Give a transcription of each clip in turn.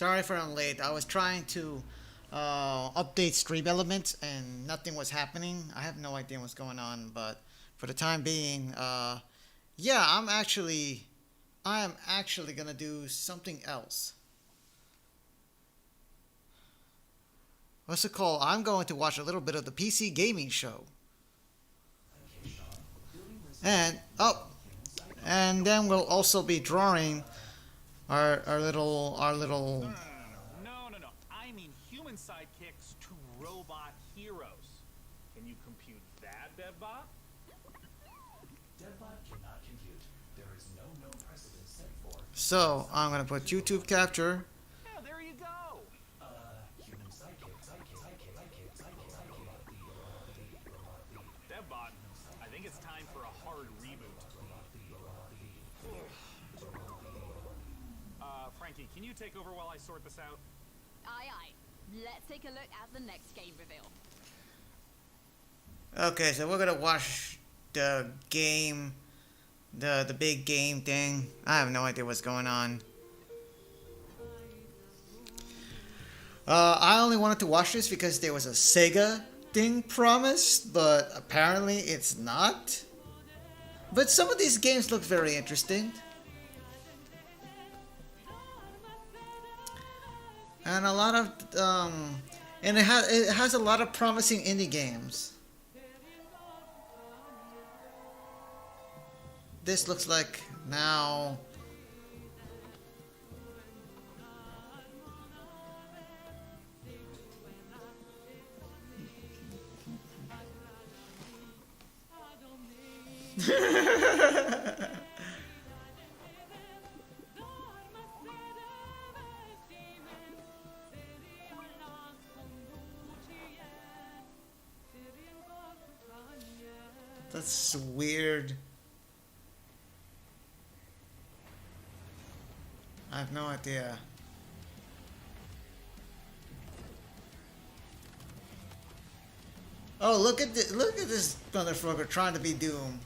Sorry for I'm late. I was trying to update stream elements and nothing was happening. I have no idea what's going on, but for the time being, yeah, I am actually gonna do something else. What's it called? I'm going to watch a little bit of the PC gaming show, and and then we'll also be drawing our little. No. I mean human sidekicks to robot heroes. Can you compute that, DevBot? DevBot cannot compute. There is no known precedent set for. So I'm gonna put YouTube capture. Yeah, there you go. Human sidekick. DevBot, I think it's time for a hard reboot. Frankie, can you take over while I sort this out? Aye. Let's take a look at the next game reveal. Okay, so we're gonna watch the game, the big game thing. I have no idea what's going on. I only wanted to watch this because there was a Sega thing promised, but apparently it's not. But some of these games look very interesting. And a lot of and it has a lot of promising indie games. This looks like now. That's weird. I have no idea. Oh, look at this motherfucker trying to be Doom.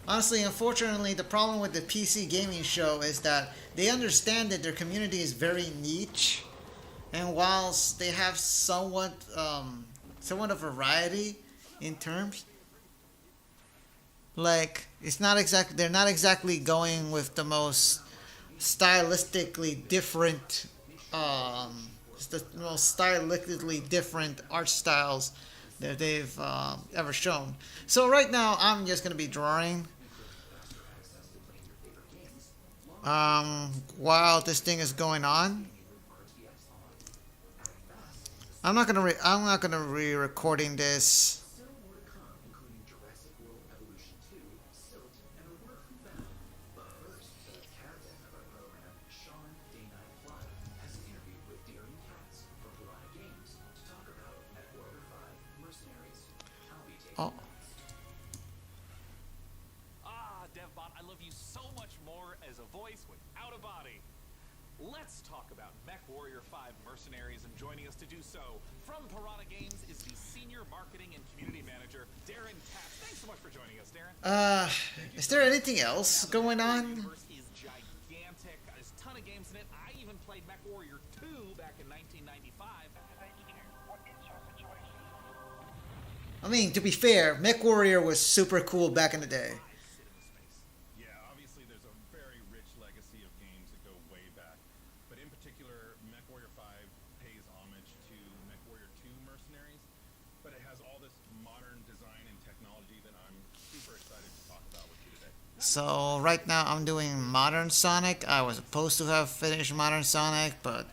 Honestly, unfortunately, the problem with the PC gaming show is that they understand that their community is very niche, and whilst they have somewhat of variety in terms, like they're not exactly going with the most stylistically different the most stylistically different art styles that they've ever shown. So right now I'm just gonna be drawing while this thing is going on. I'm not gonna re-recording this. Oh. DevBot, I love you so much more as a voice without a body. Let's talk about MechWarrior 5 Mercenaries, and joining us to do so from Piranha Games is the Senior Marketing and Community Manager, Darren Tapp. Thanks so much for joining us, Darren. Is there anything else going on? The universe is gigantic. There's a ton of games in it. I even played MechWarrior 2 back in 1995. I mean, to be fair, MechWarrior was super cool back in the day. Yeah, obviously there's a very rich legacy of games that go way back. But in particular, MechWarrior 5 pays homage to MechWarrior 2 Mercenaries. But it has all this modern design and technology that I'm super excited to talk about with you today. So right now I'm doing Modern Sonic. I was supposed to have finished Modern Sonic, but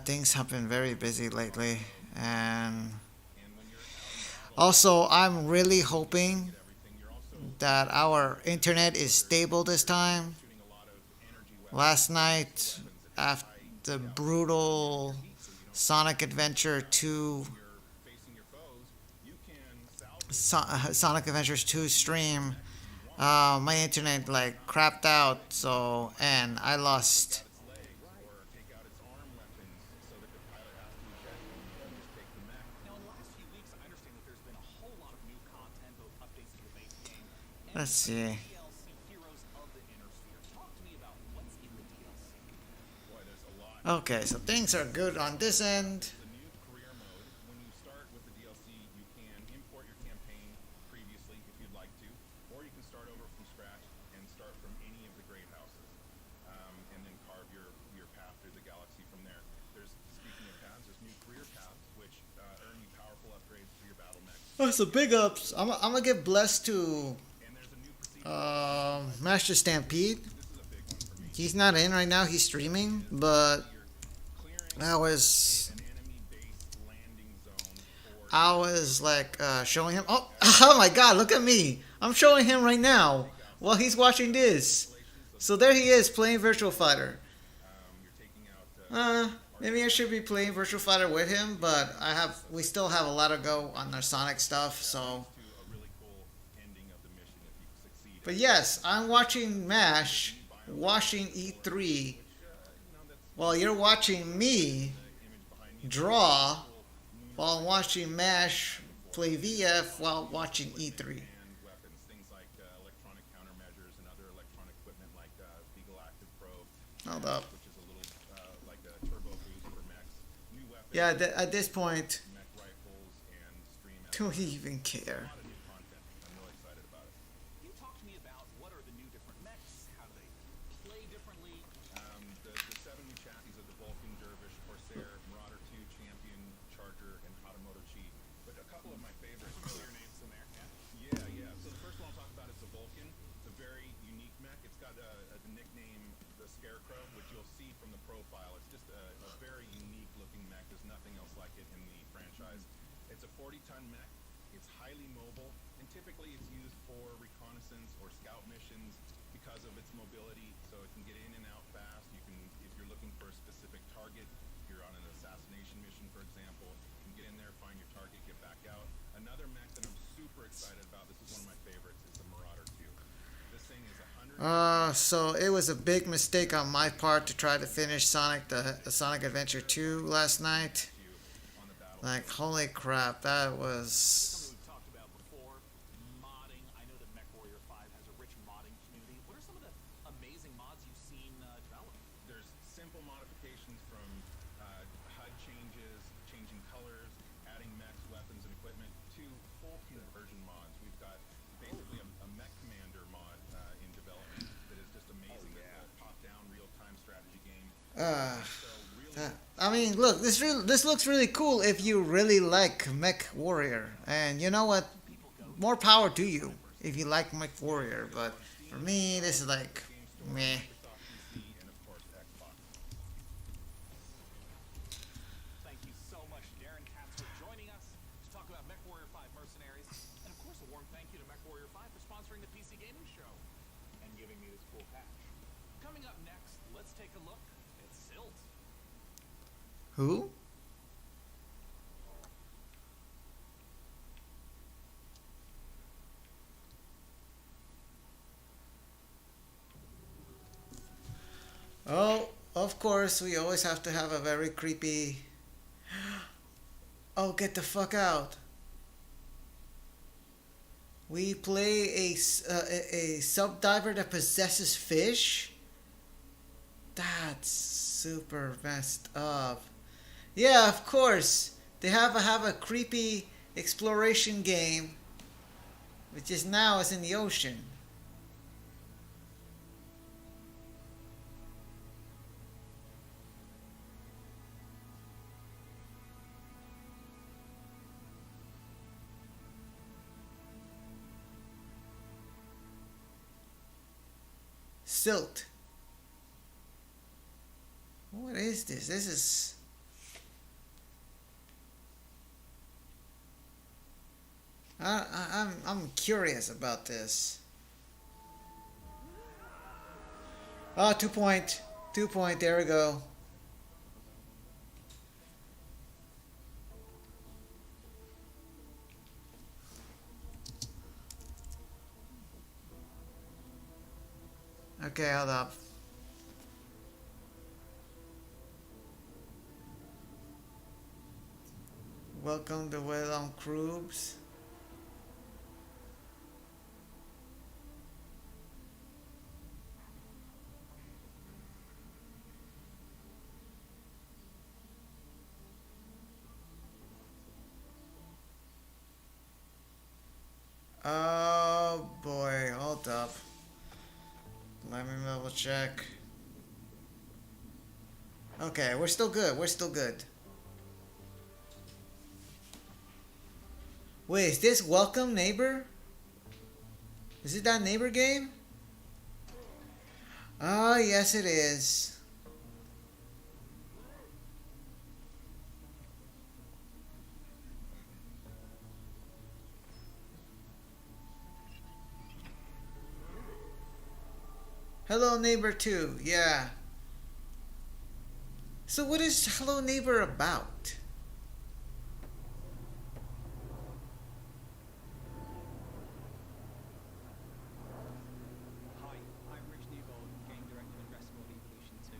things have been very busy lately. And also, I'm really hoping that our internet is stable this time. Last night, after the brutal Sonic Adventure 2, Sonic Adventures 2 stream, my internet like crapped out, and I lost. Let's see. Okay, so things are good on this end. The new career mode, when you start with the DLC, you can import your campaign previously if you'd like to, or you can start over from scratch and start from any of the great houses, and then carve your path through the galaxy from there. Speaking of paths, there's new career paths, which earn you powerful upgrades for your battle mechs. Oh, so big ups. I'm gonna give blessed to And there's a new procedural Master Stampede. this is a big one for me. He's not in right now. He's streaming, but You're clearing I was an enemy-based landing zone for I was like showing him. Oh, oh my God! Look at me. I'm showing him right now while he's watching this. So there he is playing Virtual Fighter. you're taking out Maybe I should be playing Virtual Fighter with him, but we still have a lot to go on our Sonic stuff. So, to a really cool ending of the mission if you succeed. but yes, I'm watching Mash, watching E3, while you're watching me draw, while watching Mash play VF while watching E3. And weapons, things like electronic countermeasures and other electronic equipment like Beagle Active Probe, Hold up. which is a little like a turbo boost for mechs. New weapons, Yeah, at this point, mech rifles, and stream don't even care. a lot of new content. I'm really excited about it. Can you talk to me about what are the new different mechs? How do they play differently? The 7 new chassis of the Vulcan, Dervish, Corsair, Marauder 2, Champion, Charger, and Hatamoto Chi. But a couple of my favorites. Familiar names in there, yeah. Yeah. So the first one I'll talk about is the Vulcan. It's a very unique mech. It's got the nickname the Scarecrow, which you'll see from the profile. It's just a very unique looking mech. There's nothing else like it in the franchise. It's a 40-ton mech. It's highly mobile, and typically it's used for reconnaissance or scout missions because of its mobility. So it can get in and out fast. You can, if you're looking for a specific target, if you're on an assassination mission, for example, you can get in there, find your target, get back out. Another mech that I'm super excited about, this is one of my favorites, is the Marauder 2. This thing is 100. So it was a big mistake on my part to try to finish the Sonic Adventure 2 last night. On the battle. Like, holy crap, that was. Something we've talked about before, modding. I know that MechWarrior 5 has a rich modding community. What are some of the amazing mods you've seen developed? There's simple modifications from HUD changes, changing colors, adding mechs, weapons, and equipment, to full conversion mods. We've got basically a mech commander mod in development that is just amazing. It's a top-down, real-time strategy game. So really, I mean, look, this looks really cool if you really like Mech Warrior. And you know what? More power to you if you like Mech Warrior. But for me, this is like, meh. Microsoft PC, and of course Xbox. Thank you so much, Darren Katz, for joining us to talk about MechWarrior 5 Mercenaries. And of course, a warm thank you to MechWarrior 5 for sponsoring the PC Gaming Show and giving me this cool patch. Coming up next, let's take a look at Silt. Who? Oh, of course, we always have to have a very creepy. Oh, get the fuck out. We play a sub diver that possesses fish? That's super messed up. Yeah, of course. They have a creepy exploration game, which is now is in the ocean. Silt. What is this? This is. I'm curious about this. Oh, 2 point. 2 point. There we go. Okay, hold up. Welcome to Whalum Cruise. double check. Okay, we're still good. We're still good. Wait, is this Welcome Neighbor? Is it that neighbor game? Oh, yes it is. Hello Neighbor 2, yeah. So what is Hello Neighbor about? Hi, I'm Rich Newbold, Game Director of Jurassic World Evolution 2.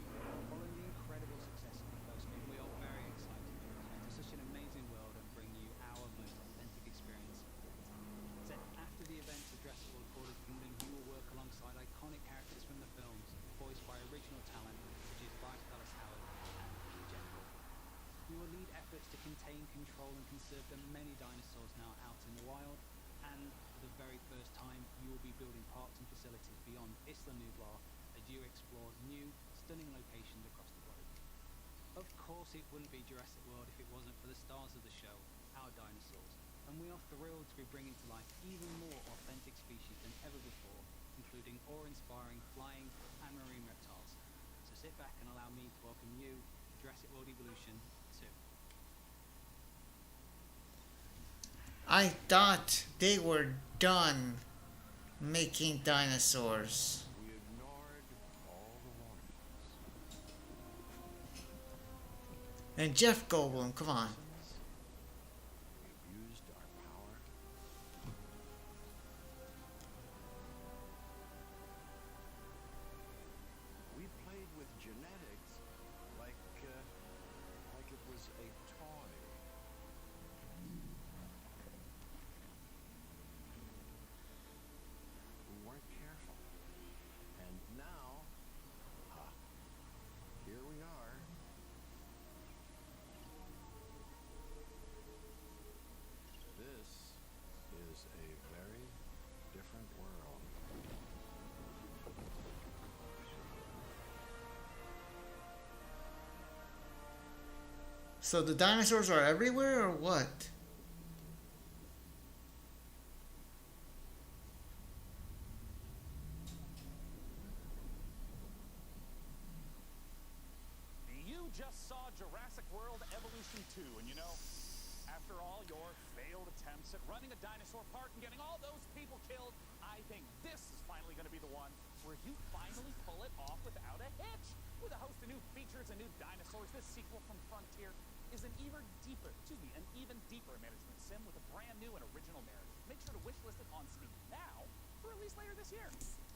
Following the incredible success of the first game, we are very excited to return to such an amazing world and bring you our most authentic experience yet. Set after the events of Jurassic World Fallen Kingdom, you will work alongside iconic characters from the films, voiced by original talent such as Bryce Dallas Howard and Jeff Goldblum. You will lead efforts to contain, control, and conserve the many dinosaurs now out in the wild, and for the very first time, you will be building parks and facilities beyond Isla Nublar as you explore new, stunning locations across the globe. Of course, it wouldn't be Jurassic World if it wasn't for the stars of the show, our dinosaurs, and we are thrilled to be bringing to life even more authentic species than ever before, including awe-inspiring flying and marine reptiles. So sit back and allow me to welcome you to Jurassic World Evolution 2. I thought they were done making dinosaurs. We ignored all the warnings. And Jeff Goldblum, come on. We abused our power. We played with genetics like it was a toy. We weren't careful. And now, here we are. This is a very different world. So the dinosaurs are everywhere or what? You just saw Jurassic World Evolution 2, and you know, after all your failed attempts at running a dinosaur park and getting all those people killed, I think this is finally going to be the one where you finally pull it off without a hitch. With a host of new features and new dinosaurs, this sequel from Frontier is an even deeper management sim with a brand new and original narrative. Make sure to wishlist it on Steam now for release later this year.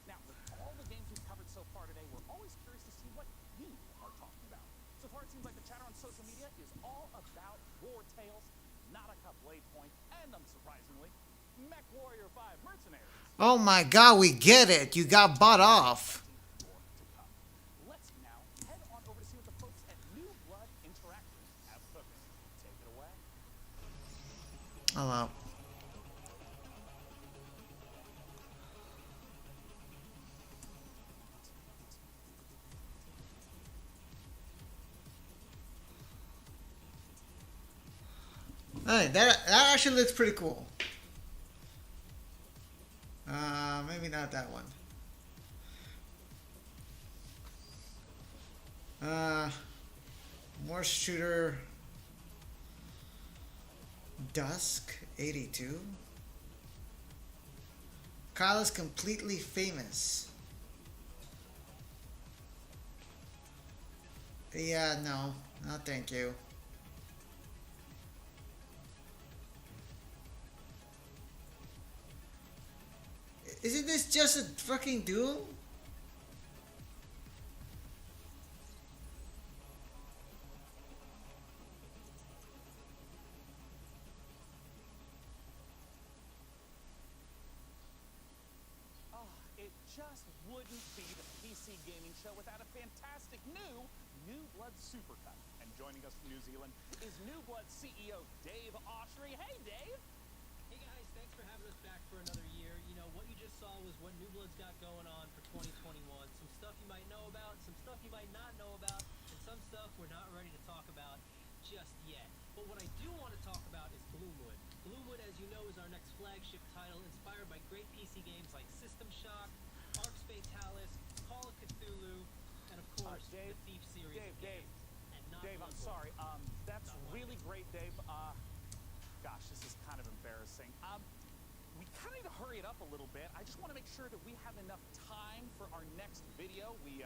Now, with all the games we've covered so far today, we're always curious to see what you are talking about. So far, it seems like the chatter on social media is all about War Tales, Nautica Blade Point, and unsurprisingly, Mech Warrior 5 Mercenaries. Oh my god, we get it. You got bought off. Let's now head on over to see what the folks at New Blood Interactive have cooking. Take it away. Hello. Hey, that actually looks pretty cool. Maybe not that one. More shooter. Dusk 82. Kyle is completely famous. Yeah, no, thank you. Isn't this just a fucking Doom? It just wouldn't be the PC gaming show without a fantastic New Blood Supercut. And joining us from New Zealand is New Blood CEO Dave Oshry. Hey, Dave! Hey guys, thanks for having us back for another year. You know, what you just saw was what New Blood's got going on for 2021. Some stuff you might know about, some stuff you might not know about, and some stuff we're not ready to talk about just yet. But what I do want to talk about is Gloomwood. Gloomwood, as you know, is our next flagship title, inspired by great PC games like System Shock, Arx Fatalis, Call of Cthulhu, and of course, Dave, the Thief series of Dave, games. And not Dave, I'm Bloodborne. sorry. That's Not really Bloodborne. great, Dave. Gosh, this is kind of embarrassing. We kind of need to hurry it up a little bit. I just want to make sure that we have enough time for our next video. We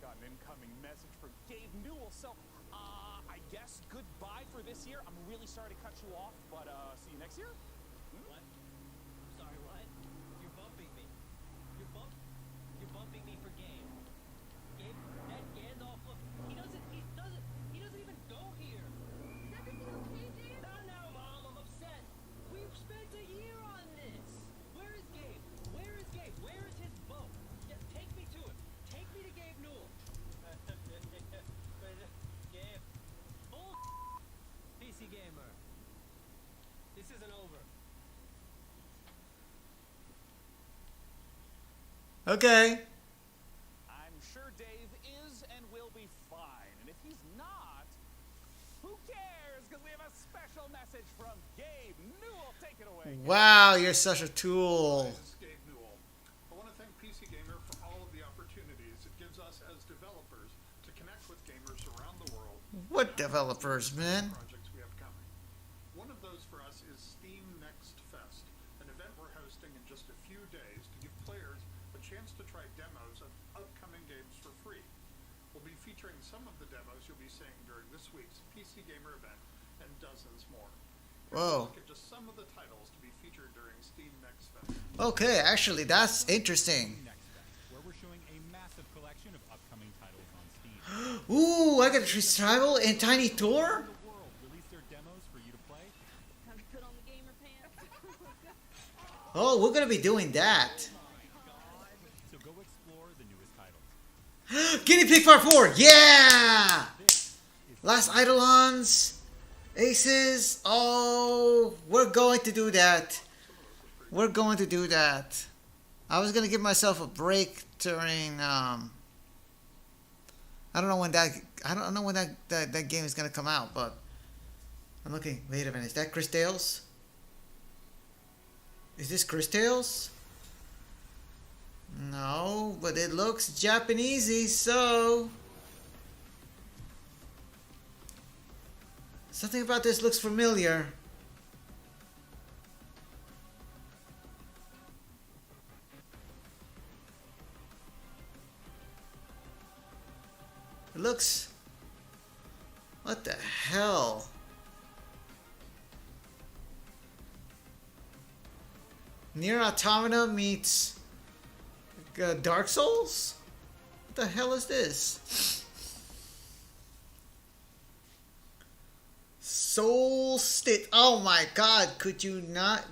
got an incoming message from Gabe Newell, so I guess goodbye for this year. I'm really sorry to cut you off, but see you next year. What? I'm sorry, what? You're bumping me. You're bumping me for Gabe. Gabe, that Gandalf look, he doesn't even go here. Is everything okay, Dave? Not now, Mom, I'm upset. We've spent a year on this. Where is Gabe? Where is Gabe? Where is his boat? Yeah, take me to him. Take me to Gabe Newell. Gabe. Bull. PC Gamer. This isn't over. Okay. I'm sure Dave is and will be fine. And if he's not, who cares? Because we have a special message from Gabe Newell. Take it away. Wow, you're such a tool. This is Gabe Newell. I want to thank PC Gamer for all of the opportunities it gives us as developers to connect with gamers around the world. What developers, man? Projects we have coming. One of those for us is Steam Next Fest, an event we're hosting in just a few days to give players a chance to try demos of upcoming games for free. We'll be featuring some of the demos you'll be seeing during this week's PC Gamer event and dozens more. Here's a Whoa. look at just some of the titles to be featured during Steam Next Fest. Okay, actually, that's interesting. Next Fest, where we're showing a massive collection of upcoming titles on Steam. Ooh, I got to travel in Tiny Tour? The world release their demos for you to play. Time to put on the gamer pants. Oh, we're gonna be doing that. So go explore the newest titles. Guinea Pig Part 4, yeah! Last Eidolons, Aces, oh, we're going to do that. We're going to do that. I was gonna give myself a break during, I don't know when that game is gonna come out, but I'm looking, wait a minute, is that Chris Dales? Is this Chris Dales? No, but it looks Japanesey, so something about this looks familiar. It looks... What the hell? Nier Automata meets Dark Souls? What the hell is this? Solstice. Oh my god, could you not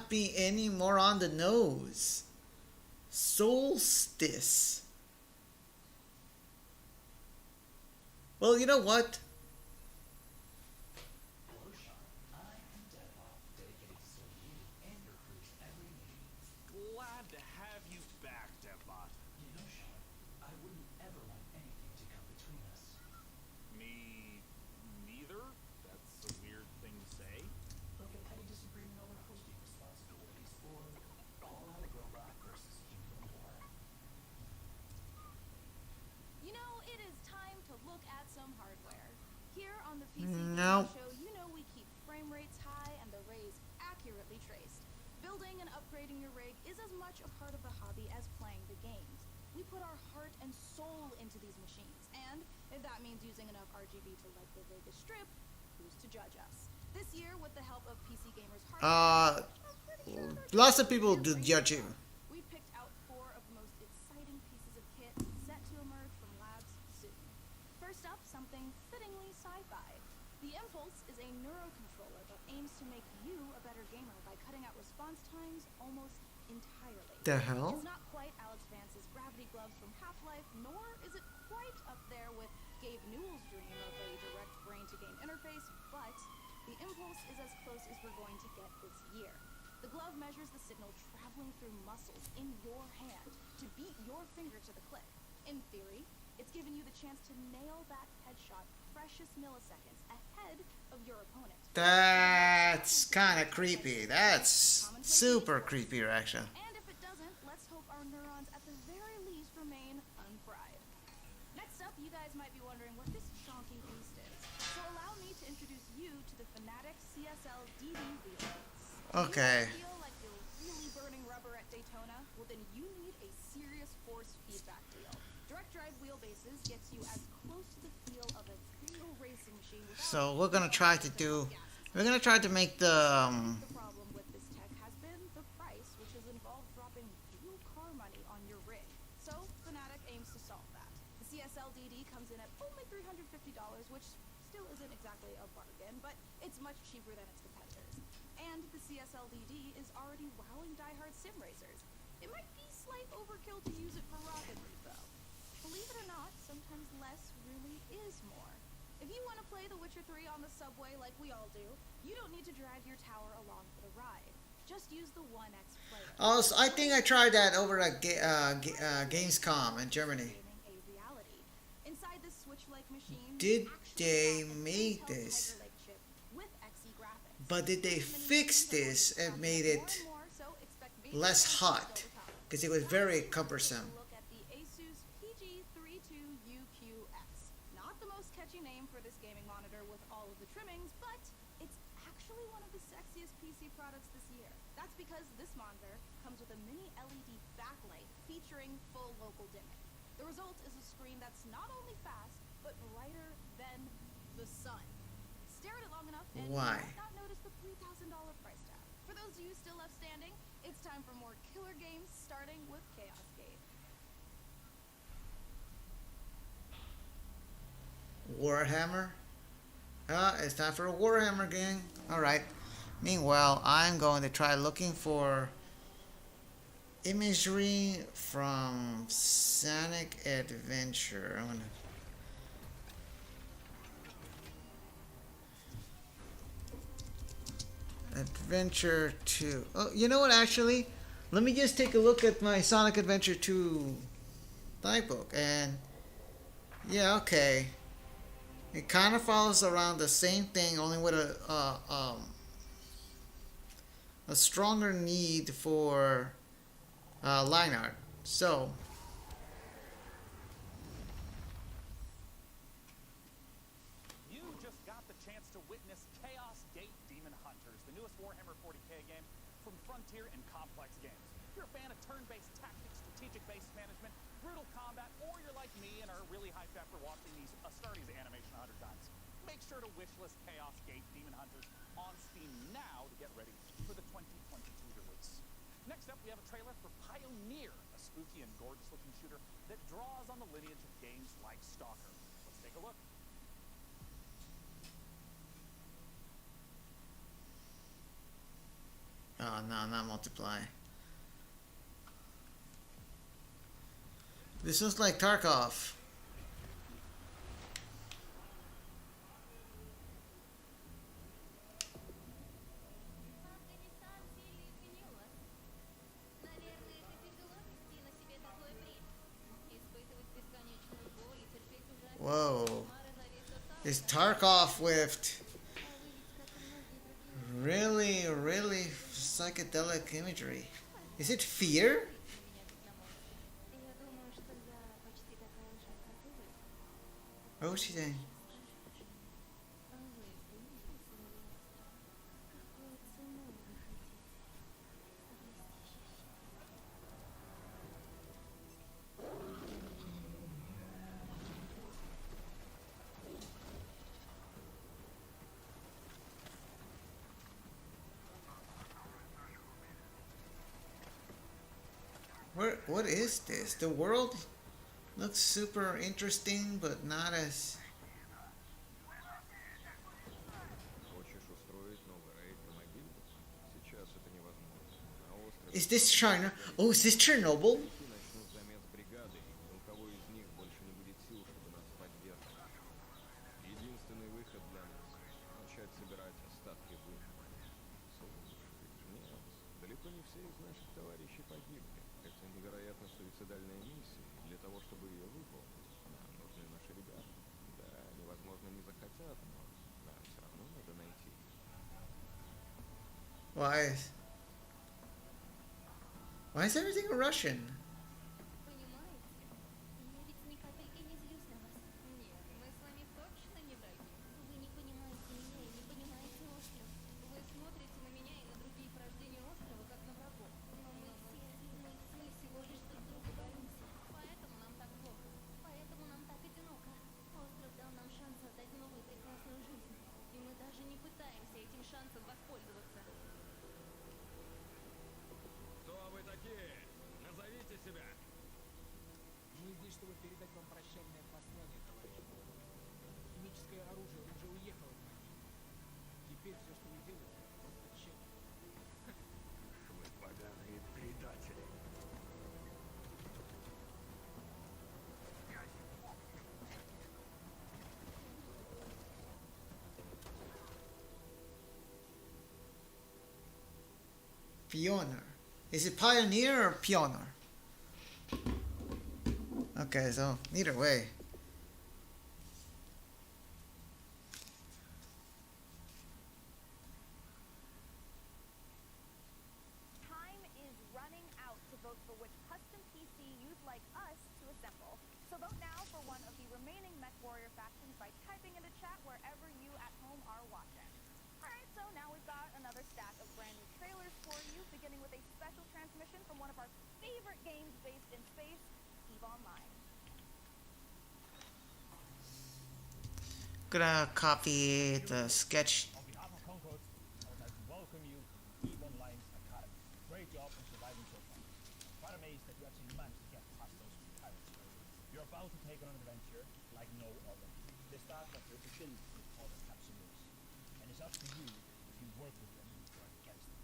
be any more on the nose? Solstice. Well, you know what? Hello, Sean. I am Deadbot, dedicated to serve you and your crews every mission. Glad to have you back, Devbot. You know, Sean, I wouldn't ever want anything to come between us. Me neither? That's a weird thing to say. Like a petty disagreement over hosting responsibilities, or all-out robot versus human war. You know, it is time to look at some hardware. Here on the PC No. Gaming Show, you know we keep frame rates high and the rays accurately traced. Building and upgrading your rig is as much a part of the hobby as playing the games. We put our heart and soul into these machines, and if that means using enough RGB to let the Vegas strip, who's to judge us? This year, with the help of PC Gamers hardware, I'm pretty sure they're Lots of doing people it do right judge you. now. We picked out 4 of the most exciting pieces of kit set to emerge from labs soon. First up, something fittingly sci-fi. The Impulse is a neurocontroller that aims to make you a better gamer by cutting out response times almost entirely. The hell? It's not quite Alex Vance's gravity gloves from Half-Life, nor is it quite up there with Gabe Newell's dream of a direct brain-to-game interface, but the Impulse is as close as we're going to get this year. The glove measures the signal traveling through muscles in your hand to beat your finger to the click. In theory, it's giving you the chance to nail that headshot precious milliseconds ahead of your opponent. That's kind of creepy. That's super creepy, actually. And if it doesn't, let's hope our neurons at the very least remain unfried. Next up, you guys might be wondering what this chonky beast is. So allow me to introduce you to the Fnatic CSL DD wheel. Okay. If you feel like you're really burning rubber at Daytona, well then you need a serious force feedback deal. Direct drive wheelbases gets you as close to the feel of a real racing machine without So we're gonna try to make the The problem with this tech has been the price, which has involved dropping real car money on your rig. So Fnatic aims to solve that. The CSL DD comes in at only $350, which still isn't exactly a bargain, but it's much cheaper than its competitors. And the CSL DD is already wowing diehard sim racers. It might be slight overkill to use it for Rocket League, though. Believe it or not, sometimes less really is more. If you want to play The Witcher 3 on the subway like we all do, you don't need to drag your tower along for the ride. Just use the 1X player. Also, I think I tried that over at Gamescom in Germany. A reality. Inside this Switch-like machine, Did actually they have a make Intel this? Tiger Lake chip with XE graphics. But did they fix this and made it More and more, so expect major less changes hot? over time. Because it was very cumbersome. Look at the Asus PG32UQX. Not the most catchy name for this gaming monitor with all of the trimmings, but it's actually one of the sexiest PC products this year. That's because this monitor comes with a mini LED backlight featuring full local dimming. The result is a screen that's not only fast, but brighter than the sun. Stare at it long enough and Why? you might not notice the $3,000 price tag. For those of you still left standing, it's time for more killer games, starting with Chaos Gate. Warhammer? It's time for a Warhammer, gang. Alright. Meanwhile, I'm going to try looking for imagery from Sonic Adventure. I'm gonna... Adventure 2. Oh, you know what, actually? Let me just take a look at my Sonic Adventure 2 guidebook. And, yeah, okay. It kind of follows around the same thing, only with a stronger need for line art. So, You just got the chance to witness Chaos Gate Demon Hunters, the newest Warhammer 40k game from Frontier and Complex Games. If you're a fan of turn-based tactics, strategic-based management, brutal combat, or you're like me and are really hyped after watching these Astartes animation 100 times, make sure to wishlist Chaos Gate Demon Hunters on Steam now to get ready for the 2022 release. Next up, we have a trailer for Pioneer, a spooky and gorgeous-looking shooter that draws on the lineage of games like Stalker. Let's take a look. oh no, not multiply. This looks like Tarkov. Whoa. Is Tarkov with really, really psychedelic imagery? Is it Fear? What was she saying? What is this? The world looks super interesting, but not as... Is this China? Oh, is this Chernobyl? Далеко не все из наших товарищей погибли. Это невероятно суицидальная миссия. Для того, чтобы ее выполнить, нам нужны наши ребята. Да, они, возможно, не захотят, но нам все равно надо найти их. Why? Why is everything Russian? Понимаете? Я ведь ни капельки не злюсь на вас. Нет, мы с вами точно не враги. Вы не понимаете меня и не понимаете остров. Вы смотрите на меня и на другие порождения острова, как на врагов. Но мы всего лишь друг друга боимся. Поэтому нам так плохо. Поэтому нам так одиноко. Остров дал нам шанс создать новую прекрасную жизнь. И мы даже не пытаемся этим шансом воспользоваться. Кто вы такие? Назовите себя. Мы здесь, чтобы передать вам прощальное послание, товарищи. Химическое оружие уже уехало в могилу. Теперь все, что вы делаете, просто тщетно. Вы поганые предатели. Pioneer. Is it pioneer or pioneer? Okay, so either way. Time is running out to vote for which custom PC you'd like us to assemble. So vote now for one of the remaining MechWarrior factions by typing into chat wherever you at home are watching. Alright, so now we've got another stack of brand new trailers for you, beginning with a special transmission from one of our favorite games based in space, EVE Online. Gonna copy the sketch. On behalf of Concord, I would like to welcome you to EVE Online's Academy. Great job in surviving so far. Quite amazed that you actually managed to get past those pirates. You're about to take on an adventure like no other. The start method begins with other capsules, and it's up to you if you work with them or against them.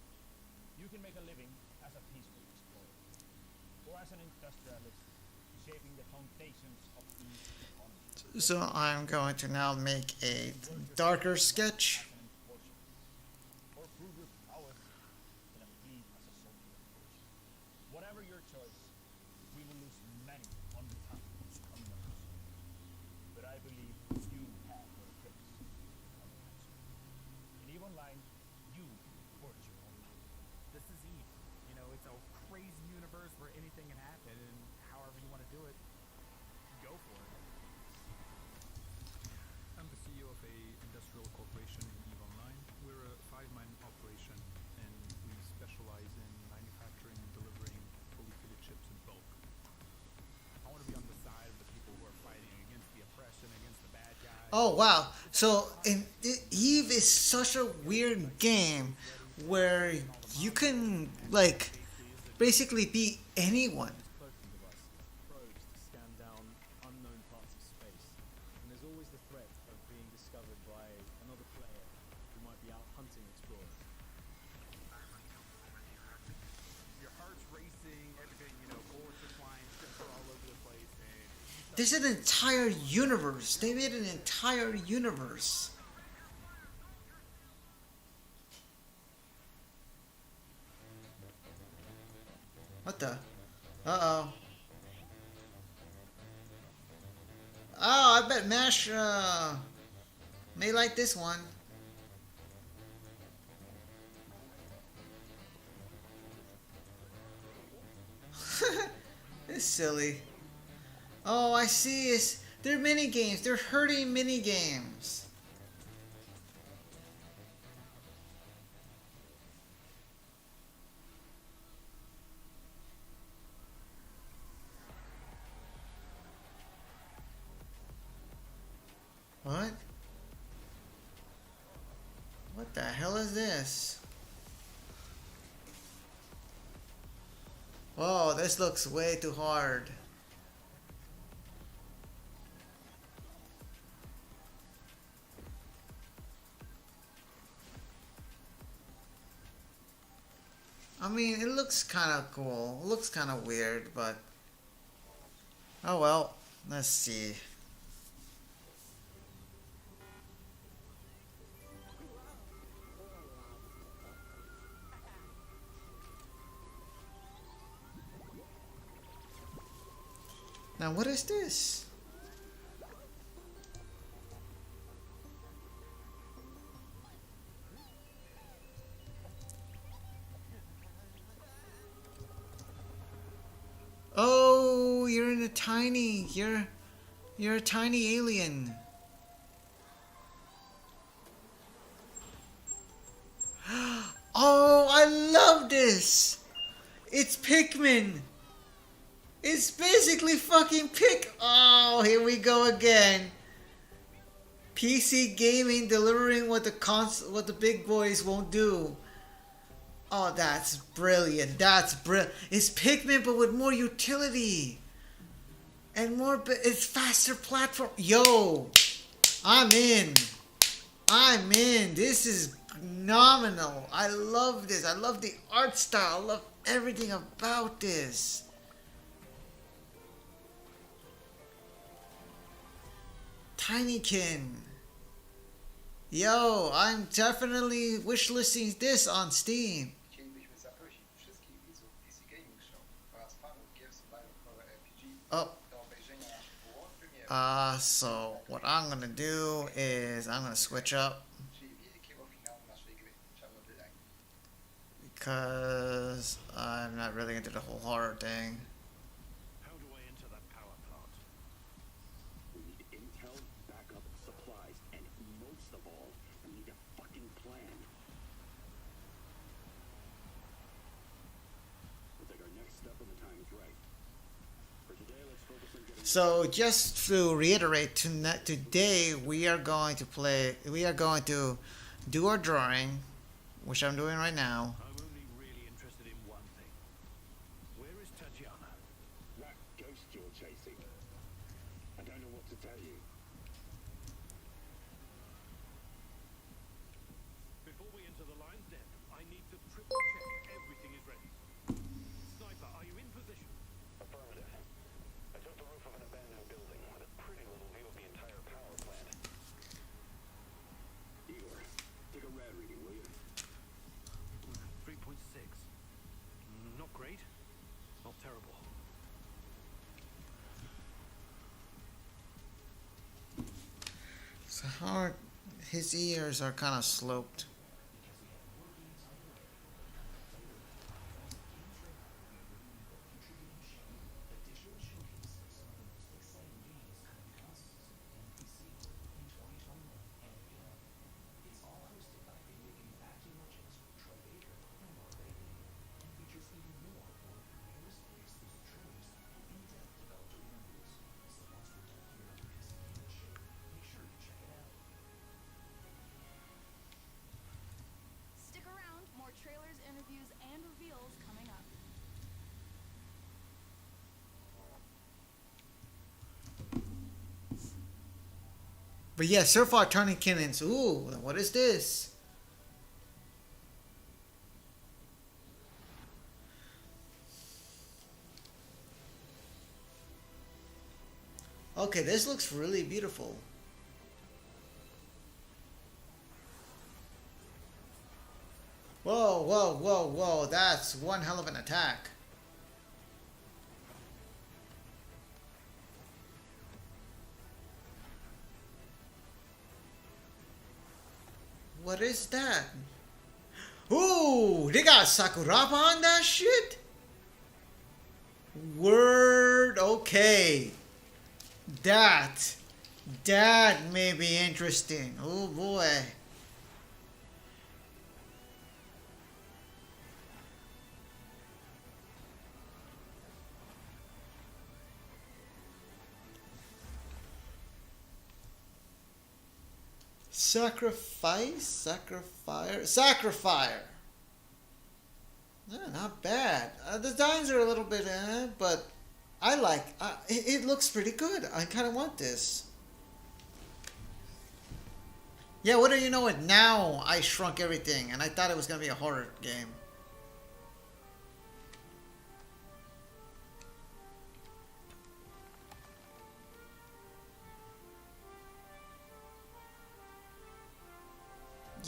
You can make a living as a peaceful explorer, or as an industrialist, shaping the foundations of EVE's economy. So I'm going to now make a darker sketch. Or prove your prowess in a fleet as a soldier of fortune. Whatever your choice, we will lose many on the time coming up soon. But I believe you have what it takes to become a council. In EVE Online, you forge your own path. This is Eve. You know, it's a crazy universe where anything can happen, and however you want to do it, go for it. I'm the CEO of a industrial corporation in EVE Online. We're a 5-man operation, and we specialize in manufacturing and delivering fully fitted chips in bulk. I want to be on the side of the people who are fighting against the oppression, against the bad guys. Oh wow! So Eve is such a weird game where you can like basically be anyone. Cloaking device probes to scan down unknown parts of space, and there's always the threat of being discovered by another player who might be out hunting explorers. Your heart's racing, everything, you know, bullets are flying, ships are all over the place, and There's an entire universe. They made an entire universe. What the? Uh-oh. Oh, I bet Mash may like this one. It's silly. Oh, I see. They're mini games. They're hurting mini games. What? What the hell is this? Whoa, this looks way too hard. I mean, it looks kind of cool. It looks kind of weird, but... Oh well, let's see. Now what is this? Oh, you're in a tiny. You're a tiny alien. Oh, I love this. It's Pikmin. It's basically fucking Oh, here we go again. PC gaming delivering what the big boys won't do. Oh, that's brilliant. That's brilliant. It's Pikmin, but with more utility and more. It's faster platform. Yo, I'm in. I'm in. This is phenomenal. I love this. I love the art style. I love everything about this. Tinykin. Yo, I'm definitely wishlisting this on Steam. Oh. So what I'm gonna do is I'm gonna switch up because I'm not really into the whole horror thing. How do I enter that power plant? We need intel, backup, supplies, and most of all, we need a fucking plan. We'll take our next step when the time is right. For today, let's focus on getting... So just to reiterate, today we are going to do our drawing, which I'm doing right now. I'm only really interested in one thing. Where is Tatiana? That ghost you're chasing. I don't know what to tell you. Before we enter the lion's den, I need to triple check everything is ready. Sniper, are you in position? Affirmative. I took the roof of an abandoned building with a pretty little view of the entire power plant. Igor, take a rad reading, will you? 3.6. Not great. Not terrible. So how his ears are kind of sloped. Stick around, more trailers, interviews, and reveals coming up. But yeah, so far Tony Kinnons. Ooh, what is this? Okay, this looks really beautiful. Whoa, whoa, whoa, whoa. That's one hell of an attack. What is that? Ooh, they got Sakuraba on that shit? Word, okay. That may be interesting. Oh boy. Sacrifier. Not bad. The designs are a little bit, but I like. It looks pretty good. I kind of want this. Yeah, what do you know? It now I shrunk everything, and I thought it was gonna be a horror game.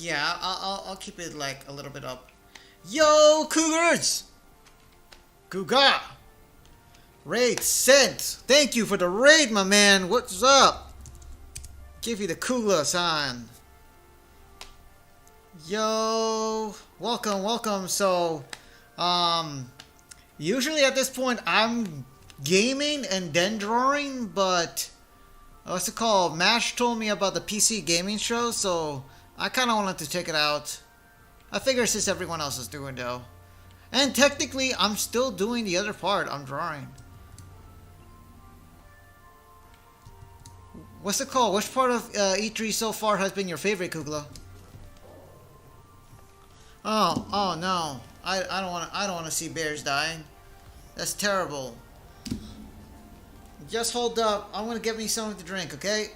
Yeah, I'll keep it like a little bit up. Yo, Cougars! Cougar! Raid sent. Thank you for the raid, my man. What's up? Give you the Kugla sign. Yo, welcome, welcome. So, usually at this point I'm gaming and then drawing, but what's it called? Mash told me about the PC gaming show, so I kind of wanted to check it out. I figure since everyone else is doing though. And technically, I'm still doing the other part. I'm drawing. What's it called? Which part of E3 so far has been your favorite, Kugla? Oh no! I don't want to see bears dying. That's terrible. Just hold up. I'm gonna get me something to drink, okay?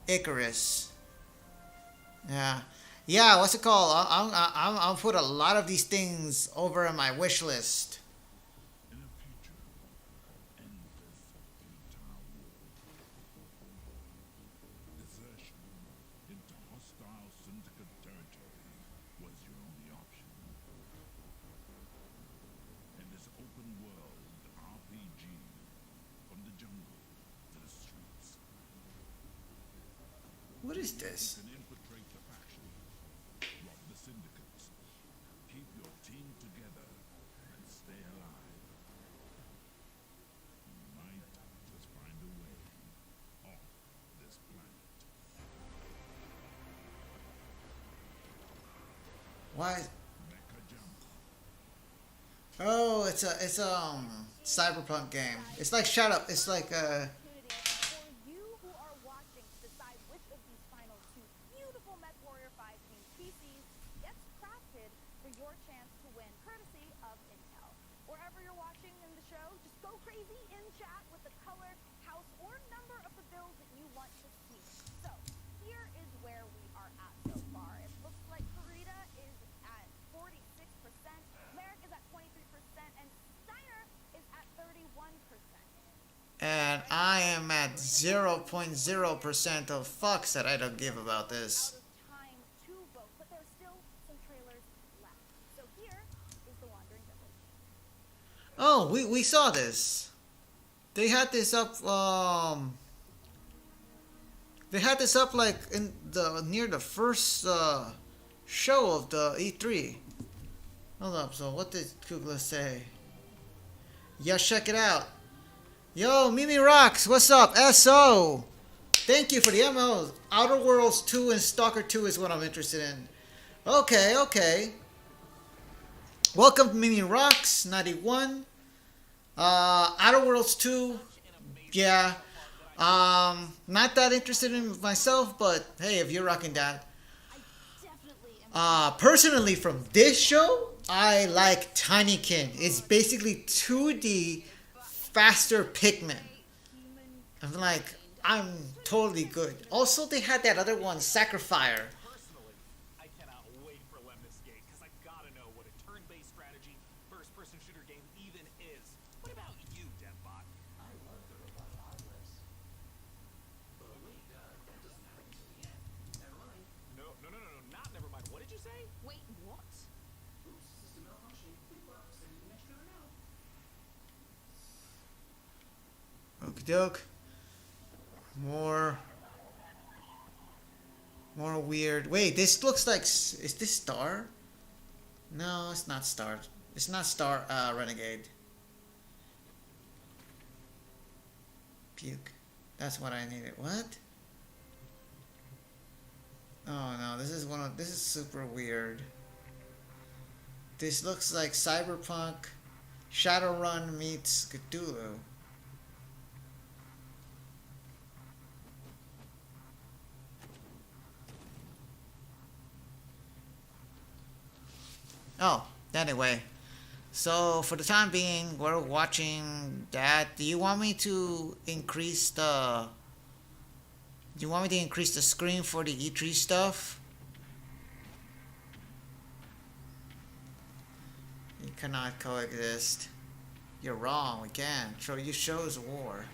Icarus. Yeah. Yeah, what's it called? I'll put a lot of these things over in my wish list. In a future of endless futile war, desertion into hostile syndicate territory was your only option. In this open world RPG, from the jungle to the streets, What is this? you can infiltrate the faction, rob the syndicates, keep your team together, and stay alive. You might just find a way off this planet. Why? Mecha jump. Oh, it's a cyberpunk game. It's like shut up. It's like For you who are watching to decide which of these final two beautiful MechWarrior 5 themed PCs gets crafted for your chance to win, courtesy of Intel. Wherever you're watching in the show, just go crazy in chat with the color, house, or number of the build that you want to see. So, here is where we are at so far. It looks like Karita is at 46%, Merrick is at 23%, and Steiner is at 31%. and I am at 0.0% of fucks that I don't give about this. Out of time to vote, but there's still some trailers left. So here is the Wandering Village. Oh, we saw this. They had this up like in the near the first show of the E3. Hold up, so what did Kugla say? Yeah, check it out. Yo, Mimi Rocks, what's up? SO! Thank you for the MOs. Outer Worlds 2 and Stalker 2 is what I'm interested in. Okay, okay. Welcome to Mimi Rocks 91. Outer Worlds 2. Yeah. Not that interested in myself, but hey, if you're rocking that. Personally, from this show, I like Tinykin. It's basically 2D faster Pikmin. I'm like, I'm totally good. Also, they had that other one, Sacrifier. Personally, I cannot wait for Lemnis Gate because I gotta know what a turn-based strategy first-person shooter game even is. What about you, DevBot? I love the robot hardware. But wait, that doesn't happen until the end. Never mind. No, not never mind. What did you say? Wait, what? Oops, system malfunction. Well, sending the next trailer now. Okie doke. More weird. Wait, this looks like. Is this Star? No, it's not Star. It's not Star Renegade. Puke. That's what I needed. What? Oh no, this is super weird. This looks like Cyberpunk Shadowrun meets Cthulhu. Oh, anyway. So for the time being, we're watching that. Do you want me to increase the screen for the E3 stuff? You cannot coexist. You're wrong, we can. So you chose war.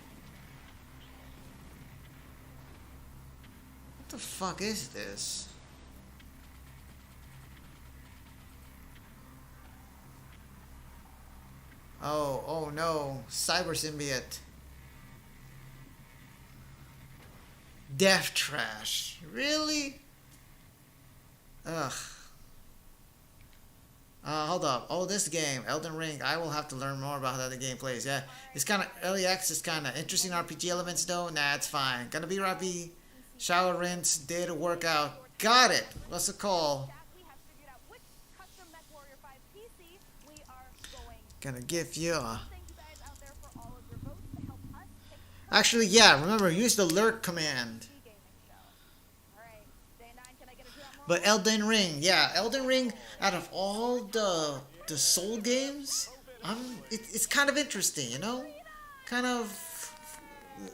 What the fuck is this? Oh no. Cyber symbiote. Death trash. Really? Ugh. Hold up. Oh, this game, Elden Ring. I will have to learn more about how the game plays. Yeah, it's kind of early access, kind of interesting RPG elements though. Nah, it's fine. Gonna be rappy. Shower, rinse, day to workout. Got it. What's the call? We have figured out which custom MechWarrior 5 PC we are going. Gonna give you a... Thank you guys out there for all of your votes to help us pick Actually, yeah. Remember, use the lurk command. the gaming show. All right, day 9. Can I get a drum roll? But Elden Ring, yeah, Elden Ring. Out of all the Soul games, it's kind of interesting, you know. Kind of.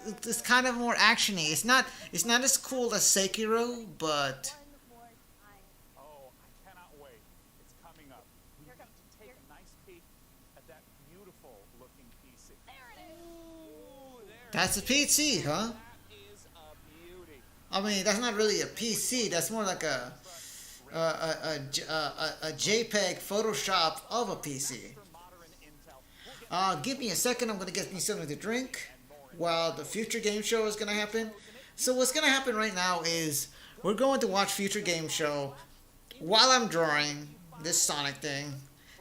It's kind of more actiony. It's not as cool as Sekiro, but One more time. Oh, I cannot wait. It's coming up. We Here it need comes. to take a nice peek at that beautiful looking PC. There it is. Ooh, there that's a PC, huh? that is a beauty. I mean, that's not really a PC. That's more like a JPEG Photoshop of a PC. Modern Intel. Give me a second. I'm gonna get me something to drink while the future game show is gonna happen. So what's gonna happen right now is we're going to watch future game show while I'm drawing this Sonic thing,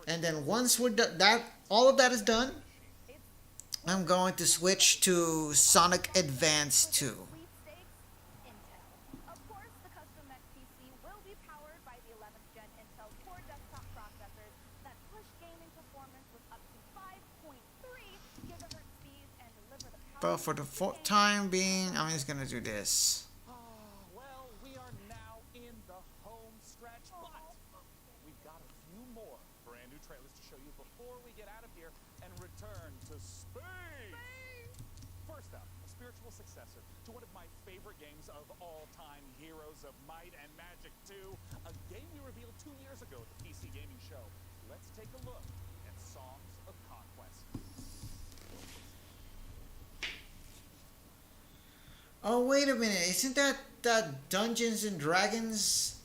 and then once we're done, that all of that is done, I'm going to switch to Sonic Advance 2. Sweepstakes Intel. Of course, the custom Mech PC will be powered by the 11th gen Intel Core desktop processors that push gaming performance with up to 5.3 gigahertz speeds and deliver the power. But for the time being, I'm just gonna do this. Well, we are now in the home stretch, but we've got a few more brand new trailers to show you before we get out of here and return to space. First up, a spiritual successor to one of my favorite games of all time, Heroes of Might and Magic 2, a game we revealed 2 years ago at the PC Gaming Show. Let's take a look at Songs of Conquest. Oh wait a minute! Isn't that Dungeons and Dragons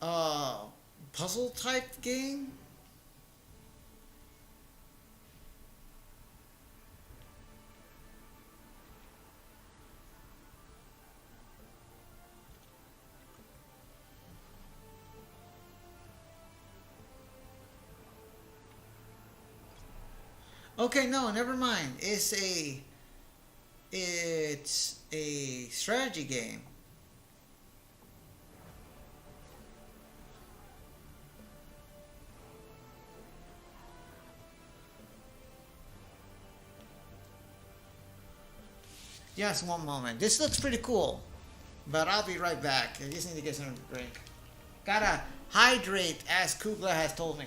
puzzle type game? Okay, no, never mind. It's a strategy game. Yes, one moment. This looks pretty cool, but I'll be right back. I just need to get something to drink. Gotta hydrate, as Kugla has told me.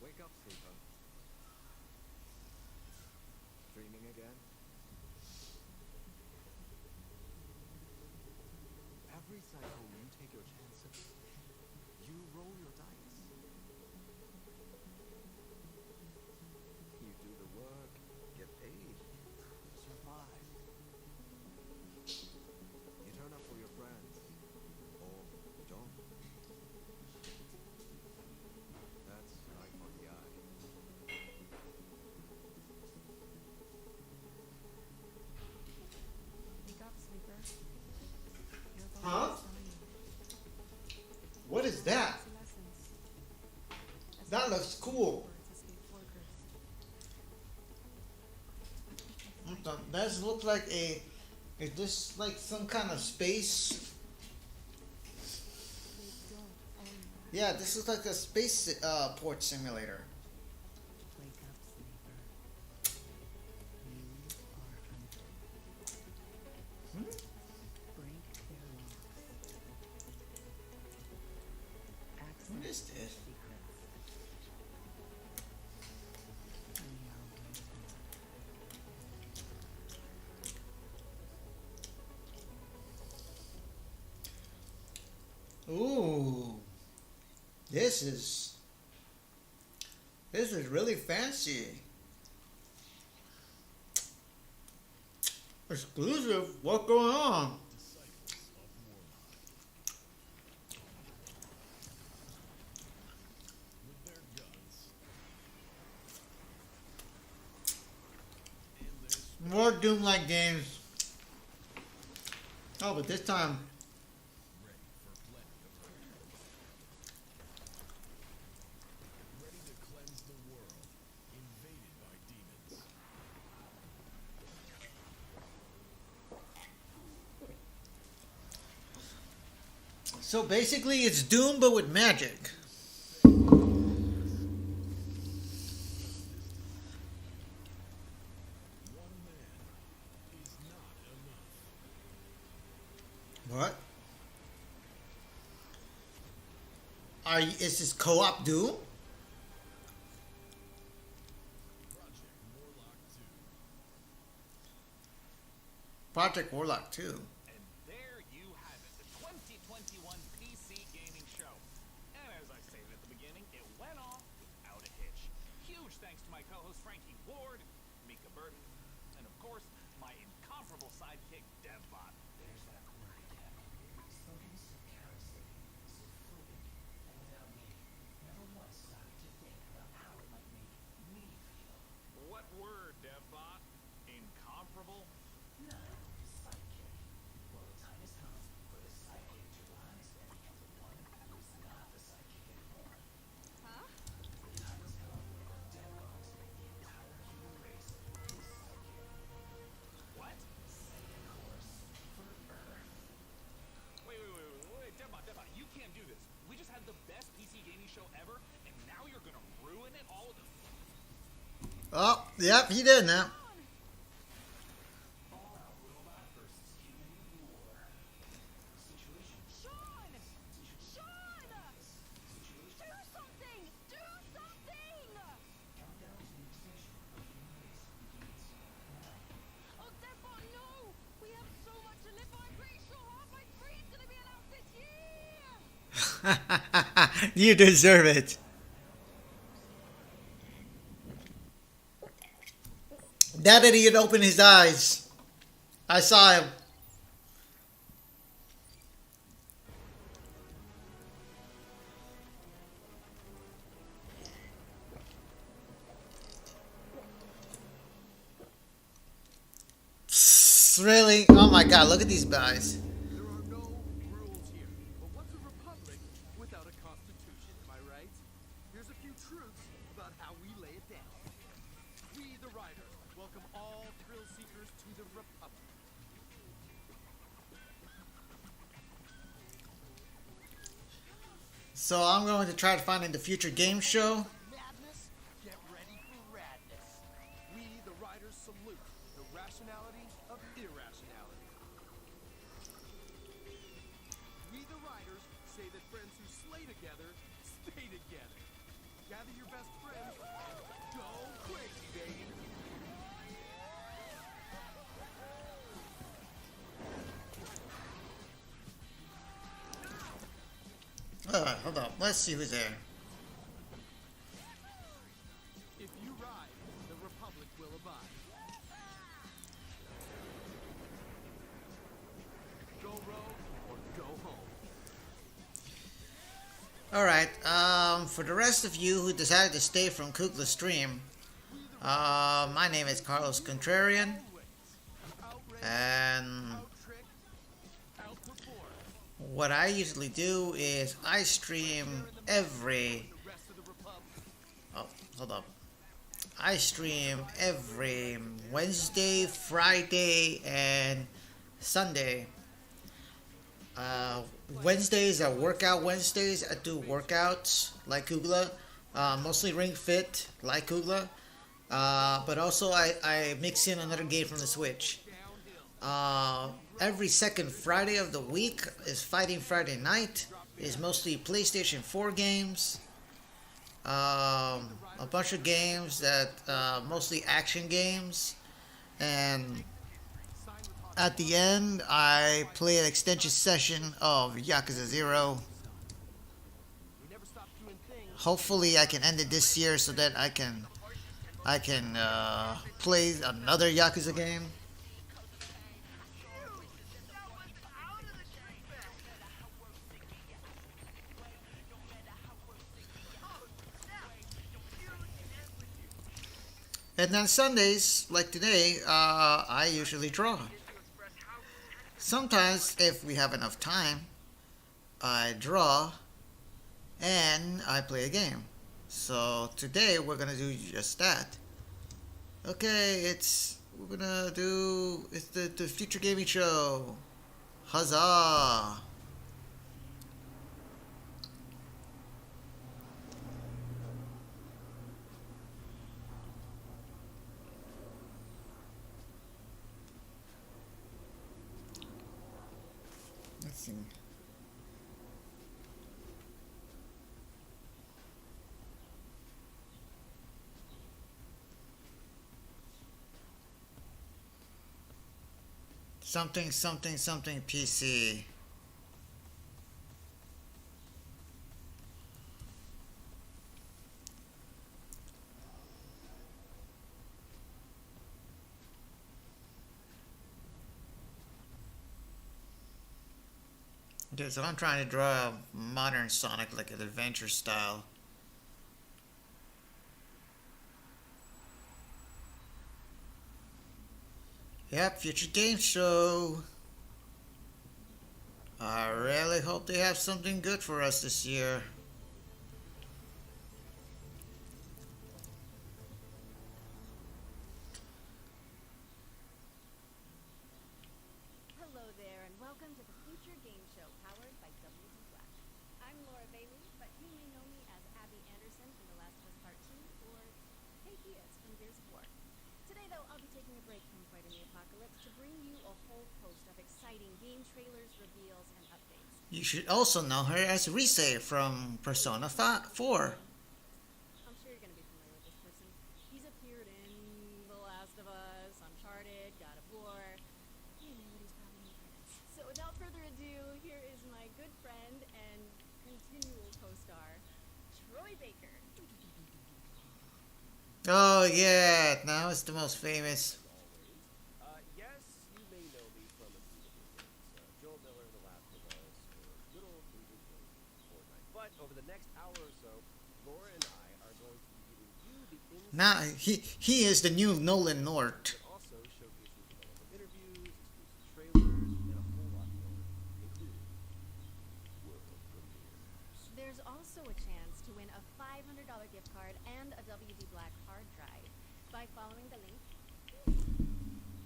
Wake up, sleeper. Dreaming again? Every cycle you take your chances. You roll your dice. You do the work, get paid, survive. You turn up for your friends, or you don't. That's eye for the eye. Wake up, sleeper. You're the Huh? last dying. What is that? Lessons. As That looks cool. birds escape workers. That looks like a. Is this like some kind of space? They don't own that. Yeah, this is like a space port simulator. Wake up, sleeper. You are hunted. Break their locks. Access What is their this? secrets. We are waiting. Ooh, this is this is really fancy. Exclusive. What's going on? More Doom-like games. Oh, but this time, so basically it's Doom but with magic. What? Is this co-op Doom? Project Warlock 2. And there you have it, the 2021 PC Gaming Show. And as I stated at the beginning, it went off without a hitch. Huge thanks to my co-host Frankie Ward, Mika Burton, and of course, my incomparable sidekick, DevBot. There's that word again. Spoken so carelessly, so fluid, and without me, never once stopped to think about how it might make me feel. What word, DevBot? Incomparable? No, sidekick. Well, the time has come for the sidekick to rise and become the one who is not the sidekick anymore. Huh? The time has come for Devbot to make the entire human race his sidekick. What? Sidekick course for Earth. Wait, DevBot, you can't do this. We just had the best PC gaming show ever, and now you're gonna ruin it all with the... Oh, yep, he did now. All-out robot versus human war. Situation. Sean! Sean! Situation. Do something! Do something! Countdown to the extinction of human race begins now. Oh, Devon, no! We have so much to live for. I'm pretty sure half my screen's gonna be announced this year! You deserve it. That idiot opened his eyes. I saw him. Really? Oh my god, look at these guys. There are no rules here. But what's a republic without a constitution, am I right? Here's a few truths about how we lay it down. We, the Riders, welcome all thrill seekers to the republic. So I'm going to try to find in the future game show. Madness, get ready for radness. We, the Riders, salute the rationality of irrationality. We, the Riders, say that friends who slay together, stay together. Gather your best friends and go crazy, baby. Hold on. Let's see who's there. If you ride, the Republic will abide. Go rogue or go home. Alright, for the rest of you who decided to stay from Kugla Stream, my name is Carlos Contrarian, and what I usually do is I stream every... Oh, hold up. I stream every Wednesday, Friday, and Sunday. Wednesdays are workout Wednesdays. I do workouts like Kugla, mostly Ring Fit like Kugla, but also I mix in another game from the Switch. Every second Friday of the week is Fighting Friday Night. It's mostly PlayStation 4 games, a bunch of games that mostly action games, and at the end I play an extension session of Yakuza 0 Hopefully I can end it this year so that I can play another Yakuza game. And then Sundays, like today, I usually draw. Sometimes, if we have enough time, I draw and I play a game. So today we're gonna do just that. Okay, it's the Future Gaming Show. Huzzah! Let's see. Something, something, something PC. Okay, so I'm trying to draw a modern Sonic, like an adventure style. Yep, Future Game Show. I really hope they have something good for us this year. Hello there, and welcome to the Future Game Show, powered by WD Black. I'm Laura Bailey, but you may know me as Abby Anderson from The Last of Us Part 2, or Kate Diaz from Gears of War. Today, though, I'll be taking a break from Fighting the Apocalypse to bring you a whole host of exciting game trailers, reveals, and updates. You should also know her as Rise from Persona 4. I'm sure you're going to be familiar with this person. He's appeared in The Last of Us, Uncharted, God of War. You know what he's probably in credits. So without further ado, here is my good friend and continual co-star, Troy Baker. Oh yeah, now it's the most famous. Yes, you may know me from a few different things. Joel Miller, The Last of Us, or little movie Fortnite. But over the next hour or so, Laura and I are going to be giving you the insight. Now he is the new Nolan North. Also showcasing developer interviews, exclusive trailers, and a whole lot more, including world premieres. There's also a chance to win a $500 gift card and a WD Black hard drive by following the link.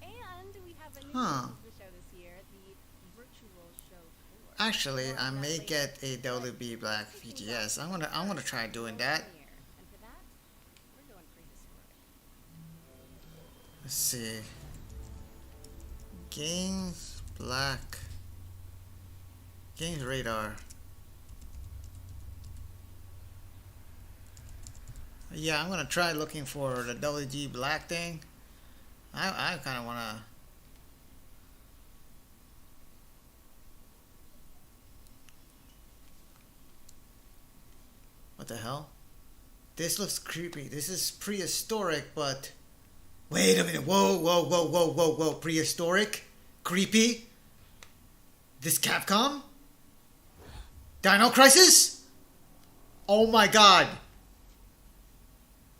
And we have a new Huh. to the show this year, the virtual show tour. Actually, I may get a WB Black VGS. I'm gonna try doing that. And for that, we're going prehistoric. Let's see. Games Black. Games Radar. Yeah, I'm gonna try looking for the WD Black thing. I kind of wanna. What the hell? This looks creepy. This is prehistoric, but wait a minute. Whoa, whoa, whoa, whoa, whoa, whoa. Prehistoric? Creepy? This Capcom? Dino Crisis? Oh my god.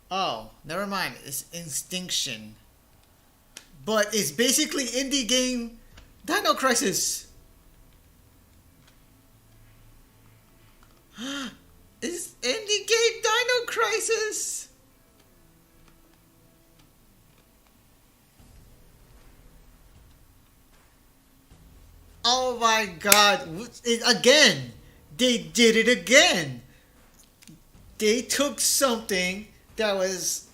Oh, never mind. It's Instinction. But it's basically indie game Dino Crisis. It's indie game Dino Crisis. Oh my god. Again. They did it again. They took something that was...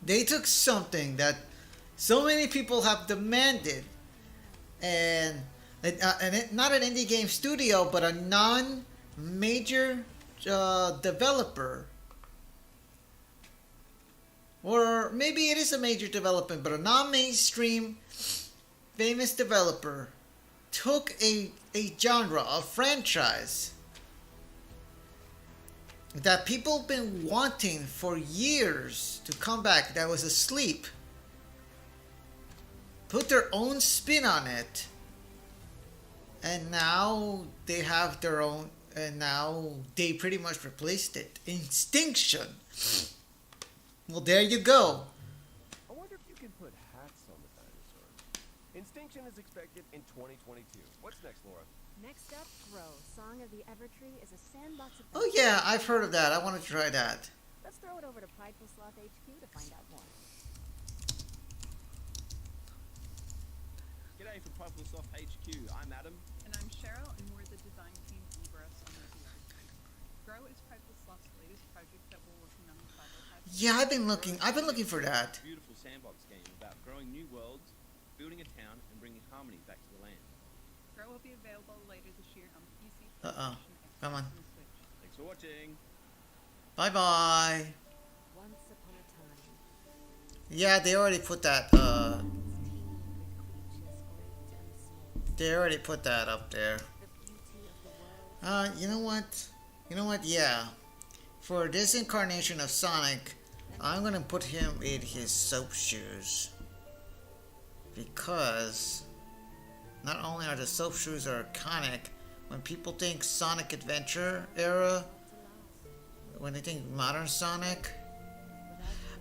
They took something that so many people have demanded, and not an indie game studio, but a non-major developer, or maybe it is a major development, but a non-mainstream famous developer took a genre, a franchise, that people been wanting for years to come back, that was asleep, put their own spin on it, and now they have their own, and now they pretty much replaced it. Instinction. Well, there you go. I wonder if you can put hats on the dinosaurs. Instinction is expected in 2022. What's next, Laura? Next up, Grow. Song of the Evertree is a sandbox of... Oh yeah, I've heard of that. I want to try that. Let's throw it over to Prideful Sloth HQ to find out more. G'day from Prideful Sloth HQ. I'm Adam. And I'm Cheryl, and we're the design team from Grow Song of the Evertree. Grow is Prideful Sloth's latest project that we're working on with 505. Yeah, I've been looking for that. Beautiful sandbox game about growing new worlds, building a town, and bringing harmony back to the land. Grow will be available later this year on PC. Come on. Thanks for watching. Bye bye. Once upon a time. Yeah, they already put that. They already put that up there. You know what? You know what? Yeah. For this incarnation of Sonic, I'm gonna put him in his soap shoes. Because not only are the soap shoes iconic, when people think Sonic Adventure era, when they think modern Sonic,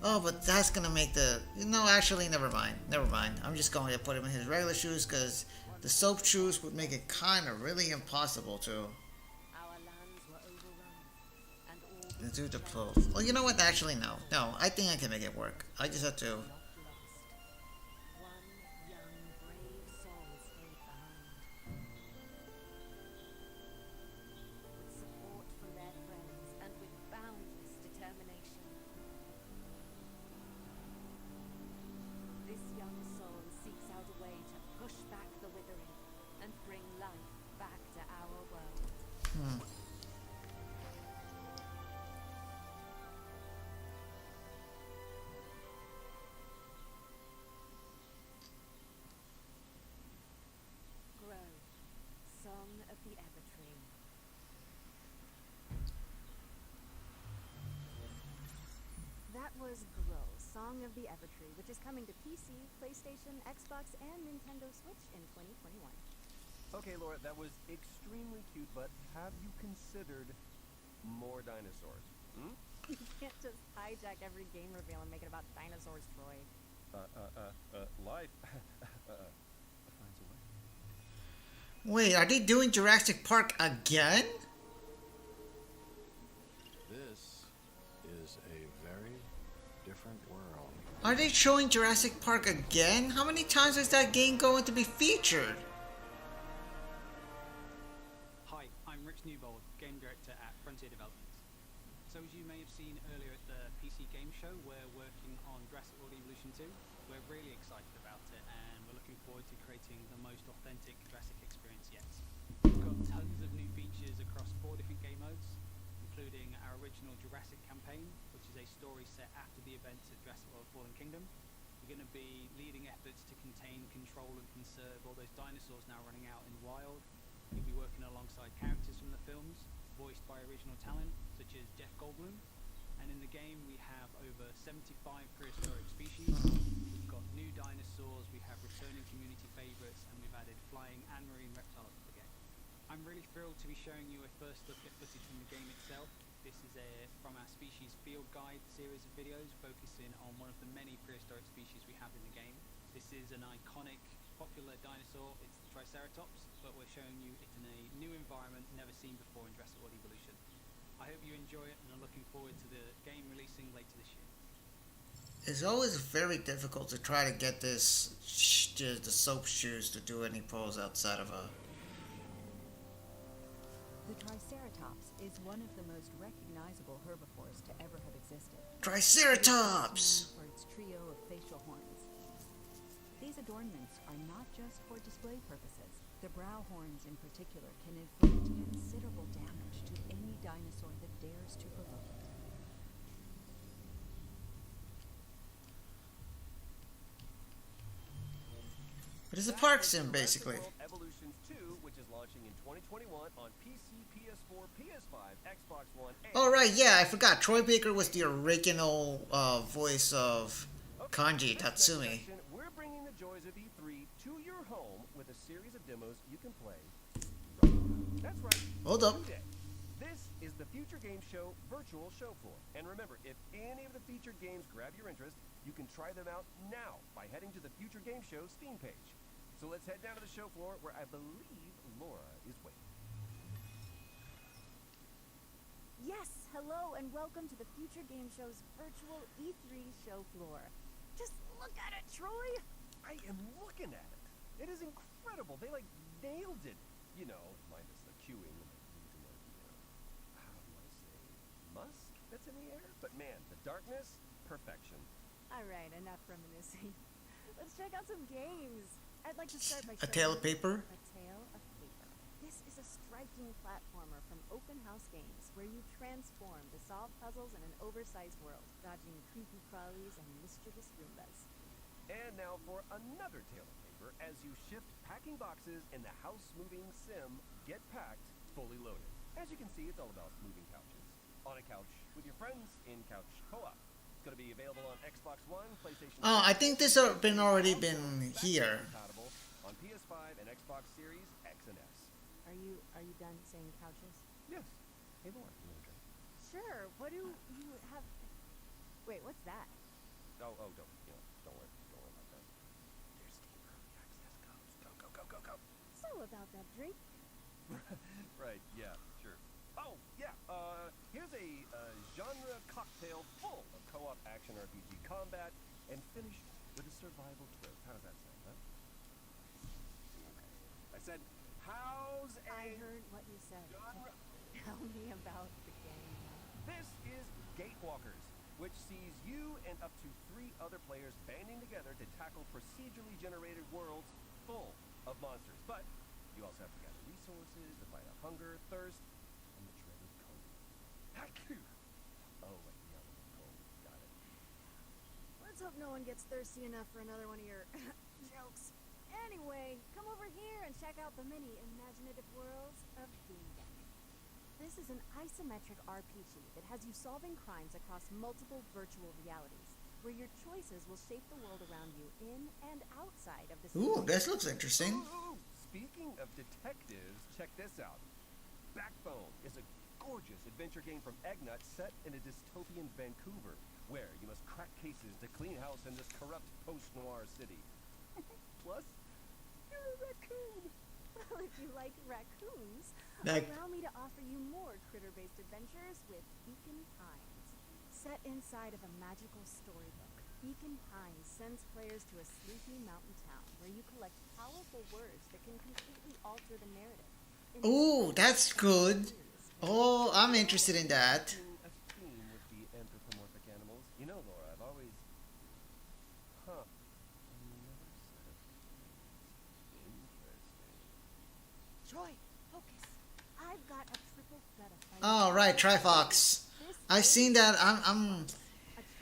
oh, but that's gonna make the... No, actually, never mind. Never mind. I'm just going to put him in his regular shoes because the soap shoes would make it kind of really impossible to do the pull. Well, you know what? Actually, no. No, I think I can make it work. I just have to... That was Grow, Song of the Evertree, which is coming to PC, PlayStation, Xbox, and Nintendo Switch in 2021. Okay, Laura, that was extremely cute, but have you considered more dinosaurs? Hmm? You can't just hijack every game reveal and make it about dinosaurs, Troy. Life finds a way. Wait, are they doing Jurassic Park again? This is a very different world. Are they showing Jurassic Park again? How many times is that game going to be featured? Hi, I'm Rich Newbold, Game Director at Frontier Developments. So as you may have seen earlier at the PC Game Show, we're working on Jurassic World Evolution 2. We're really excited about it, and we're looking forward to creating the most authentic Jurassic experience yet. We've got tons of new features across 4 different game modes, including our original Jurassic campaign, which is a story set after the events of Jurassic World Fallen Kingdom. We're going to be leading efforts to contain, control, and conserve all those dinosaurs now running out in the wild. You'll be working alongside characters from the films, voiced by original talent, such as Jeff Goldblum. And in the game, we have over 75 prehistoric species. We've got new dinosaurs, we have returning community favorites, and we've added flying and marine reptiles to the game. I'm really thrilled to be showing you a first look at footage from the game itself. This is from our Species Field Guide series of videos, focusing on one of the many prehistoric species we have in the game. This is an iconic, popular dinosaur. It's the Triceratops, but we're showing you it in a new environment never seen before in Jurassic World Evolution. I hope you enjoy it, and I'm looking forward to the game releasing later this year. It's always very difficult to try to get the soap shoes to do any pose outside of a... The Triceratops is one of the most recognizable herbivores to ever have existed. Triceratops! For its trio of facial horns. These adornments are not just for display purposes. The brow horns in particular can inflict considerable damage to any dinosaur that dares to provoke it. It is a park sim, basically. Evolutions 2, which is launching in 2021 on PC, PS4, for PS5, Xbox One, and... Oh right, yeah, I forgot. Troy Baker was the original voice of Kanji Tatsumi. We're bringing the joys of E3 to your home with a series of demos you can play. That's right. Hold up. Today. This is the Future Game Show virtual show floor. And remember, if any of the featured games grab your interest, you can try them out now by heading to the Future Game Show Steam page. So let's head down to the show floor where I believe Laura is waiting. Yes, hello and welcome to the Future Game Show's virtual E3 show floor. Just look at it, Troy! I am looking at it. It is incredible. They nailed it. You know, minus the queuing and how do I say, musk that's in the air? But man, the darkness, perfection. Alright, enough reminiscing. Let's check out some games. I'd like to start by A Tale of Paper? A Tale of Paper. This is a striking platformer from Open House Games where you transform to solve puzzles in an oversized world, dodging creepy crawlies and mischievous Roombas. And now for another Tale of Paper as you shift packing boxes in the house-moving sim Get Packed, fully loaded. As you can see, it's all about moving couches. On a couch with your friends in couch co-op. It's going to be available on Xbox One, PlayStation 4. Oh, I think this has already been here. Compatible on PS5 and Xbox Series X and S. Are you done saying couches? Yes. Hey, Laura, you want a drink? Sure. What do you have? Wait, what's that? Oh, don't worry about that. There's Steam Early Access codes. Go. So about that drink. Right, yeah, sure. Oh, yeah, here's a genre cocktail full of co-op action RPG combat and finished with a survival twist. How does that sound, huh? Okay. I said, how's a... I heard what you said. Genre... Tell me about the game. This is Gatewalkers, which sees you and up to 3 other players banding together to tackle procedurally generated worlds full of monsters. But you also have to gather resources to fight off hunger, thirst, and the dreaded cold. Haku! Oh, like the element cold. Got it. Let's hope no one gets thirsty enough for another one of your jokes. Anyway, come over here and check out the many imaginative worlds of Game. This is an isometric RPG that has you solving crimes across multiple virtual realities, where your choices will shape the world around you in and outside of the Ooh, this looks interesting. Ooh, speaking of detectives, check this out. Backbone is a gorgeous adventure game from Eggnut set in a dystopian Vancouver, where you must crack cases to clean house in this corrupt post-noir city. Plus, you're a raccoon. Well, if you like raccoons, Like- allow me to offer you more critter-based adventures with Beacon Pines. Set inside of a magical storybook, Beacon Pines sends players to a sleepy mountain town where you collect powerful words that can completely alter the narrative. Ooh, that's good. Oh, I'm interested in that. A theme with the anthropomorphic animals. You know, Laura, I've always... Huh. I never said it. Interesting. Troy, focus. I've got a triple threat of fighting. Oh, right, Trifox. I've seen that. A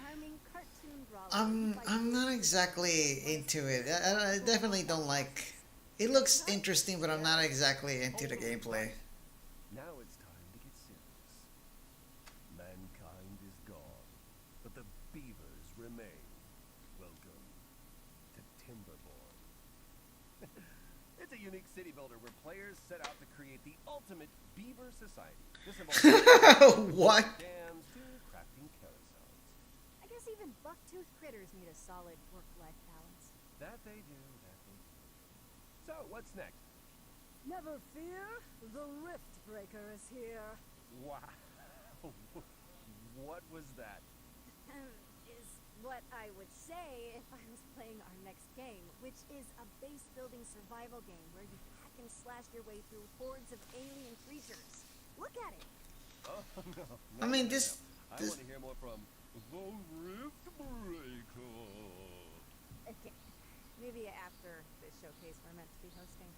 charming cartoon brawler. I'm not exactly into it. I definitely don't like. It looks interesting, but I'm not exactly into the gameplay. Now it's time to get serious. Mankind is gone, but the beavers remain. Welcome to Timberborn. It's a unique city builder where players set out to create the ultimate beaver society. This involves What? dams to crafting carousels. I guess even buck-toothed critters need a solid work-life balance. That they do, that they do. So, what's next? Never fear, the Rift Breaker is here. Wow. What was that? Is what I would say if I was playing our next game, which is a base-building survival game where you hack and slash your way through hordes of alien creatures. Look at it. Oh, no. I mean, this- I this- want to hear more from the Rift Breaker. Okay, maybe after this showcase we're meant to be hosting.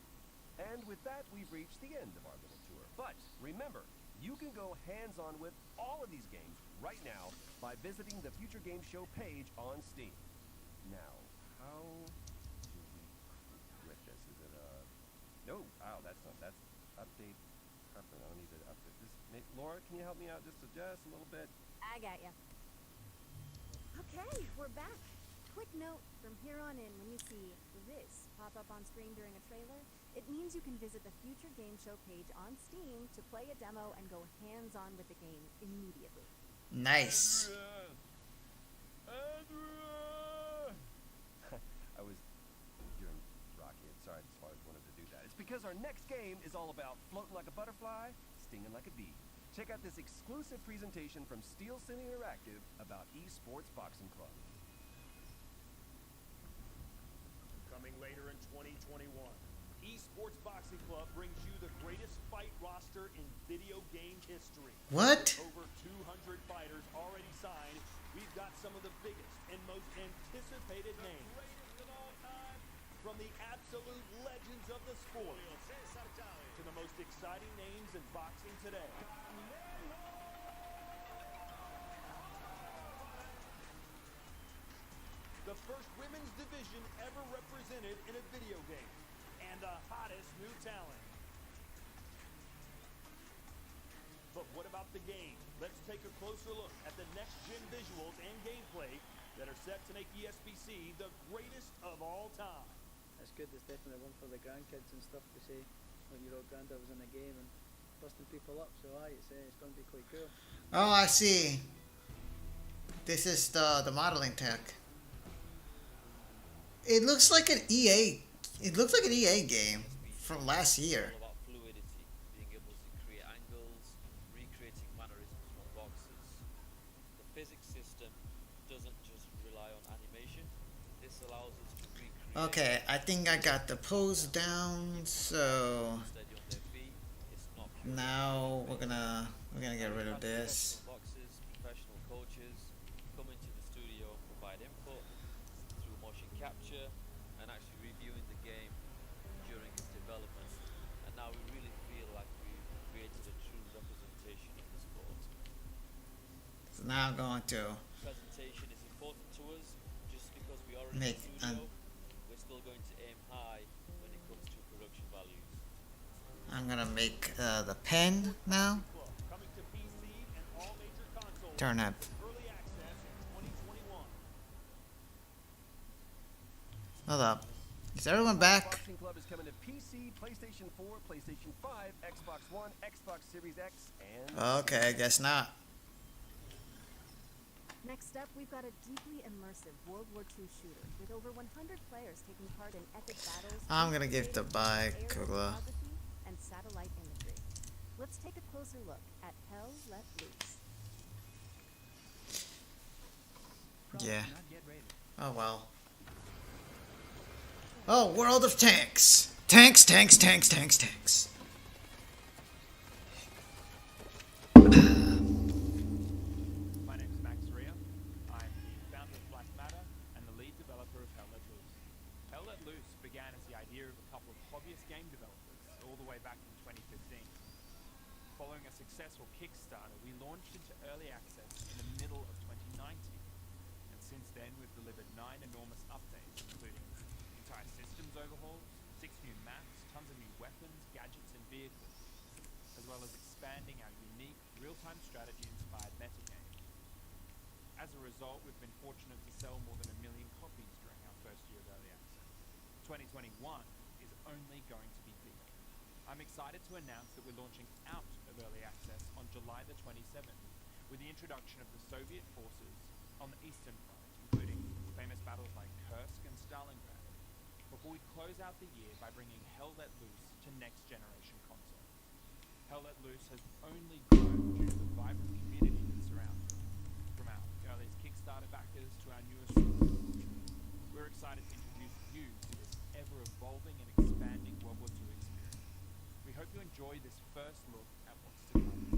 And with that, we've reached the end of our little tour. But remember, you can go hands-on with all of these games right now by visiting the Future Game Show page on Steam. Now, how do we quit this? Is it no? Oh, that's update. I don't need to update. Laura, can you help me out just a little bit? I got ya. Okay, we're back. Quick note, from here on in, when you see this pop up on screen during a trailer, it means you can visit the Future Game Show page on Steam to play a demo and go hands-on with the game immediately. Nice. I was doing Rocky. Sorry, I just always wanted to do that. It's because our next game is all about floating like a butterfly, stinging like a bee. Check out this exclusive presentation from Steel City Interactive about Esports Boxing Club. Coming later in 2021, Esports Boxing Club brings you the greatest fight roster in video game history. What? With over 200 fighters already signed, we've got some of the biggest and most anticipated names. From the absolute legends of the sport to the most exciting names in boxing today. The first women's division ever represented in a video game, and the hottest new talent. But what about the game? Let's take a closer look at the next-gen visuals and gameplay that are set to make ESBC the greatest of all time. That's good. There's definitely one for the grandkids and stuff to say when your old granddad was in the game and busting people up. So it's going to be quite cool. Oh, I see. This is the modeling tech. It looks like an EA. It looks like an EA game from last year. All about fluidity, being able to create angles, recreating mannerisms from boxes. The physics system doesn't just rely on animation. This allows us to recreate. Okay, I think I got the pose down. So now we're gonna get rid of this. Boxes, professional coaches come into the studio and provide input through motion capture and actually reviewing the game during its development. And now we really feel like we've created a true representation of the sport. So now I'm going to Presentation is important to us just because we are in make the studio. We're still going to aim high when it comes to production values. I'm gonna make the pen now. Turn up. Hold up. Is everyone back? Boxing Club is coming to PC, PlayStation 4, PlayStation 5, Xbox One, Xbox Series X, and... Okay, I guess not. Next up, we've got a deeply immersive World War II shooter with over 100 players taking part in epic battles. I'm gonna give the bye, Kugla. And satellite imagery. Let's take a closer look at Hell Let Loose. Yeah. Oh well. Oh, World of Tanks! Tanks, tanks, tanks, tanks, tanks. My name is Max Ria. I'm the founder of Black Matter and the lead developer of Hell Let Loose. Hell Let Loose began as the idea of a couple of hobbyist game developers all the way back in 2015. Following a successful Kickstarter, we launched into early access in the middle of 2019. And since then, we've delivered 9 enormous updates, including entire systems overhauls, 6 new maps, tons of new weapons, gadgets, and vehicles, as well as expanding our unique real-time strategy-inspired metagame. As a result, we've been fortunate to sell more than 1 million copies during our first year of early access. 2021 is only going to be bigger. I'm excited to announce that we're launching out of early access on July the 27th with the introduction of the Soviet forces on the Eastern Front, including famous battles like Kursk and Stalingrad, before we close out the year by bringing Hell Let Loose to next-generation consoles. Hell Let Loose has only grown due to the vibrant community that surrounds it, from our earliest Kickstarter backers to our newest supporters. We're excited to introduce you to this ever-evolving and expanding World War II experience. We hope you enjoy this first look at what's to come.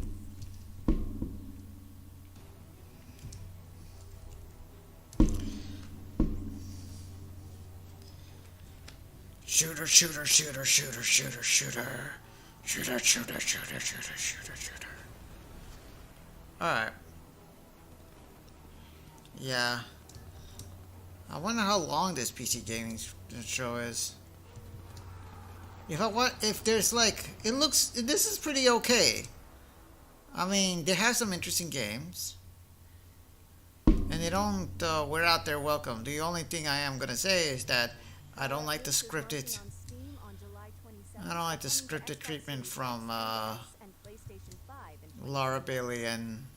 Shooter, shooter, shooter, shooter, shooter, shooter. Shooter, shooter, shooter, shooter, shooter, shooter. Alright. Yeah. I wonder how long this PC gaming show is. You know what? If there's like, it looks, this is pretty okay. I mean, they have some interesting games, and they don't wear out their welcome. The only thing I am gonna say is that I don't like the scripted. I don't like the scripted treatment from Laura Bailey and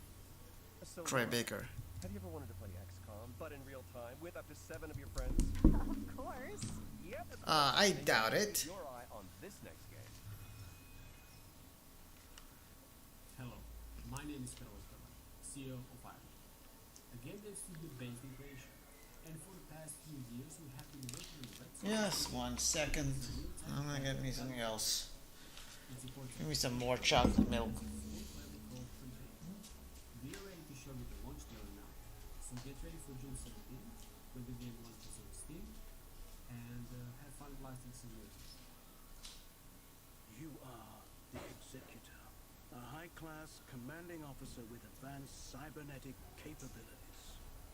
So, Troy Baker. have you ever wanted to play XCOM, but in real time, with up to 7 of your friends? Of course. Yep. That's I doubt it. Keep your eye on this next game. Hello, my name is Carlos Cabral, CEO of Ireland, a game dev studio based in Croatia. And for the past few years, we have been working with Red Sox. Yes, 1 second. I'm gonna get me something else. It's important. Give me some more chocolate milk. We are ready to show you the launch trailer now. So get ready for June 17th, when the game launches on Steam, and have fun blasting some music. You are the Executor, a high-class commanding officer with advanced cybernetic capabilities.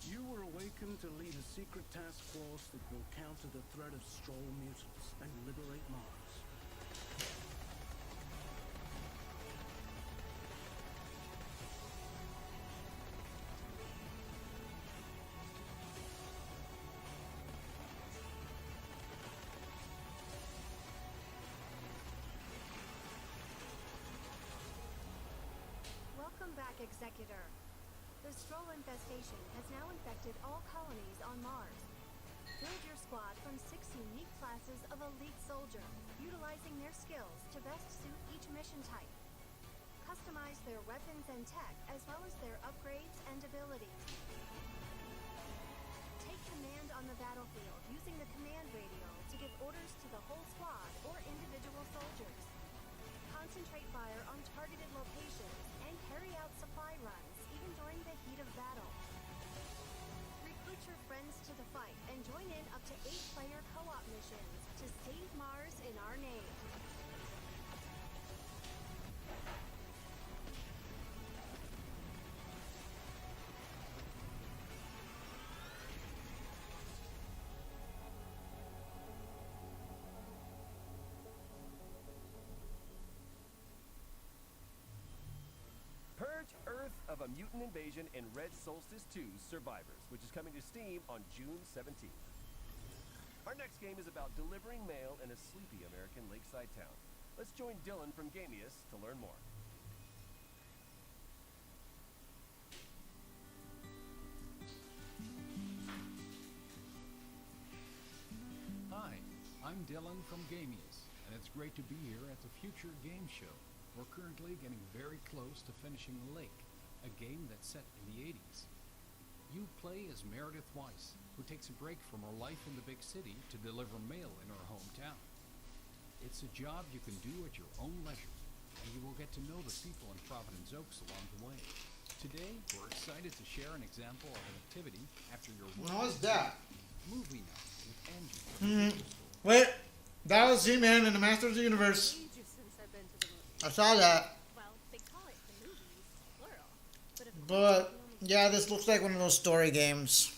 You were awakened to lead a secret task force that will counter the threat of Stroll mutants and liberate Mars. Welcome back, Executor. The Stroll infestation has now infected all colonies on Mars. Build your squad from 6 unique classes of elite soldier, utilizing their skills to best suit each mission type. Customize their weapons and tech, as well as their upgrades and abilities. Take command on the battlefield using the command radio to give orders to the whole squad or individual soldiers. Concentrate fire on targeted locations and carry out supply runs even during the heat of battle. Recruit your friends to the fight and join in up to 8-player co-op missions to save Mars in our name. Purge Earth of a Mutant Invasion in Red Solstice 2 Survivors, which is coming to Steam on June 17th. Our next game is about delivering mail in a sleepy American lakeside town. Let's join Dylan from Gamius to learn more. Hi, I'm Dylan from Gamius, and it's great to be here at the Future Game Show. We're currently getting very close to finishing Lake, a game that's set in the 80s. You play as Meredith Weiss, who takes a break from her life in the big city to deliver mail in her hometown. It's a job you can do at your own leisure, and you will get to know the people in Providence Oaks along the way. Today, we're excited to share an example of an activity after your work. What's that? Movie night with Angie. Wait, that was He-Man in the Masters of the Universe. I saw that. Well, they call it the movies, plural. But of But yeah, this looks like one of those story games.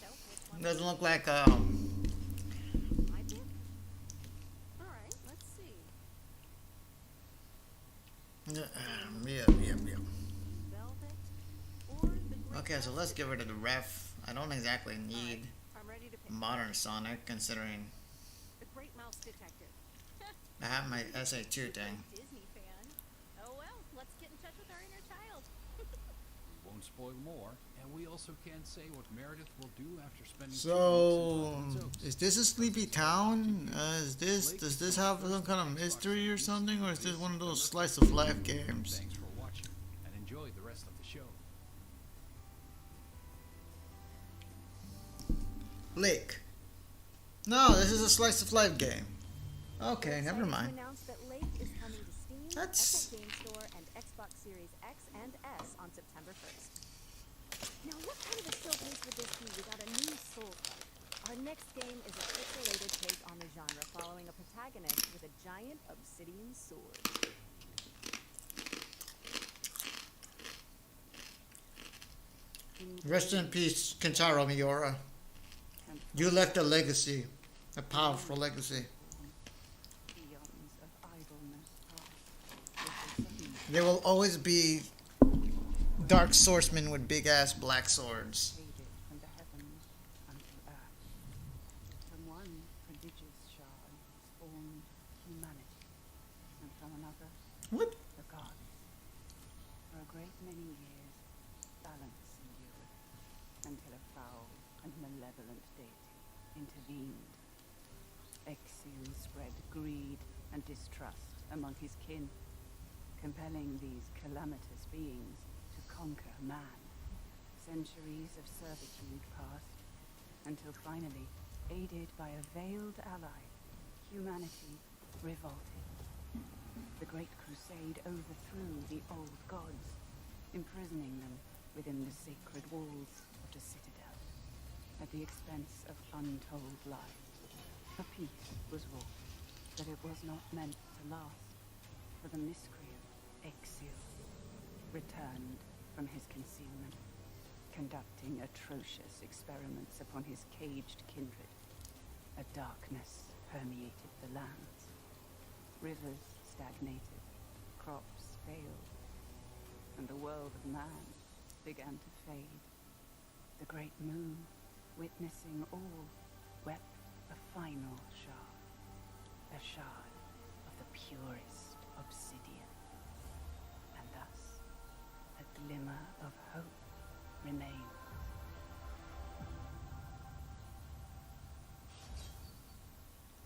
It doesn't look like Alright, let's see. Yeah. Okay, so let's get rid of the ref. I don't exactly need I'm ready to pick. modern Sonic, considering The Great Mouse Detective. I have my SA2 thing. Disney fan. Oh well, let's get in touch with our inner child. We won't spoil more, and we also can't say what Meredith will do after spending 2 weeks in So, Providence Oaks. is this a sleepy town? Does this have some kind of mystery or something, or is this one of those slice of life games? Thanks for watching, and enjoy the rest of the show. Lake. No, this is a slice of life game. Okay, never mind. Announced that Lake is coming to Steam, That's- Epic Game Store, and Xbox Series X and S on September 1st. Now, what kind of a showcase would this be without a new Souls-like? Our next game is a pixelated take on the genre, following a protagonist with a giant obsidian sword. Rest in peace, Kentaro Miura. You left a legacy, a powerful legacy. There will always be dark swordsmen with big ass black swords. Faded from the heavens unto earth. From one prodigious shard spawned humanity, and from another, what? The gods. For a great many years, balance endured, until a foul and malevolent deity intervened. Exil spread greed and distrust among his kin, compelling these calamitous beings to conquer man. Centuries of servitude passed, until finally, aided by a veiled ally, humanity revolted. The Great Crusade overthrew the old gods, imprisoning them within the sacred walls of the citadel, at the expense of untold lives. A peace was wrought, but it was not meant to last, for the miscreant Exil returned from his concealment, conducting atrocious experiments upon his caged kindred. A darkness permeated the lands. Rivers stagnated, crops failed, and the world of man began to fade. The great moon, witnessing all, wept a final shard, a shard of the purest obsidian. And thus, a glimmer of hope remained.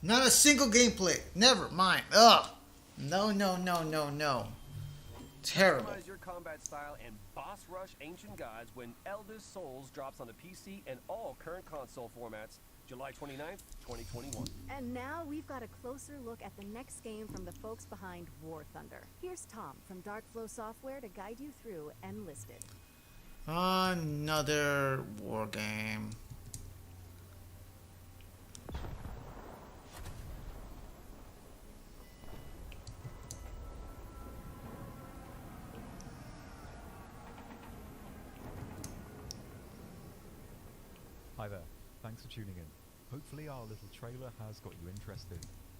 Not a single gameplay. Never mind. Ugh. No, no, no, no, no. Terrible. Customize your combat style and boss rush ancient gods when Eldest Souls drops on the PC and all current console formats July 29th, 2021. And now we've got a closer look at the next game from the folks behind War Thunder. Here's Tom from Darkflow Software to guide you through Enlisted. Another war game. Hi there, thanks for tuning in. Hopefully our little trailer has got you interested.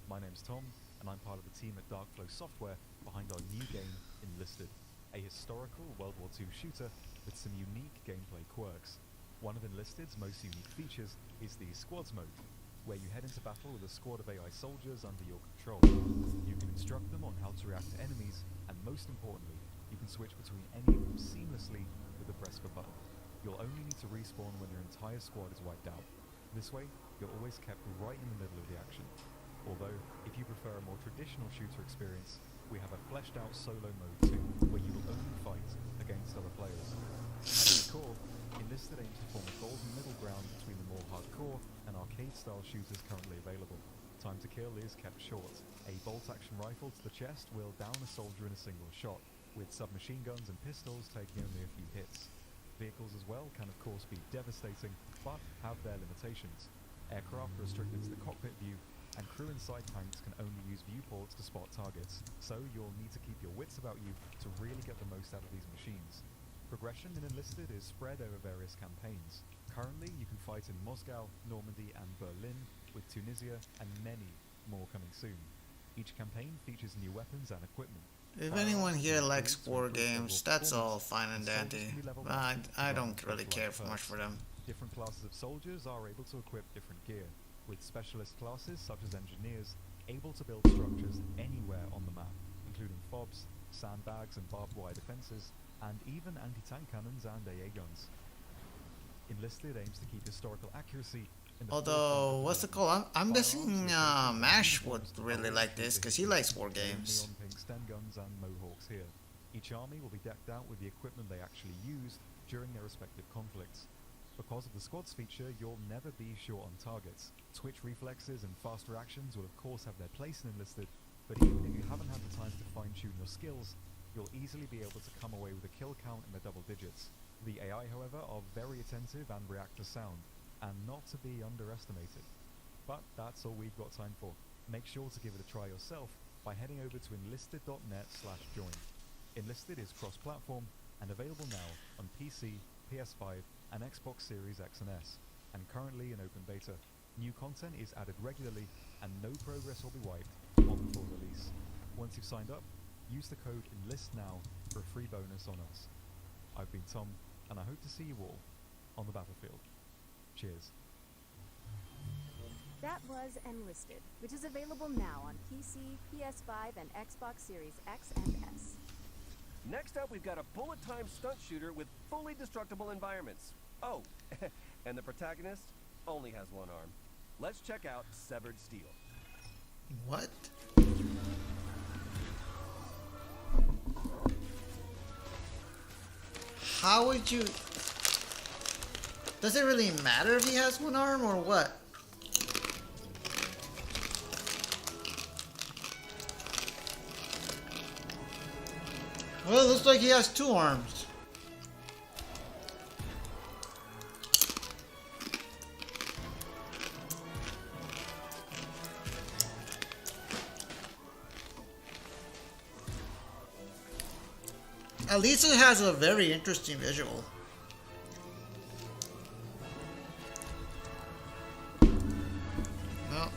My name's Tom, and I'm part of the team at Darkflow Software behind our new game, Enlisted, a historical World War II shooter with some unique gameplay quirks. One of Enlisted's most unique features is the Squads mode, where you head into battle with a squad of AI soldiers under your control. You can instruct them on how to react to enemies, and most importantly, you can switch between any of them seamlessly with the press of a button. You'll only need to respawn when your entire squad is wiped out. This way, you're always kept right in the middle of the action. Although, if you prefer a more traditional shooter experience, we have a fleshed out solo mode too, where you will only fight against other players. At its core, Enlisted aims to form a golden middle ground between the more hardcore and arcade-style shooters currently available. Time to kill is kept short. A bolt-action rifle to the chest will down a soldier in a single shot, with submachine guns and pistols taking only a few hits. Vehicles as well can of course be devastating, but have their limitations. Aircraft are restricted to the cockpit view, and crew inside tanks can only use viewports to spot targets, so you'll need to keep your wits about you to really get the most out of these machines. Progression in Enlisted is spread over various campaigns. Currently, you can fight in Moscow, Normandy and Berlin, with Tunisia and many more coming soon. Each campaign features new weapons and equipment. If anyone here likes war games, that's all fine and dandy. I don't really care for much for them. Different classes of soldiers are able to equip different gear, with specialist classes such as engineers able to build structures anywhere on the map, including FOBs, sandbags and barbed wire defenses, and even anti-tank cannons and AA guns. Enlisted aims to keep historical accuracy in the Although, what's it called? I'm guessing Mash would really like this because he likes war games. neon pink Sten guns and Mohawks here. Each army will be decked out with the equipment they actually used during their respective conflicts. Because of the squads feature, you'll never be short on targets. Twitch reflexes and fast reactions will of course have their place in Enlisted, but even if you haven't had the time to fine-tune your skills, you'll easily be able to come away with a kill count in the double digits. The AI, however, are very attentive and react to sound, and not to be underestimated. But that's all we've got time for. Make sure to give it a try yourself by heading over to enlisted.net/join. Enlisted is cross-platform and available now on PC, PS5 and Xbox Series X and S, and currently in open beta. New content is added regularly and no progress will be wiped on full release. Once you've signed up, use the code ENLISTNOW for a free bonus on us. I've been Tom, and I hope to see you all on the battlefield. Cheers. That was Enlisted, which is available now on PC, PS5, and Xbox Series X and S. Next up, we've got a bullet-time stunt shooter with fully destructible environments. Oh, and the protagonist only has one arm. Let's check out Severed Steel. What? How would you... Does it really matter if he has one arm or what? Well, it looks like he has two arms. At least it has a very interesting visual. No.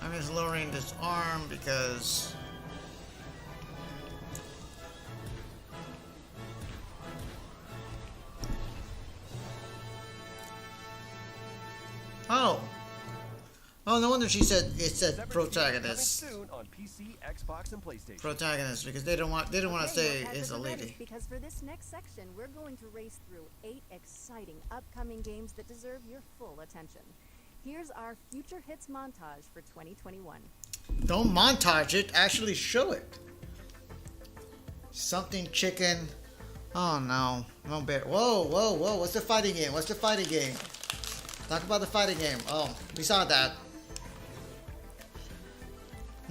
I'm just lowering this arm because... Oh. Oh, no wonder she said it said protagonist. Coming soon on PC, Xbox, and PlayStation. Protagonist, because they don't want to say it's a lady. Because for this next section, we're going to race through 8 exciting upcoming games that deserve your full attention. Here's our future hits montage for 2021. Don't montage it, actually show it. Something chicken. Oh no, no bear. Whoa, whoa, whoa! What's the fighting game? What's the fighting game? Talk about the fighting game. Oh, we saw that.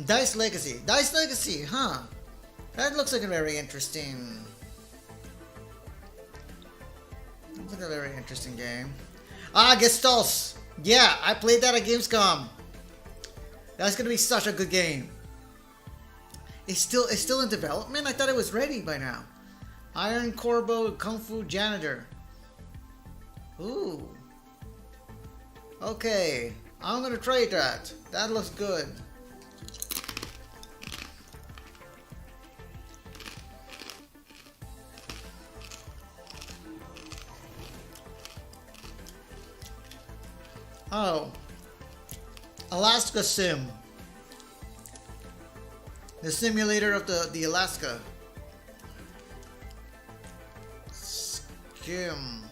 Dice Legacy. Dice Legacy, huh? That looks like a very interesting... Looks like a very interesting game. Ah, Gestalts! Yeah, I played that at Gamescom. That's gonna be such a good game. It's still in development? I thought it was ready by now. Iron Corbo Kung Fu Janitor. Ooh. Okay, I'm gonna trade that. That looks good. Oh, Alaska Sim. The simulator of the Alaska. Skim.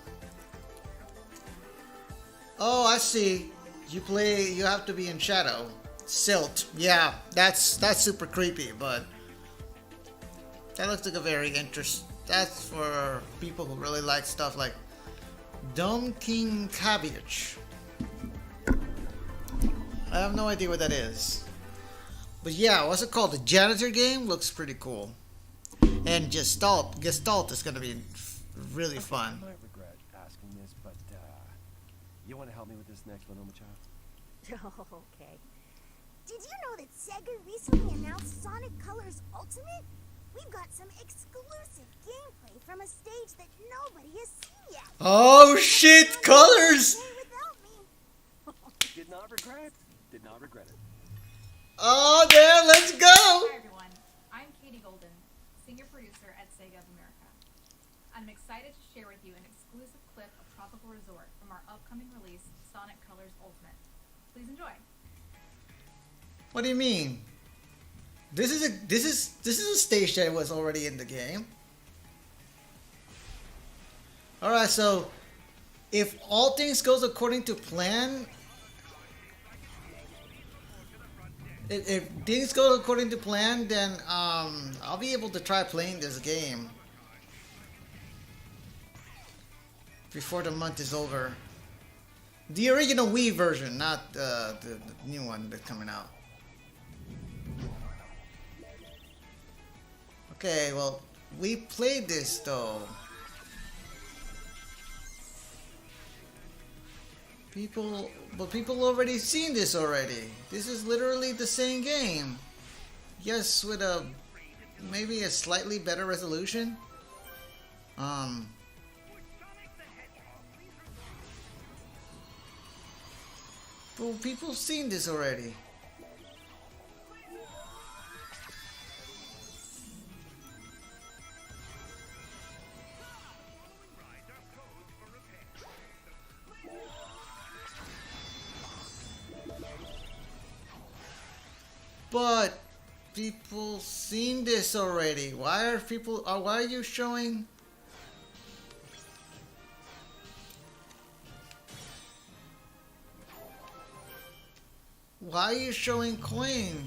Oh, I see. You have to be in shadow. Silt. Yeah, that's super creepy, but that looks like a very interesting. That's for people who really like stuff like Dumb King Cabbage. I have no idea what that is. But yeah, what's it called? The janitor game looks pretty cool. And Gestalt is going to be really fun. I might regret asking this, but you want to help me with this next one, Oma-chan? Okay. Did you know that Sega recently announced Sonic Colors Ultimate? We've got some exclusive gameplay from a stage that nobody has seen yet. Oh shit, Colors! Did not regret. Did not regret it. Oh damn, let's go! Hi everyone, I'm Katie Golden, Senior Producer at Sega of America. I'm excited to share with you an exclusive clip of Tropical Resort from our upcoming release, Sonic Colors Ultimate. Please enjoy. What do you mean? This is a stage that was already in the game. Alright, so if all things goes according to plan, if things go according to plan, then I'll be able to try playing this game before the month is over. The original Wii version, not the new one that's coming out. Okay, well, we played this though. People already seen this already. This is literally the same game. Yes, with maybe a slightly better resolution. Well, people seen this already. But people seen this already. Why are you showing? Why are you showing Queen?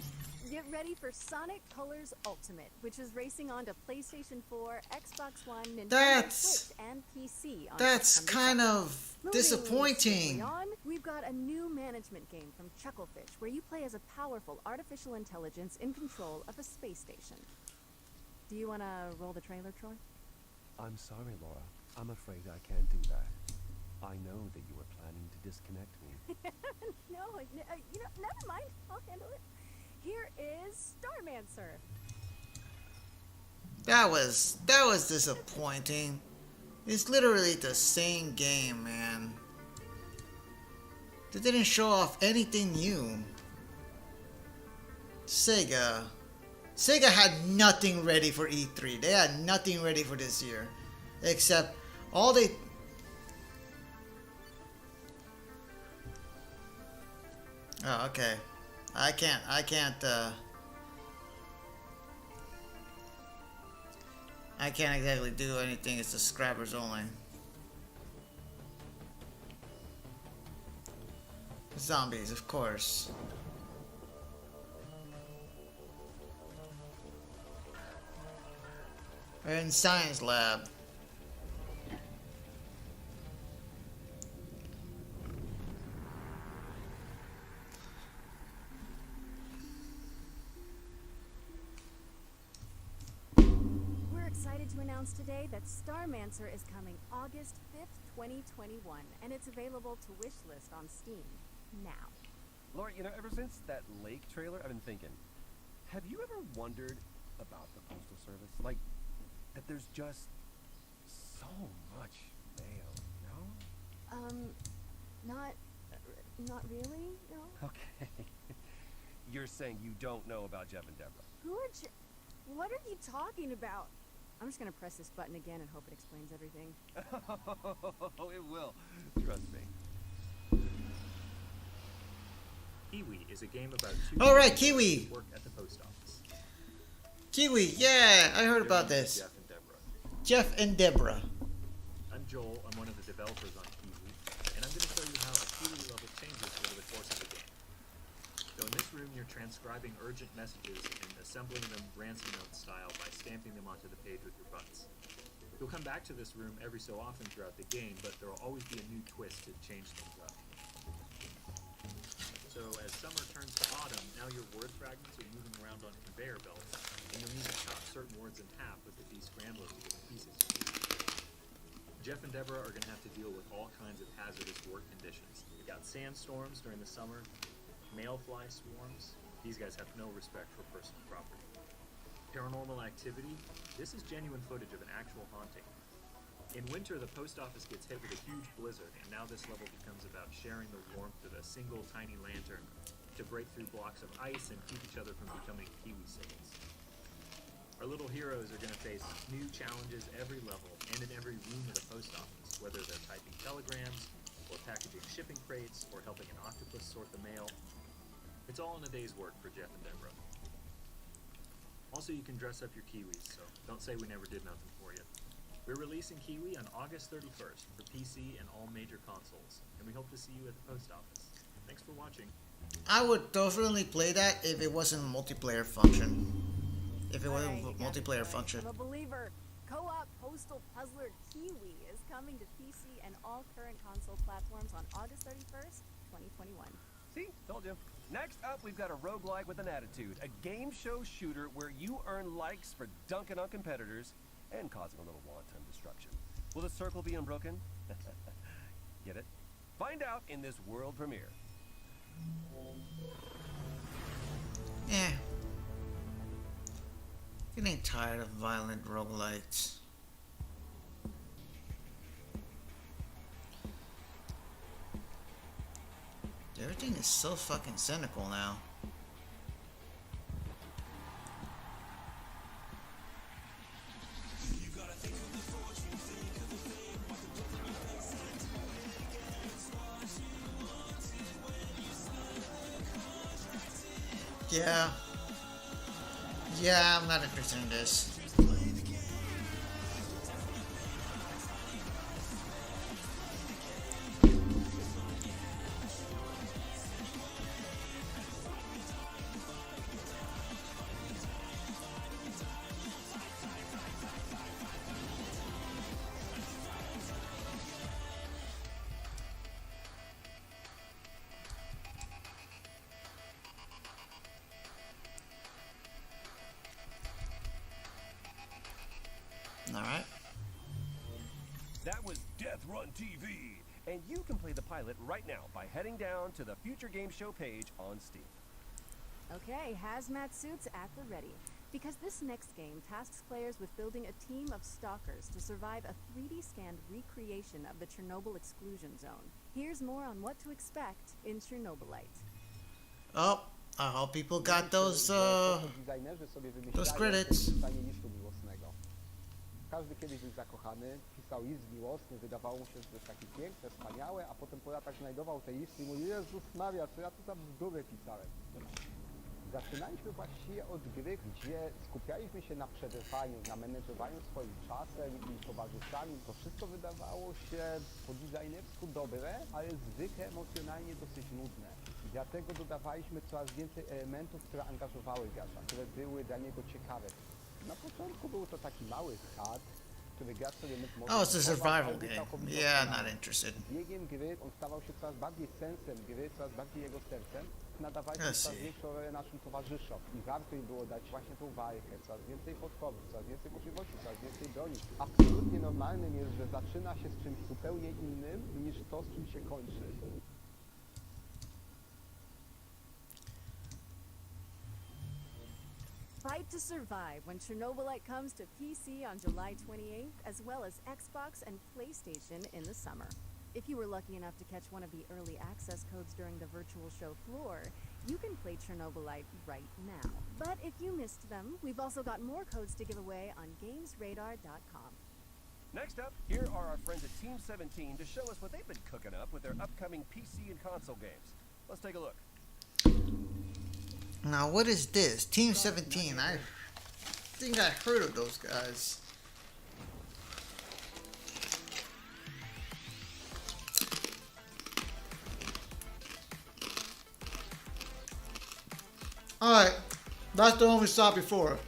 Get ready for Sonic Colors Ultimate, which is racing on to PlayStation 4, Xbox One, Nintendo Switch, and PC on That's September kind 2nd. of Moving disappointing. swiftly on, we've got a new management game from Chucklefish, where you play as a powerful artificial intelligence in control of a space station. Do you want to roll the trailer, Troy? I'm sorry, Laura. I'm afraid I can't do that. I know that you were planning to disconnect me. No, never mind. I'll handle it. Here is Starmancer. That was disappointing. It's literally the same game, man. They didn't show off anything new. Sega had nothing ready for E3. They had nothing ready for this year. Except all they... Oh, okay. I can't exactly do anything. It's the subscribers only. Zombies, of course. We're in science lab. We're excited to announce today that Starmancer is coming August 5th, 2021, and it's available to wishlist on Steam now. Laura, ever since that lake trailer, I've been thinking, have you ever wondered about the Postal Service? Like, that there's just so much mail, Not really, no. Okay. You're saying you don't know about Jeff and Deborah? Who are What are you talking about? I'm just gonna press this button again and hope it explains everything. Oh, it will. Trust me. Kiwi is a game about two Alright, people Kiwi! who work at the post office. Kiwi, yeah, I heard Their about names this. are Jeff and Deborah. Jeff and Deborah. I'm Joel, I'm one of the developers on Kiwi, and I'm going to show you how a Kiwi level changes over the course of the game. So in this room, you're transcribing urgent messages and assembling them ransom note style by stamping them onto the page with your butts. You'll come back to this room every so often throughout the game, but there will always be a new twist to change things up. So as summer turns to autumn, now your word fragments are moving around on conveyor belts, and you'll need to chop certain words in half with the descrambler to get the pieces. Jeff and Deborah are going to have to deal with all kinds of hazardous work conditions. We've got sandstorms during the summer, mayfly swarms. These guys have no respect for personal property. Paranormal activity. This is genuine footage of an actual haunting. In winter, the post office gets hit with a huge blizzard, and now this level becomes about sharing the warmth of a single tiny lantern to break through blocks of ice and keep each other from becoming kiwi sickles. Our little heroes are going to face new challenges every level and in every room of the post office, whether they're typing telegrams, or packaging shipping crates, or helping an octopus sort the mail. It's all in a day's work for Jeff and Deborah. Also, you can dress up your kiwis, so don't say we never did nothing for you. We're releasing Kiwi on August 31st for PC and all major consoles, and we hope to see you at the post office. Thanks for watching. I would definitely play that if it wasn't a multiplayer function. If it wasn't a multiplayer function. I'm a believer. Co-op Postal Puzzler Kiwi is coming to PC and all current console platforms on August 31st, 2021. See? Told you. Next up, we've got a roguelike with an attitude. A game show shooter where you earn likes for dunking on competitors and causing a little wanton destruction. Will the circle be unbroken? Get it? Find out in this world premiere. Yeah. Getting tired of violent roguelites. Everything is so fucking cynical now. Yeah. Yeah, I'm not interested in this. Alright. That was Death Run TV, and you can play the pilot right now by heading down to the Future Game Show page on Steam. Okay, hazmat suits at the ready. Because this next game tasks players with building a team of stalkers to survive a 3D scanned recreation of the Chernobyl exclusion zone. Here's more on what to expect in Chernobylite. Oh, I hope people got those credits. Każdy kiedyś był zakochany, pisał list miłosny, wydawało mu się, że to jest takie piękne, wspaniałe, a potem po latach znajdował te listy i mówił, Jezus Maria, co ja tu za bzdury pisałem. Zaczynaliśmy właściwie od gry, gdzie skupialiśmy się na przetrwaniu, na menedżowaniu swoim czasem i towarzyszami. To wszystko wydawało się po designersku dobre, ale zwykle emocjonalnie dosyć nudne. I dlatego dodawaliśmy coraz więcej elementów, które angażowały gracza, które były dla niego ciekawe. Na początku był to taki mały chat, który gracz sobie mógł... Oh, it's a survival game. Yeah, not interested. Biegiem gry on stawał się coraz bardziej sensem gry, coraz bardziej jego sercem. Nadawaliśmy coraz większą rolę naszym towarzyszom i warto im było dać właśnie tą walkę, coraz więcej podchodów, coraz więcej możliwości, coraz więcej broni. Absolutnie normalnym jest, że zaczyna się z czymś zupełnie innym niż to, z czym się kończy. Fight to survive when Chernobylite comes to PC on July 28th, as well as Xbox and PlayStation in the summer. If you were lucky enough to catch one of the early access codes during the virtual show floor, you can play Chernobylite right now. But if you missed them, we've also got more codes to give away on GamesRadar.com. Next up, here are our friends at Team 17 to show us what they've been cooking up with their upcoming PC and console games. Let's take a look. Now, what is this? Team 17. I think I heard of those guys. Alright, that's the one we saw before.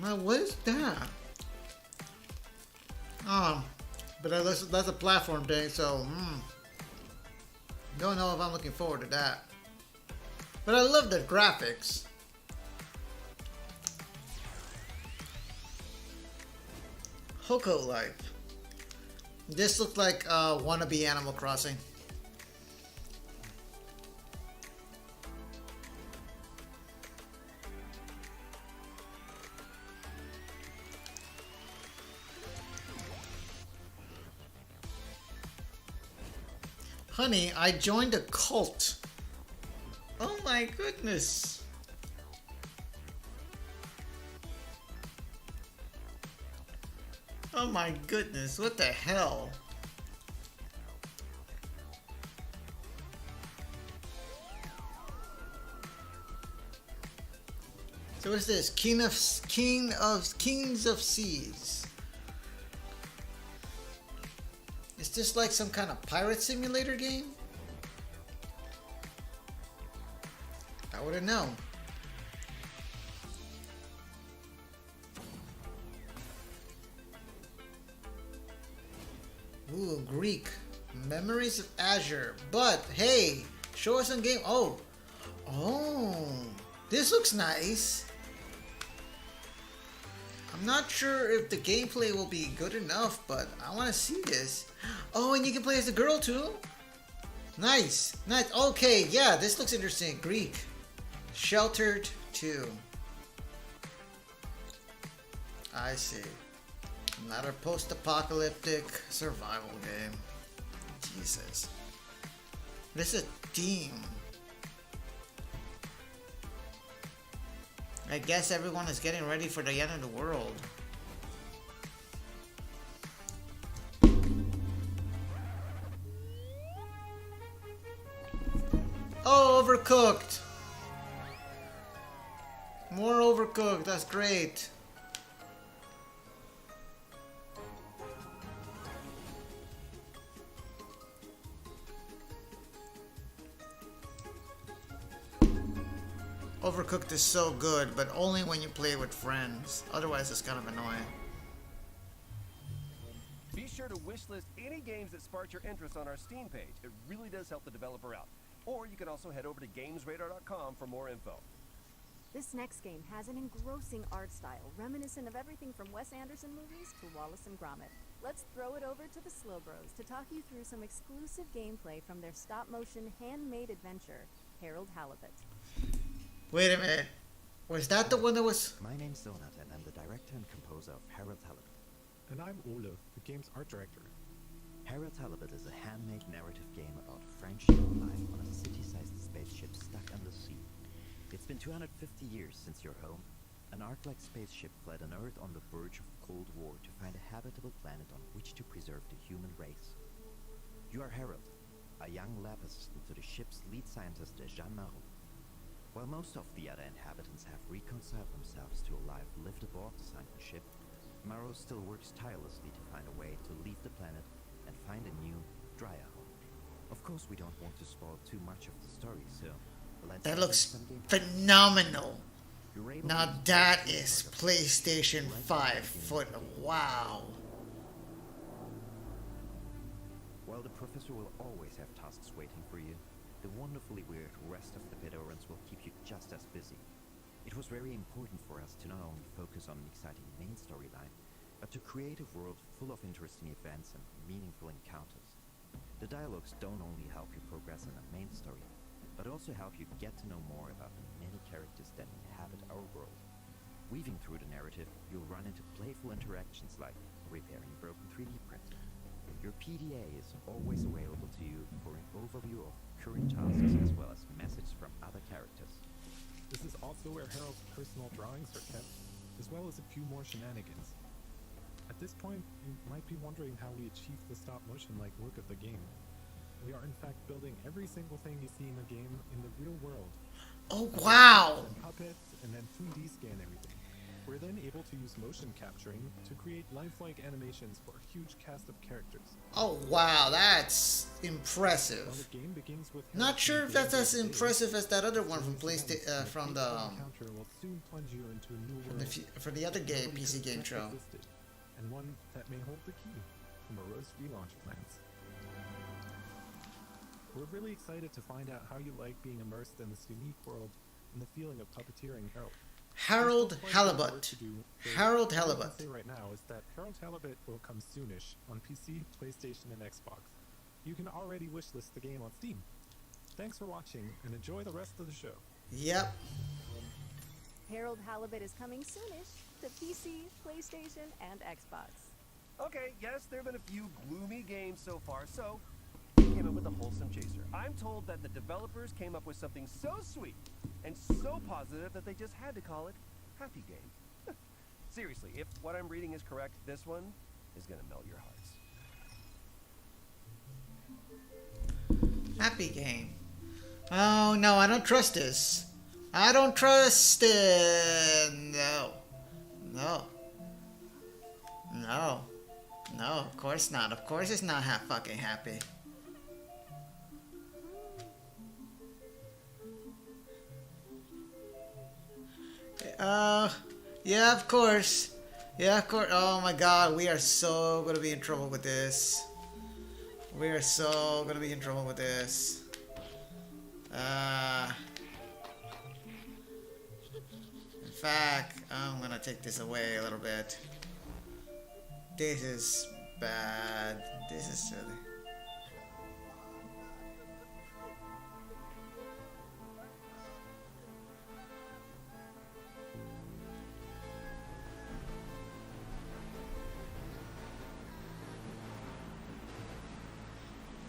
Now, what is that? But that's a platform thing, so don't know if I'm looking forward to that. But I love the graphics. Hoko Life. This looks like wannabe Animal Crossing. Honey, I joined a cult. Oh my goodness. Oh my goodness, what the hell? So what is this? Kings of Seas. Is this like some kind of pirate simulator game? I wouldn't know. Ooh, Greek. Memories of Azure. But hey, show us some game. Oh, this looks nice. I'm not sure if the gameplay will be good enough, but I want to see this. Oh, and you can play as a girl too? Nice. Nice. Okay, yeah, this looks interesting. Greek. Sheltered 2. I see. Not a post-apocalyptic survival game. Jesus. This is a team. I guess everyone is getting ready for the end of the world. Oh, overcooked! More overcooked, that's great. Overcooked is so good, but only when you play with friends. Otherwise, it's kind of annoying. Be sure to wishlist any games that sparked your interest on our Steam page. It really does help the developer out. Or you can also head over to GamesRadar.com for more info. This next game has an engrossing art style, reminiscent of everything from Wes Anderson movies to Wallace and Gromit. Let's throw it over to the Slow Bros to talk you through some exclusive gameplay from their stop-motion handmade adventure, Harold Halibut. Wait a minute. Was that the one that was... My name's Donat, and I'm the director and composer of Harold Halibut. And I'm Olof, the game's art director. Harold Halibut is a handmade narrative game about friendship and life on a city-sized spaceship stuck on the sea. It's been 250 years since your home. An Ark-like spaceship fled on Earth on the verge of Cold War to find a habitable planet on which to preserve the human race. You are Harold, a young lab assistant to the ship's lead scientist, Jean Marot. While most of the other inhabitants have reconciled themselves to a life lived aboard the sunken ship, Marot still works tirelessly to find a way to leave the planet and find a new, drier home. Of course, we don't want to spoil too much of the story, so let's... That looks phenomenal. Now that is PlayStation 5 foot. Wow. While the professor will always have tasks waiting for you, the wonderfully weird rest of the Bedouins will keep you just as busy. It was very important for us to not only focus on an exciting main storyline, but to create a world full of interesting events and meaningful encounters. The dialogues don't only help you progress in the main story, but also help you get to know more about the many characters that inhabit our world. Weaving through the narrative, you'll run into playful interactions like repairing a broken 3D printer. Your PDA is always available to you for an overview of current tasks as well as messages from other characters. This is also where Harold's personal drawings are kept, as well as a few more shenanigans. At this point, you might be wondering how we achieved the stop-motion-like look of the game. We are in fact building every single thing you see in the game in the real world. Oh, wow! And puppets, and then 3D scan everything. We're then able to use motion capturing to create lifelike animations for a huge cast of characters. Oh, wow, that's impressive. While the game begins with Not sure if that's as impressive as that other one from PlayStation, from the will soon plunge you into a new world for the other game, PC game show. And one that may hold the key from a roast relaunch plans. We're really excited to find out how you like being immersed in this unique world and the feeling of puppeteering Harold. Harold Halibut. Harold Halibut. What I can say right now is that Harold Halibut will come soonish on PC, PlayStation, and Xbox. You can already wishlist the game on Steam. Thanks for watching, and enjoy the rest of the show. Yep. Harold Halibut is coming soonish to PC, PlayStation, and Xbox. Okay, yes, there have been a few gloomy games so far, so we came up with a wholesome chaser. I'm told that the developers came up with something so sweet and so positive that they just had to call it Happy Game. Seriously, if what I'm reading is correct, this one is gonna melt your hearts. Happy Game. Oh no, I don't trust this. I don't trust it. No. No. No. No, of course not. Of course it's not fucking happy. Yeah, of course. Yeah, of course. Oh my god, we are so gonna be in trouble with this. We are so gonna be in trouble with this. In fact, I'm gonna take this away a little bit. This is bad. This is silly.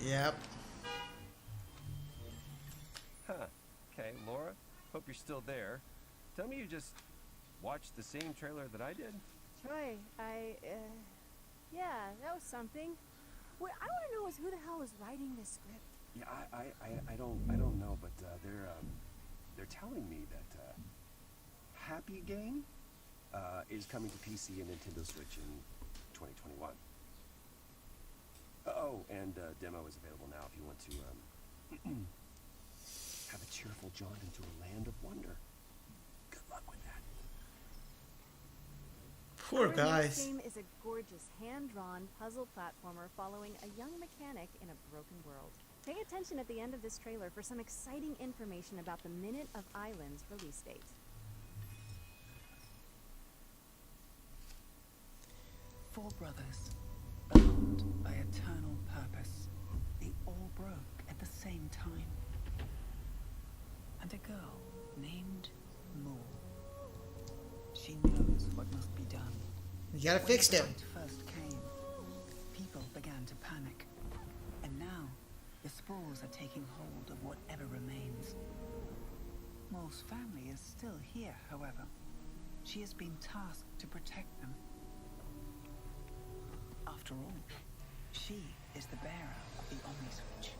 Yep. Huh. Okay, Laura, hope you're still there. Tell me you just Watch the same trailer that I did? Troy, yeah, that was something. What I want to know is who the hell is writing this script? Yeah, I don't know, but they're telling me that Happy Game is coming to PC and Nintendo Switch in 2021. Oh, and demo is available now if you want to have a cheerful jaunt into a land of wonder. Good luck with that. Poor Our guys. next game is a gorgeous hand-drawn puzzle platformer following a young mechanic in a broken world. Pay attention at the end of this trailer for some exciting information about the Minute of Islands release date. Four brothers, bound by eternal purpose. They all broke at the same time. And a girl named Moore. She knows what must be done. You gotta fix them. When the fight first came, people began to panic. And now, the spores are taking hold of whatever remains. Moore's family is still here, however. She has been tasked to protect them. After all, she is the bearer of the Omni-Switch.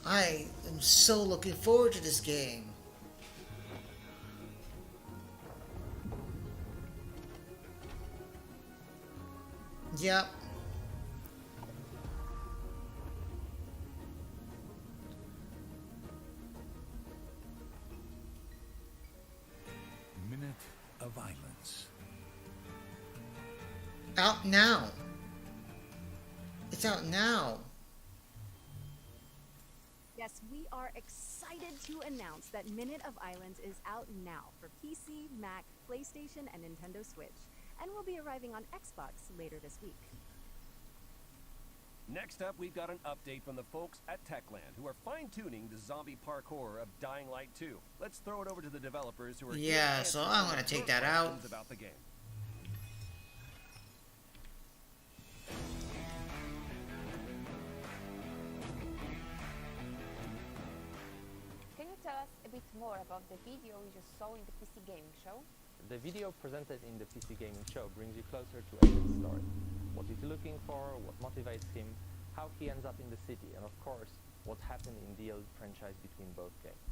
I am so looking forward to this game. Yep. Minute of Violence. Out now. It's out now. Yes, we are excited to announce that Minute of Islands is out now for PC, Mac, PlayStation, and Nintendo Switch, and will be arriving on Xbox later this week. Next up, we've got an update from the folks at Techland, who are fine-tuning the zombie parkour of Dying Light 2. Let's throw it over to the developers who are here to Yeah, answer so I'm gonna your take that out. questions about the game. Can you tell us a bit more about the video we just saw in the PC gaming show? The video presented in the PC gaming show brings you closer to Aiden's story. What he's looking for, what motivates him, how he ends up in the city, and of course, what happened in the old franchise between both games.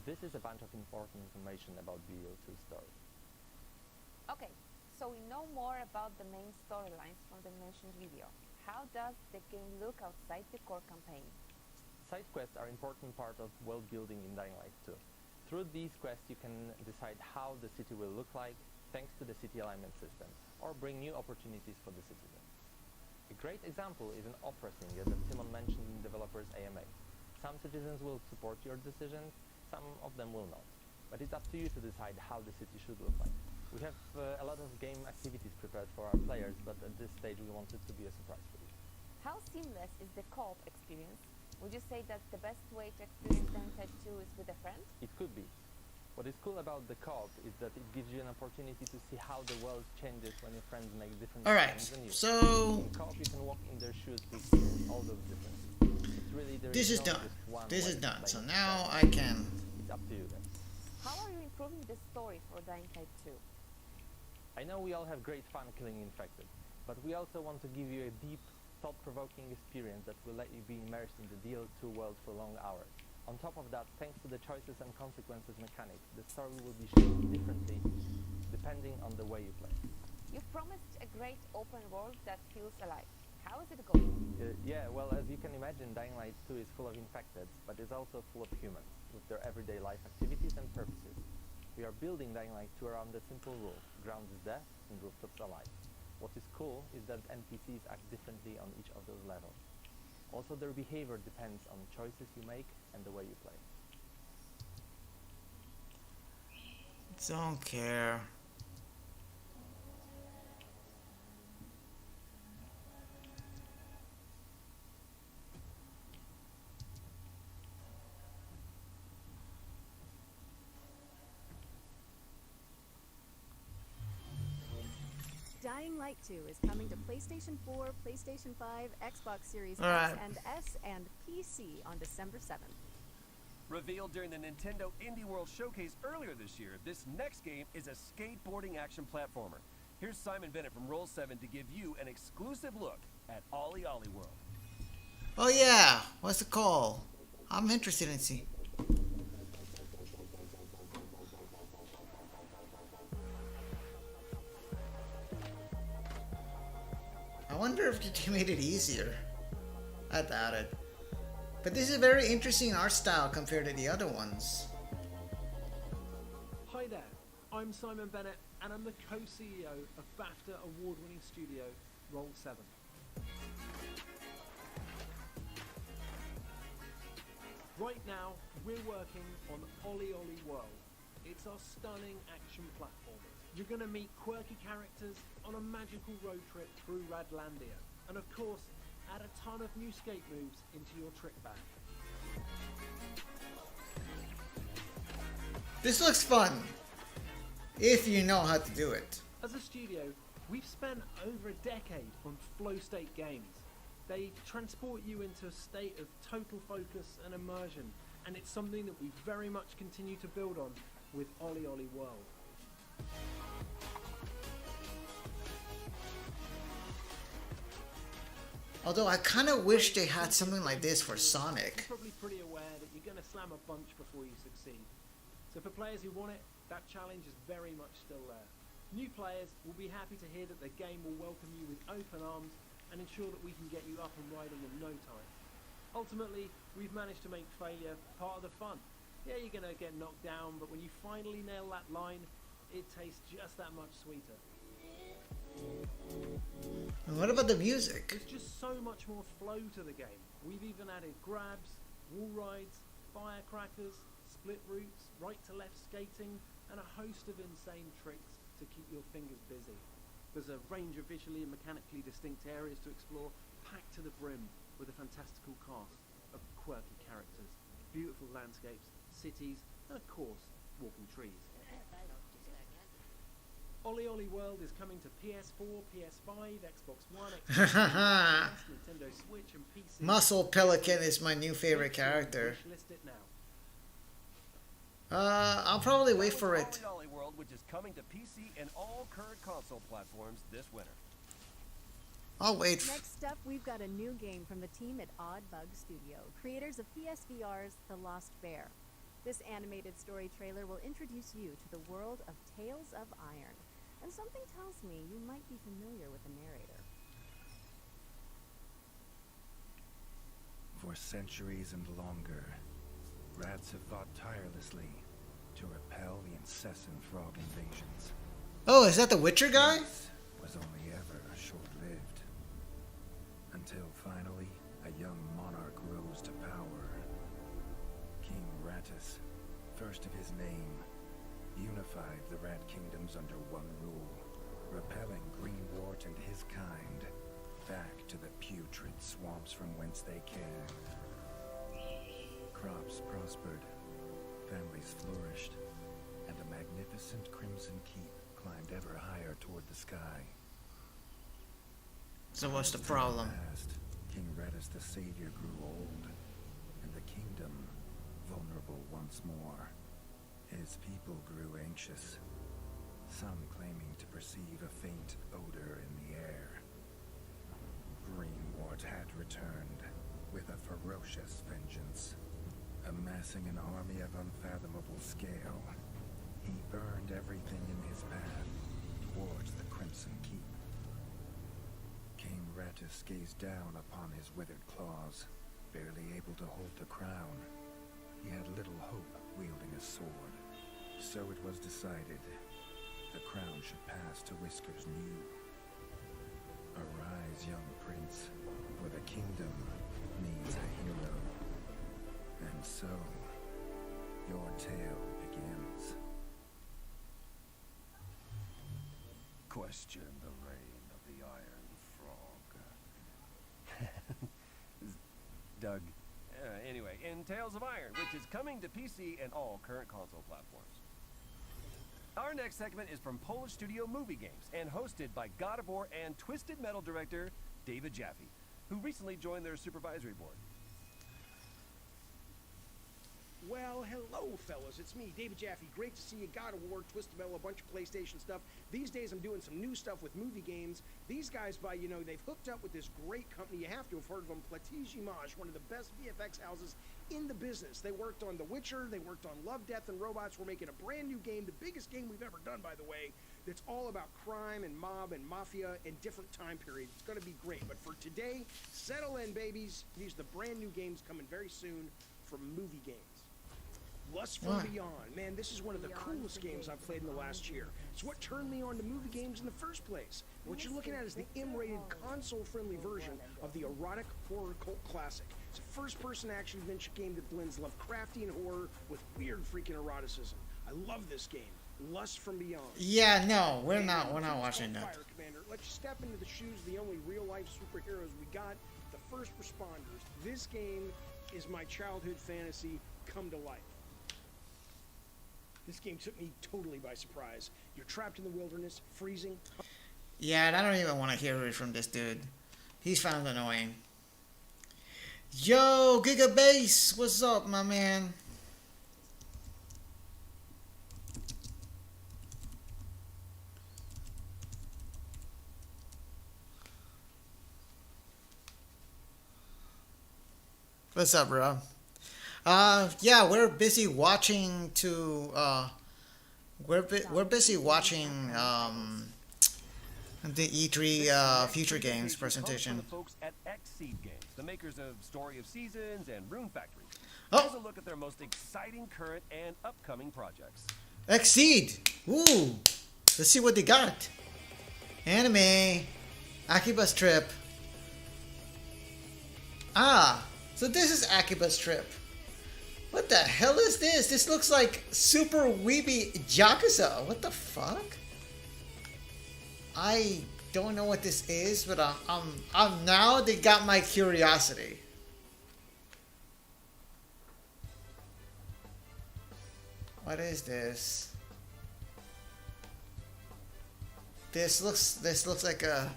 This is a bunch of important information about BO2's story. Okay, so we know more about the main storylines from the mentioned video. How does the game look outside the core campaign? Side quests are an important part of world building in Dying Light 2. Through these quests you can decide how the city will look like thanks to the city alignment system, or bring new opportunities for the citizens. A great example is an opera singer that Timon mentioned in developers AMA. Some citizens will support your decisions, some of them will not. But it's up to you to decide how the city should look like. We have a lot of game activities prepared for our players, but at this stage we want it to be a surprise for you. How seamless is the co-op experience? Would you say that the best way to experience Dying Light 2 is with a friend? It could be. What is cool about the co-op is that it gives you an opportunity to see how the world changes when your friends make different decisions than you. So in co-op you can walk in their shoes to experience all those differences. It's really this is not done. just one This way is to done. play So it. now I can. It's up to you guys. How are you improving the story for Dying Light 2? I know we all have great fun killing infected, but we also want to give you a deep, thought-provoking experience that will let you be immersed in the DL2 world for long hours. On top of that, thanks to the choices and consequences mechanic, the story will be shaped differently depending on the way you play. You've promised a great open world that feels alive. How is it going? Yeah, well, as you can imagine, Dying Light 2 is full of infected, but is also full of humans, with their everyday life activities and purposes. We are building Dying Light 2 around a simple rule: ground is death and rooftops alive. What is cool is that NPCs act differently on each of those levels. Also, their behavior depends on choices you make and the way you play. Don't care. Dying Light 2 is coming to PlayStation 4, PlayStation 5, Xbox Series All X right. and S, and PC on December 7th. Revealed during the Nintendo Indie World Showcase earlier this year, this next game is a skateboarding action platformer. Here's Simon Bennett from Roll7 to give you an exclusive look at Ollie Ollie World. Oh yeah, what's it called? I'm interested in see. I wonder if they made it easier. I doubt it. But this is a very interesting art style compared to the other ones. Hi there, I'm Simon Bennett and I'm the co-CEO of BAFTA award-winning studio Roll7. Right now, we're working on Ollie Ollie World. It's our stunning action platform. You're going to meet quirky characters on a magical road trip through Radlandia. And of course, add a ton of new skate moves into your trick bag. This looks fun. If you know how to do it. As a studio, we've spent over a decade on flow state games. They transport you into a state of total focus and immersion, and it's something that we very much continue to build on with Ollie Ollie World. Although I kind of wish they had something like this for Sonic. You're probably pretty aware that you're going to slam a bunch before you succeed. So for players who want it, that challenge is very much still there. New players will be happy to hear that the game will welcome you with open arms and ensure that we can get you up and riding in no time. Ultimately, we've managed to make failure part of the fun. Yeah, you're going to get knocked down, but when you finally nail that line, it tastes just that much sweeter. And what about the music? There's just so much more flow to the game. We've even added grabs, wall rides, firecrackers, split routes, right to left skating, and a host of insane tricks to keep your fingers busy. There's a range of visually and mechanically distinct areas to explore, packed to the brim with a fantastical cast of quirky characters, beautiful landscapes, cities, and of course, walking trees. Ollie Ollie World is coming to PS4, PS5, Xbox One, Xbox Series, Nintendo Switch, and PC. Muscle Pelican is my new favorite character. List it now. I'll probably wait for it. Ollie Ollie World, which is coming to PC and all current console platforms this winter. I'll wait. Next up, we've got a new game from the team at Odd Bug Studio, creators of PSVR's The Lost Bear. This animated story trailer will introduce you to the world of Tales of Iron, and something tells me you might be familiar with the narrator. For centuries and longer, rats have fought tirelessly to repel the incessant frog invasions. Oh, is that the Witcher guy? This was only ever short-lived. Until finally, a young monarch rose to power. King Rattus, first of his name, unified the rat kingdoms under one rule, repelling Greenwort and his kind back to the putrid swamps from whence they came. Crops prospered, families flourished, and a magnificent crimson keep climbed ever higher toward the sky. So what's the problem? Past, King Rattus the Savior grew old, and the kingdom vulnerable once more. His people grew anxious, some claiming to perceive a faint odor in the air. Greenwort had returned with a ferocious vengeance. Amassing an army of unfathomable scale, he burned everything in his path towards the Crimson Keep. King Rattus gazed down upon his withered claws, barely able to hold the crown. He had little hope wielding a sword, so it was decided the crown should pass to Whiskers New. Arise, young prince, for the kingdom needs a hero. And so, your tale begins. Question the reign of the Iron Frog. Doug. Anyway, in Tales of Iron, which is coming to PC and all current console platforms. Our next segment is from Polish studio Movie Games and hosted by God of War and Twisted Metal director David Jaffe, who recently joined their supervisory board. Well, hello, fellas. It's me, David Jaffe. Great to see you. God of War, Twisted Metal, a bunch of PlayStation stuff. These days, I'm doing some new stuff with movie games. These guys, they've hooked up with this great company. You have to have heard of them, Platij Image, one of the best VFX houses in the business. They worked on The Witcher. They worked on Love, Death, and Robots. We're making a brand new game, the biggest game we've ever done, by the way, that's all about crime and mob and mafia and different time periods. It's going to be great. But for today, settle in, babies. These are the brand new games coming very soon from movie games. Lust from Beyond. Man, this is one of the coolest games I've played in the last year. It's what turned me on to movie games in the first place. What you're looking at is the M-rated, console-friendly version of the erotic horror cult classic. It's a first-person action-adventure game that blends Lovecraftian horror with weird freaking eroticism. I love this game. Lust from Beyond. Yeah, no, we're not watching that. Fire Commander. Let's step into the shoes of the only real-life superheroes we got, the first responders. This game is my childhood fantasy come to life. This game took me totally by surprise. You're trapped in the wilderness, freezing. Yeah, and I don't even want to hear it from this dude. He's found annoying. Yo, Gigabase, what's up, my man? What's up, bro? Yeah, we're busy watching we're busy watching the E3 Future Games presentation. The folks at Xseed Games, the makers of Story of Seasons and Rune Factory. Oh. Here's a look at their most exciting current and upcoming projects. Xseed! Ooh! Let's see what they got. Anime. Akiba's Trip. Ah! So this is Akiba's Trip. What the hell is this? This looks like Super Weeby Yakuza. What the fuck? I don't know what this is, but I'm now they got my curiosity. What is this? This looks like an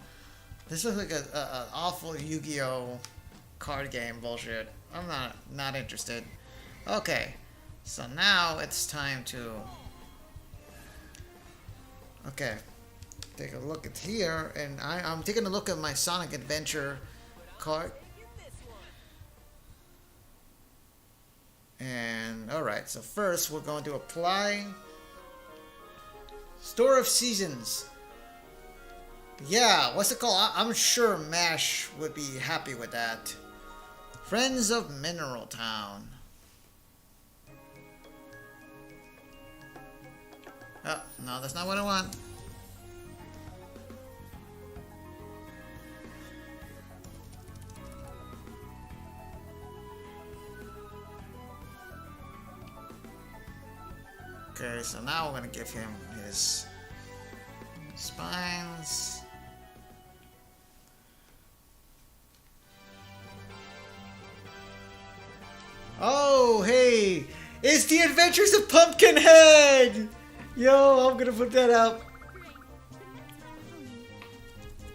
awful Yu-Gi-Oh card game bullshit. I'm not interested. Okay, so now it's time to take a look at here, and I'm taking a look at my Sonic Adventure card. And alright, so first we're going to apply Store of Seasons. Yeah, what's it called? I'm sure MASH would be happy with that. Friends of Mineral Town. Oh, no, that's not what I want. Okay, so now we're gonna give him his spines. Oh, hey! It's the Adventures of Pumpkinhead! Yo, I'm gonna put that up.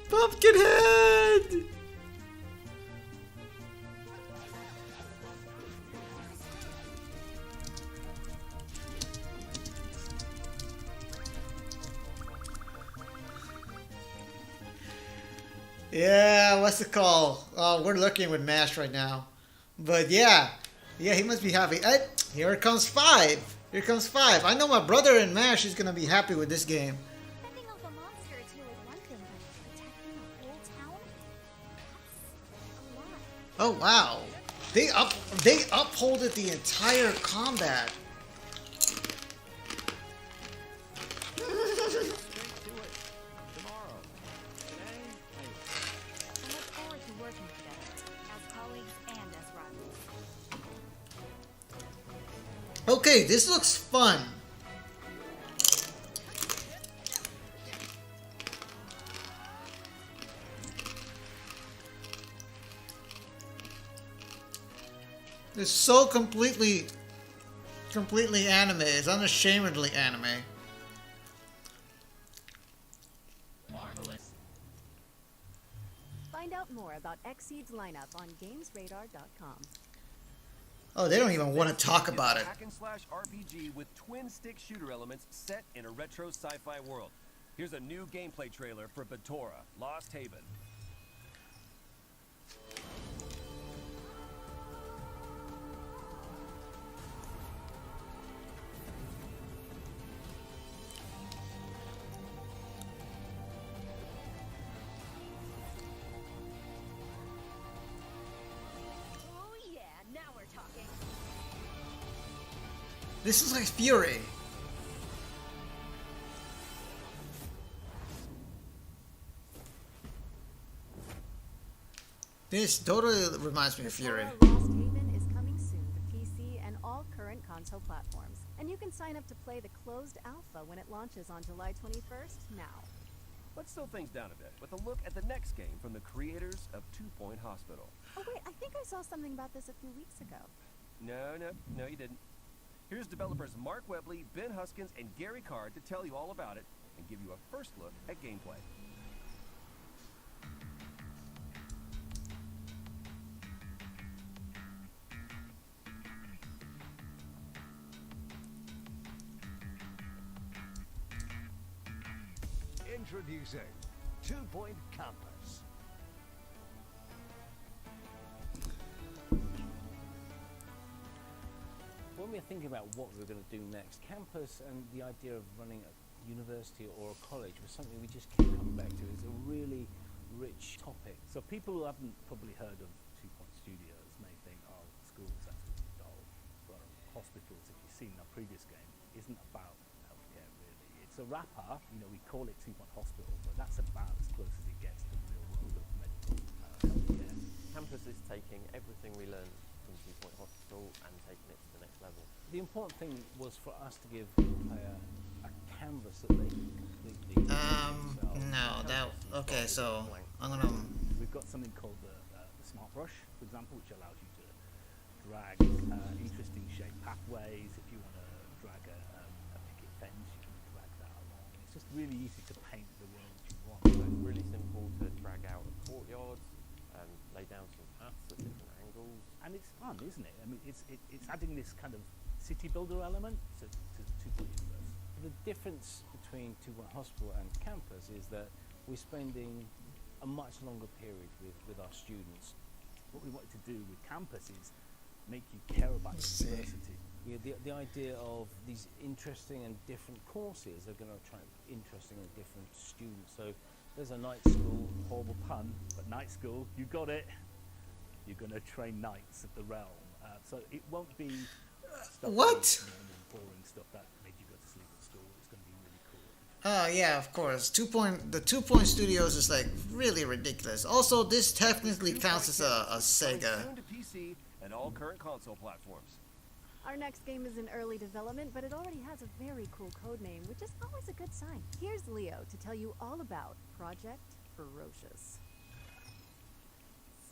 Pumpkinhead! Yeah, what's it called? We're looking with MASH right now. But yeah, he must be happy. Here comes 5. Here comes 5. I know my brother in MASH is gonna be happy with this game. Fending off a monster or two is one thing, but protecting a whole town? That's a lot. Oh wow, they upholded the entire combat. Okay, this looks fun. It's so completely anime. It's unashamedly anime. Find out more about Xseed's lineup on GamesRadar.com. Oh, they don't even want to talk about it. Hack and slash RPG with twin stick shooter elements set in a retro sci-fi world. Here's a new gameplay trailer for Batora: Lost Haven. Oh yeah, now we're talking. This is like Fury. This totally reminds me of Fury. Lost Haven is coming soon to PC and all current console platforms. And you can sign up to play the closed alpha when it launches on July 21st now. Let's slow things down a bit with a look at the next game from the creators of 2 Point Hospital. Oh wait, I think I saw something about this a few weeks ago. No, you didn't. Here's developers Mark Webley, Ben Huskins, and Gary Card to tell you all about it and give you a first look at gameplay. Introducing 2 Point Campus. When we're thinking about what we're going to do next, campus and the idea of running a university or a college was something we just keep coming back to. It's a really rich topic. So people who haven't probably heard of 2 Point Studios may think, oh, schools, that's really dull. But hospitals, if you've seen our previous game, isn't about healthcare really. It's a wrapper, we call it 2 Point Hospital, but that's about as close as it gets to the real world of medical healthcare. Campus is taking everything we learned from 2 Point Hospital and taking it to the next level. The important thing was for us to give the player a canvas that they can completely no, okay, so I'm gonna... We've got something called the Smart Brush, for example, which allows you to drag interesting shaped pathways. If you want to drag a picket fence, you can drag that along. It's just really easy to paint the world you want. So it's really simple to drag out a courtyard, lay down some paths at different angles. And it's fun, isn't it? I mean, it's adding this kind of city builder element to 2 Point Universe. The difference between 2 Point Hospital and campus is that we're spending a much longer period with our students. What we wanted to do with campus is make you care about university. The idea of these interesting and different courses are going to attract interesting and different students. So there's a night school, horrible pun, but night school, you got it. You're going to train knights of the realm. So it won't be stuff boring stuff that made you go to sleep at school. It's going to be really cool. Yeah, of course. The 2 Point Studios is like really ridiculous. Also, this technically counts as a Sega. Soon to PC and all current console platforms. Our next game is in early development, but it already has a very cool code name, which is always a good sign. Here's Leo to tell you all about Project Ferocious.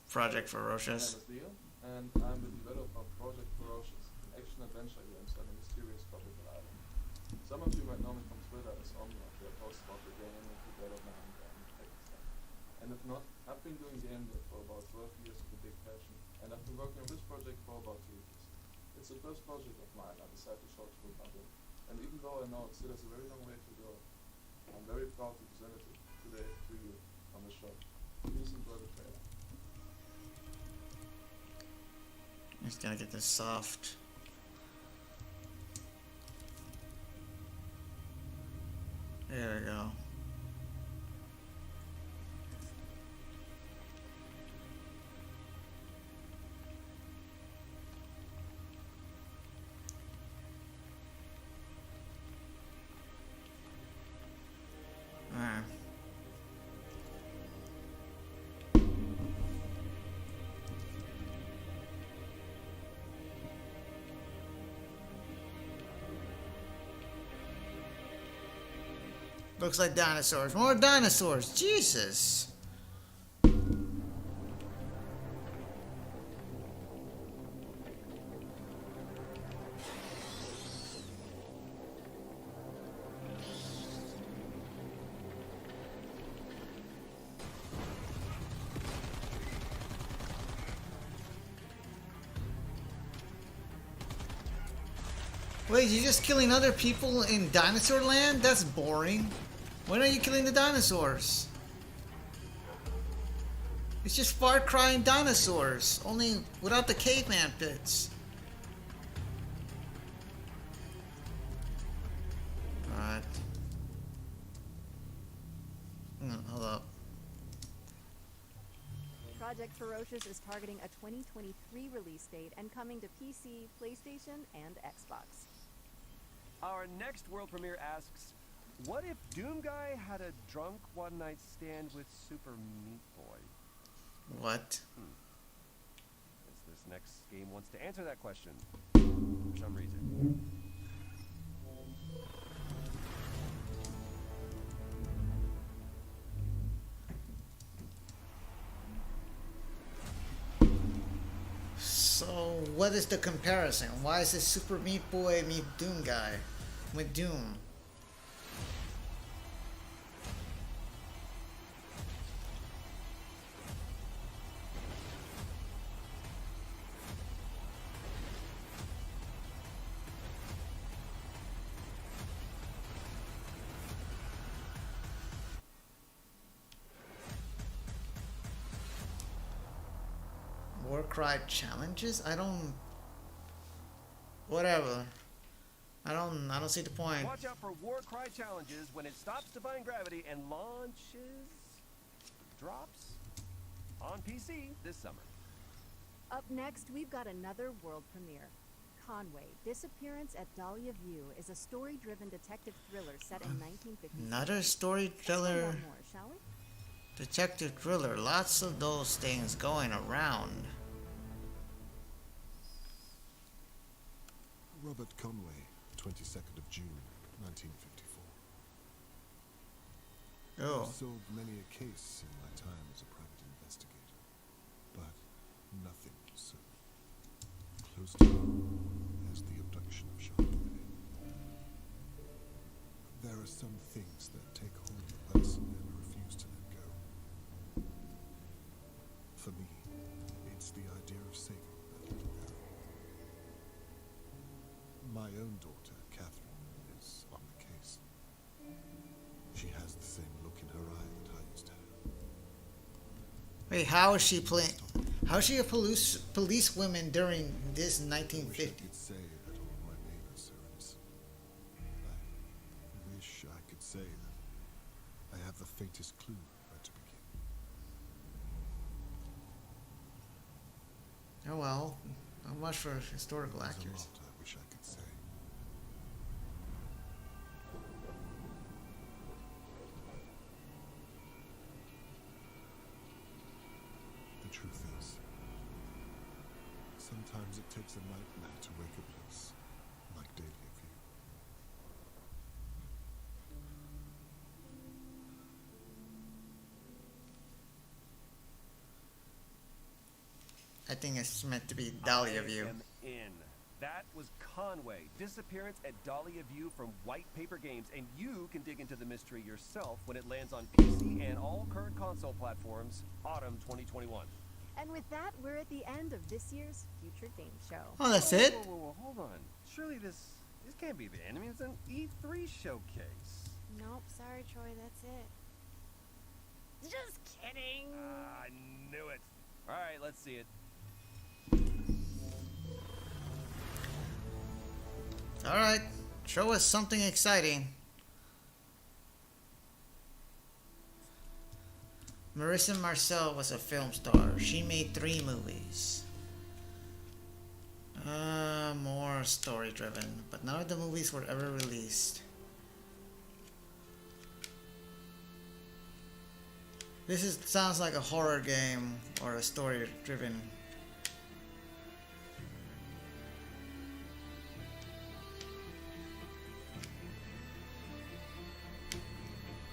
Project Ferocious. My name is Leo, and I'm the developer of Project Ferocious, an action-adventure game set on a mysterious tropical island. Some of you might know me from Twitter as Omniac, where I post about the game, development, and tech stuff. And if not, I've been doing game dev for about 12 years with a big passion, and I've been working on this project for about 2 years. It's the first project of mine I decided to show to the public, and even though I know it still has a very long way to go, I'm very proud to present it today to you on the show. Please enjoy the trailer. He's gonna get this soft. There we go. Alright. Looks like dinosaurs. More dinosaurs. Jesus. Wait, you're just killing other people in dinosaur land? That's boring. When are you killing the dinosaurs? It's just Far Cry and dinosaurs, only without the caveman bits. Alright. Hold up. Project Ferocious is targeting a 2023 release date and coming to PC, PlayStation, and Xbox. Our next world premiere asks, what if Doom Guy had a drunk one-night stand with Super Meat Boy? What? Guess this next game wants to answer that question for some reason. So, what is the comparison? Why is it Super Meat Boy meet Doom Guy with Doom? Warcry challenges? I don't. Whatever. I don't see the point. Watch out for Warcry challenges when it stops defying gravity and launches, drops on PC this summer. Up next, we've got another world premiere. Conway, Disappearance at Dahlia View is a story-driven detective thriller set in 1950. Another story thriller. More, shall we? Detective thriller. Lots of those things going around. Robert Conway, 22nd of June, 1954. Oh. I've solved many a case in my time as a private investigator, but nothing so close to home as the abduction of Charlotte. There are some things that take hold of a person and refuse to let go. For me, it's the idea of saving that little girl. My own daughter, Catherine, is on the case. She has the same look in her eye that I used to have. Wait, how is she playing? How is she a policewoman during this 1950? I could say that all my neighbors are innocent. I wish I could say that I have the faintest clue where to begin. Oh well, not much for historical There's accuracy. a lot I wish I could say. The truth is, sometimes it takes a nightmare to wake a place like Dahlia View. I think it's meant to be Dahlia View. I am in. That was Conway, Disappearance at Dahlia View from White Paper Games, and you can dig into the mystery yourself when it lands on PC and all current console platforms, autumn 2021. And with that, we're at the end of this year's Future Game Show. Oh, that's it? Whoa, hold on. Surely this can't be the end. I mean, it's an E3 showcase. Nope, sorry, Troy, that's it. Just kidding. I knew it. All right, let's see it. Alright, show us something exciting. Marissa Marcel was a film star. She made 3 movies. More story driven, but none of the movies were ever released. Sounds like a horror game or a story driven.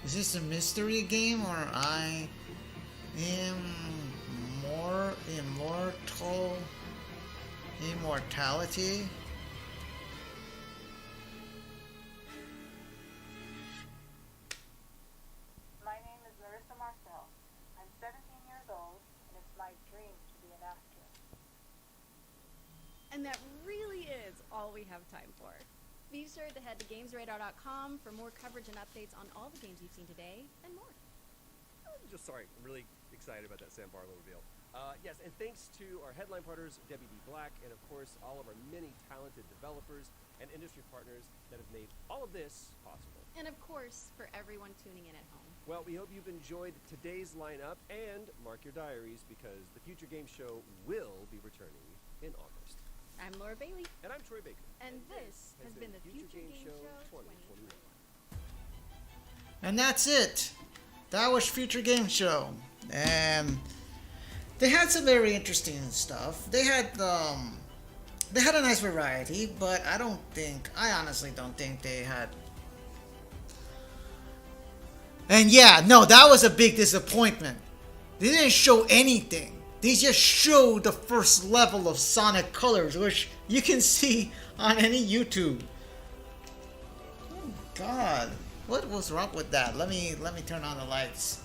Is this a mystery game or I am more immortal? Immortality? My name is Marissa Marcel. I'm 17 years old, and it's my dream to be an actress. And that really is all we have time for. Be sure to head to GamesRadar.com for more coverage and updates on all the games you've seen today and more. Just sorry, I'm really excited about that Sam Barlow reveal. Yes, and thanks to our headline partners, WD Black, and of course, all of our many talented developers and industry partners that have made all of this possible. And of course, for everyone tuning in at home. Well, we hope you've enjoyed today's lineup, and mark your diaries because the Future Game Show will be returning in August. I'm Laura Bailey. And I'm Troy Baker. And this has been the Future Game Show 2021. And that's it. That was Future Game Show. And they had some very interesting stuff. They had a nice variety, but I honestly don't think they had. And yeah, no, that was a big disappointment. They didn't show anything. They just showed the first level of Sonic Colors, which you can see on any YouTube. Oh God, what was wrong with that? Let me turn on the lights.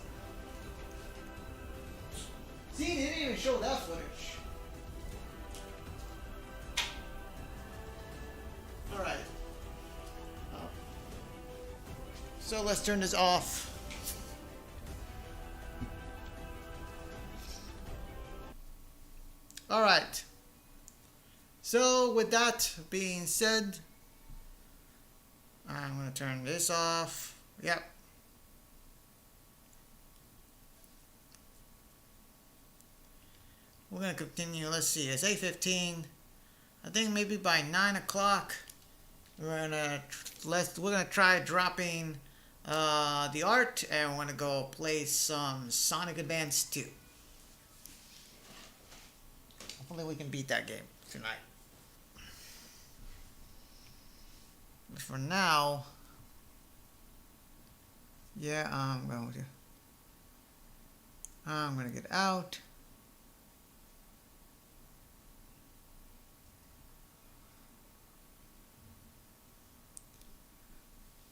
See, they didn't even show that footage. All right. So let's turn this off. All right. So with that being said, I'm going to turn this off. Yep. We're going to continue. Let's see. It's 8:15. I think maybe by 9 o'clock we're gonna try dropping the art, and we're gonna go play some Sonic Advance 2. Hopefully we can beat that game tonight. But for now, yeah, I'm gonna get out.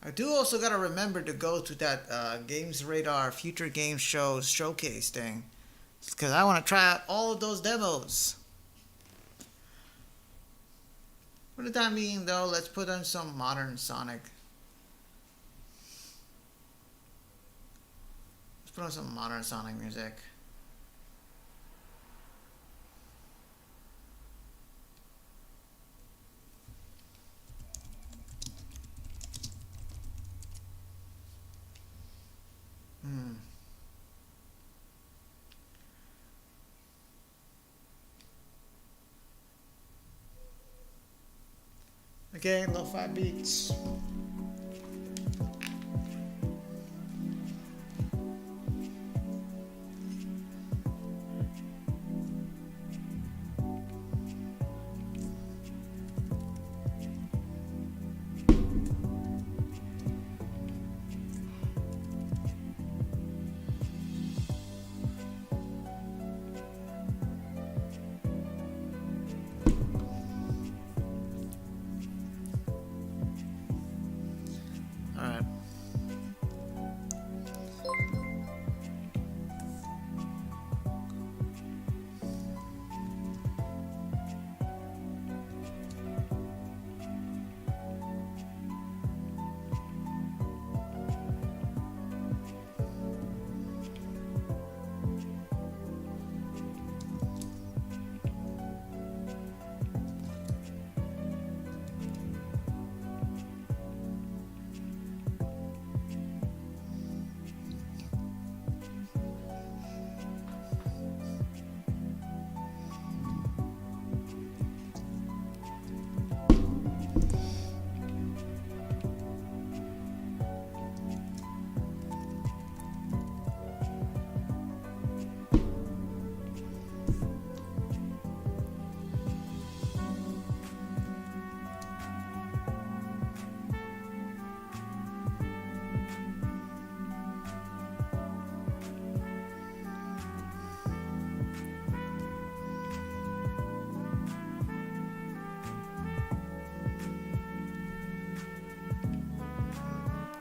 I do also gotta remember to go to that Games Radar Future Game Show showcase thing, because I want to try out all of those demos. For the time being, though, let's put on some modern Sonic. Let's put on some modern Sonic music. Okay, lo-fi beats.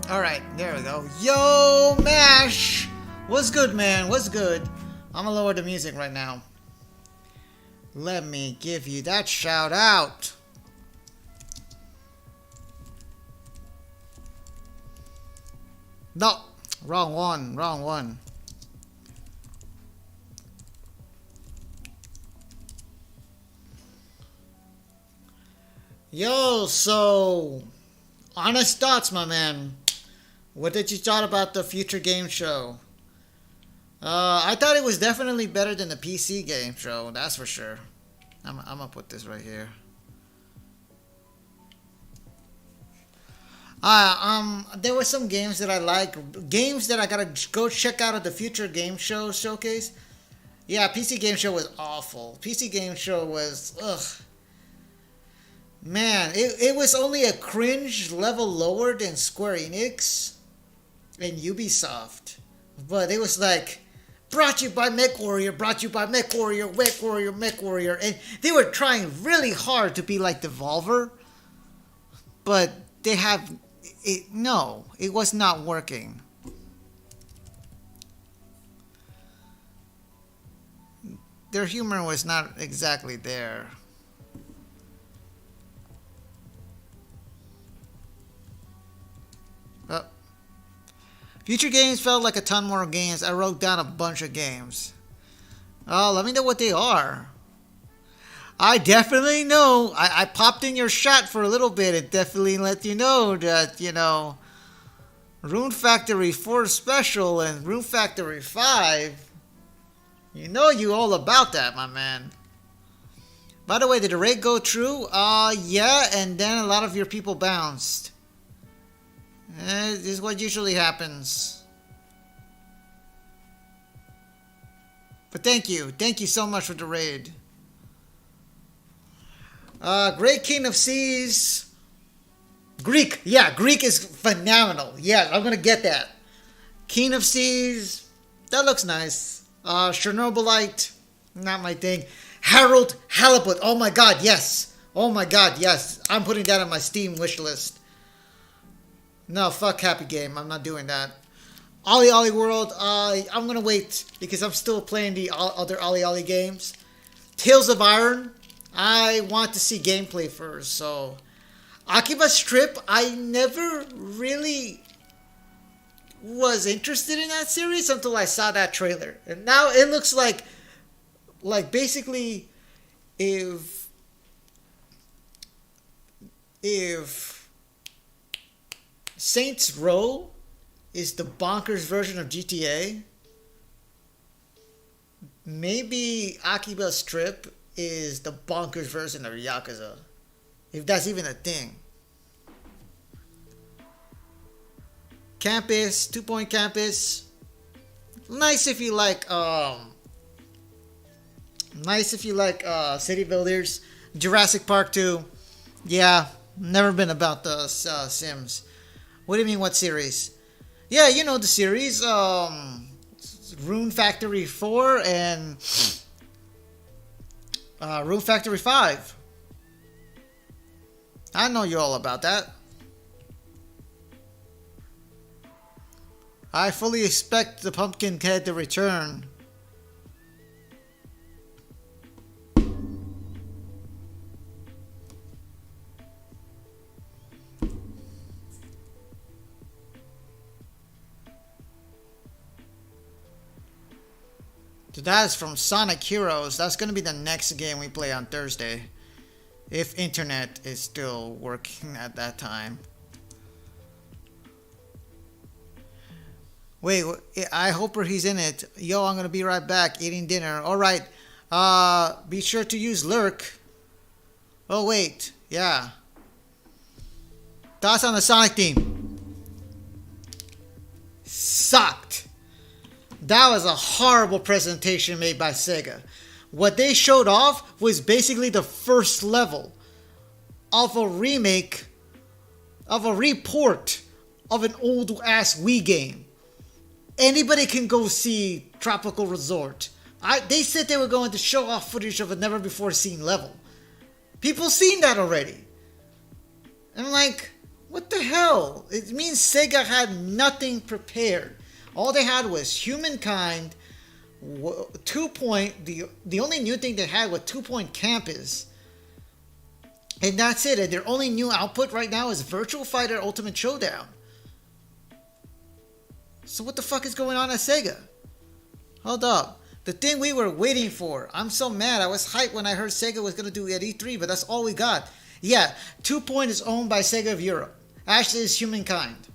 Alright, there we go. Yo, Mash! What's good, man? What's good? I'm gonna lower the music right now. Let me give you that shout out. No, wrong one, wrong one. Yo, so honest thoughts, my man. What did you thought about the future game show? I thought it was definitely better than the PC game show. That's for sure. I'm gonna put this right here. There were some games that I like. Games that I gotta go check out at the future game show showcase. Yeah, PC game show was awful. PC game show was ugh. Man, it was only a cringe level lower than Square Enix and Ubisoft. But it was like, brought to you by MechWarrior, brought to you by MechWarrior, MechWarrior, MechWarrior. And they were trying really hard to be like Devolver. But they have, no, it was not working. Their humor was not exactly there. Future games felt like a ton more games. I wrote down a bunch of games. Let me know what they are. I definitely know. I popped in your shot for a little bit and definitely let you know that, you know, Rune Factory 4 Special and Rune Factory 5, you know you all about that, my man. By the way, did the raid go through? Yeah, and then a lot of your people bounced. This is what usually happens. But thank you. Thank you so much for the raid. Great King of Seas. Greek. Yeah, Greek is phenomenal. Yeah, I'm going to get that. King of Seas. That looks nice. Chernobylite. Not my thing. Harold Halibut. Oh my god, yes. Oh my god, yes. I'm putting that on my Steam wish list. No, fuck Happy Game. I'm not doing that. Ollie Ollie World. I'm gonna wait because I'm still playing the other Ollie Ollie games. Tales of Iron. I want to see gameplay first. So, Akiba Strip. I never really was interested in that series until I saw that trailer, and now it looks like basically if Saints Row is the bonkers version of GTA, maybe Akiba Strip is the bonkers version of Yakuza. If that's even a thing. Campus, 2 Point Campus. Nice if you like City Builders. Jurassic Park 2. Yeah, never been about the Sims. What do you mean, what series? Yeah, you know the series. Rune Factory 4 and Rune Factory 5. I know you all about that. I fully expect the pumpkin head to return. So that is from Sonic Heroes. That's going to be the next game we play on Thursday. If internet is still working at that time. Wait, I hope he's in it. Yo, I'm going to be right back eating dinner. Alright. Be sure to use Lurk. Oh, wait. Yeah. Thoughts on the Sonic team? Sucked. That was a horrible presentation made by Sega. What they showed off was basically the first level of a remake, of a report of an old ass Wii game. Anybody can go see Tropical Resort. They said they were going to show off footage of a never before seen level. People seen that already. And I'm like, what the hell? It means Sega had nothing prepared. All they had was Humankind, 2 Point. The only new thing they had was 2 Point Campus. And that's it. And their only new output right now is Virtual Fighter Ultimate Showdown. So what the fuck is going on at Sega? Hold up. The thing we were waiting for. I'm so mad. I was hyped when I heard Sega was gonna do it at E3, but that's all we got. Yeah, 2 Point is owned by Sega of Europe. Actually, it's Humankind.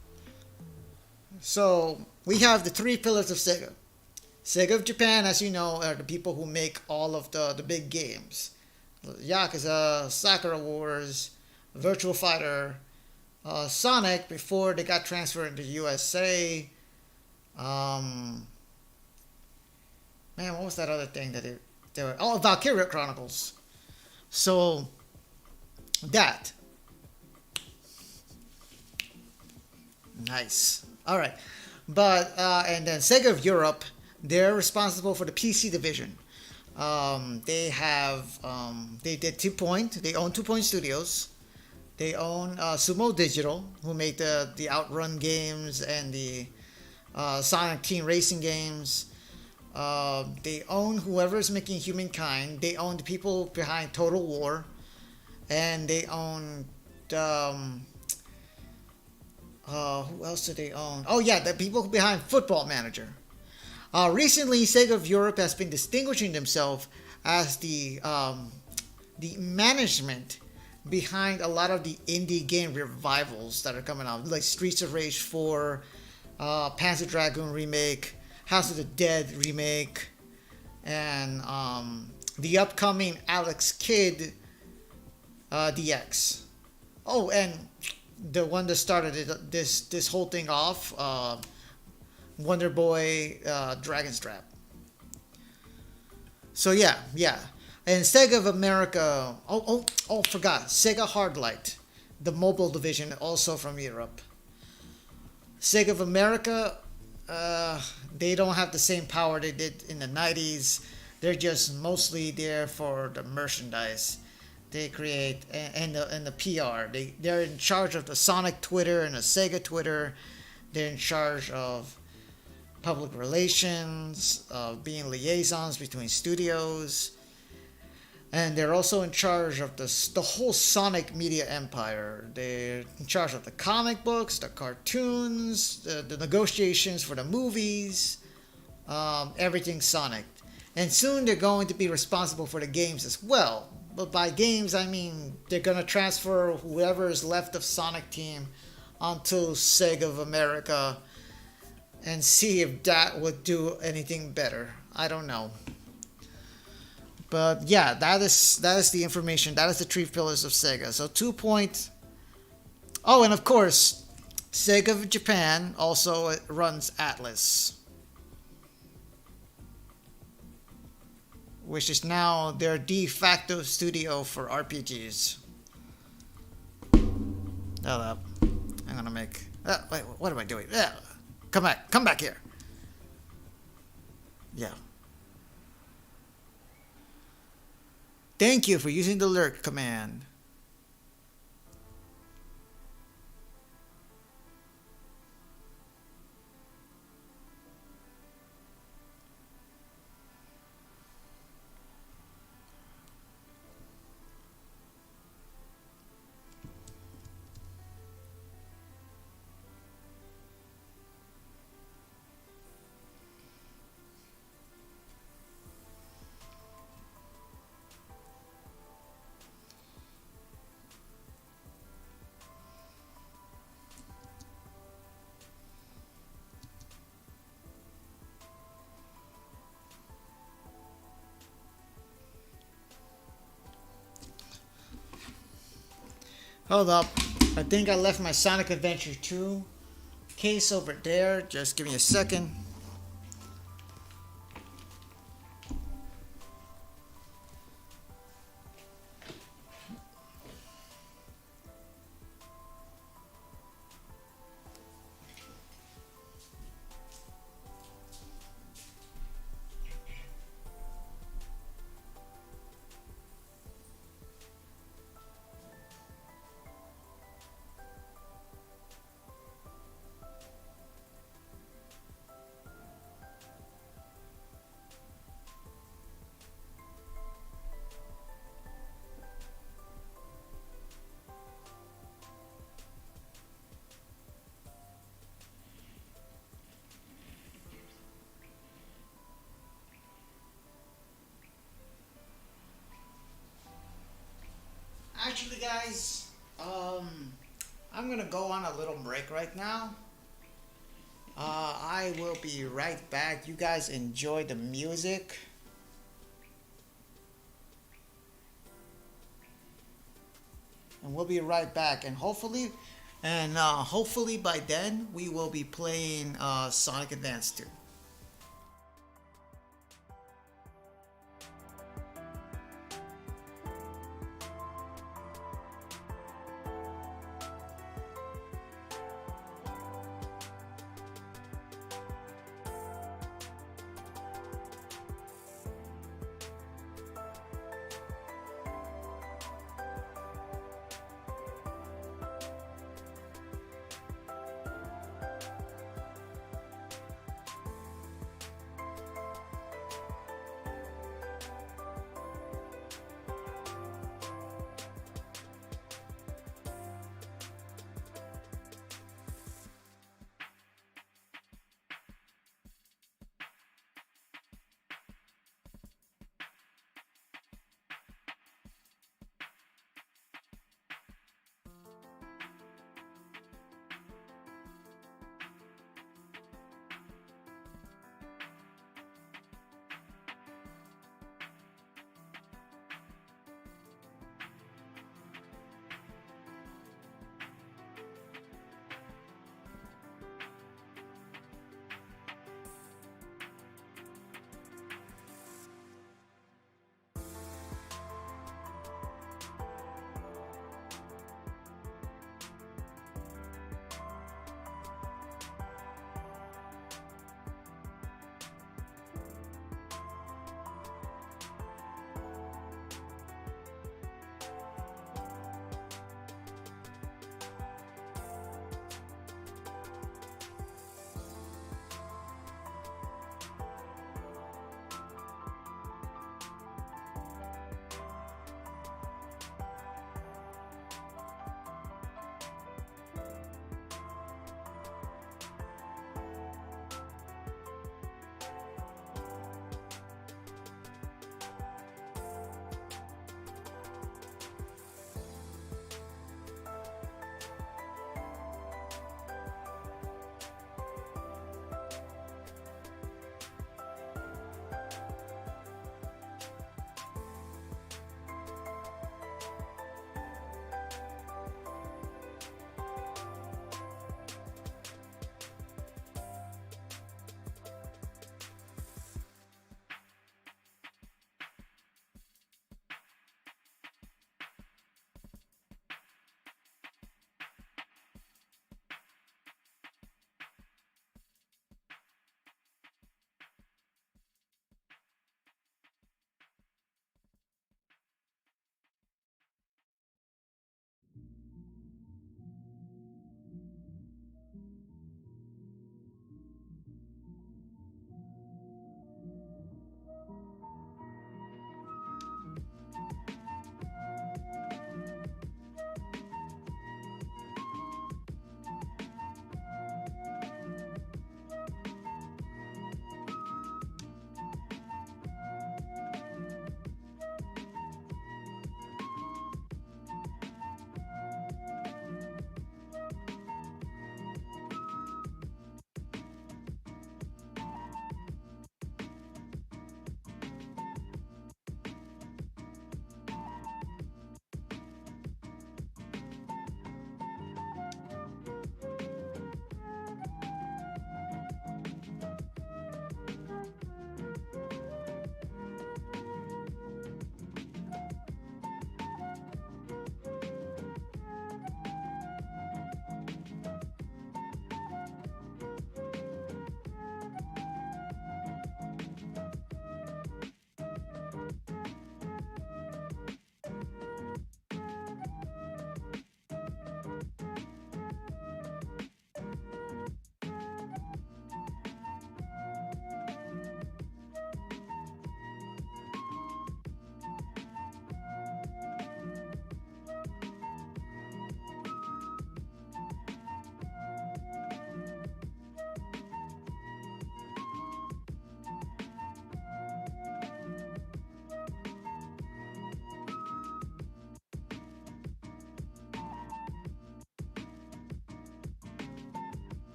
So we have the three pillars of Sega. Sega of Japan, as you know, are the people who make all of the big games. Yakuza, Sakura Wars, Virtual Fighter, Sonic before they got transferred into USA. Man, what was that other thing that they were? Oh, Valkyria Chronicles. So that. Nice. All right, but and then Sega of Europe, they're responsible for the PC division. They have they did 2 Point. They own 2 Point Studios. They own Sumo Digital, who made the Outrun games and the Sonic Team Racing games. They own whoever's making Humankind. They own the people behind Total War, and they own who else do they own? Oh yeah, the people behind Football Manager. Recently, Sega of Europe has been distinguishing themselves as the management behind a lot of the indie game revivals that are coming out, like Streets of Rage 4, Panzer Dragoon remake, House of the Dead remake, and the upcoming Alex Kidd DX. Oh, and the one that started this whole thing off, Wonder Boy Dragon's Trap. So yeah. And Sega of America, forgot, Sega Hardlight, the mobile division, also from Europe. Sega of America, they don't have the same power they did in the 90s. They're just mostly there for the merchandise they create and the PR. They're in charge of the Sonic Twitter and the Sega Twitter. They're in charge of public relations, being liaisons between studios. And they're also in charge of the whole Sonic media empire. They're in charge of the comic books, the cartoons, the negotiations for the movies, everything Sonic. And soon they're going to be responsible for the games as well. But by games, I mean they're going to transfer whoever is left of Sonic Team onto Sega of America and see if that would do anything better. I don't know. But yeah, that is the information. That is the three pillars of Sega. So 2 Point. Oh, and of course, Sega of Japan also runs Atlas, which is now their de facto studio for RPGs. Hold up. I'm gonna make. Wait, what am I doing? Come back here. Yeah. Thank you for using the lurk command. Hold up. I think I left my Sonic Adventure 2 case over there. Just give me a second. guys. I'm gonna go on a little break right now. I will be right back. You guys enjoy the music. And we'll be right back. And hopefully by then we will be playing Sonic Advance 2.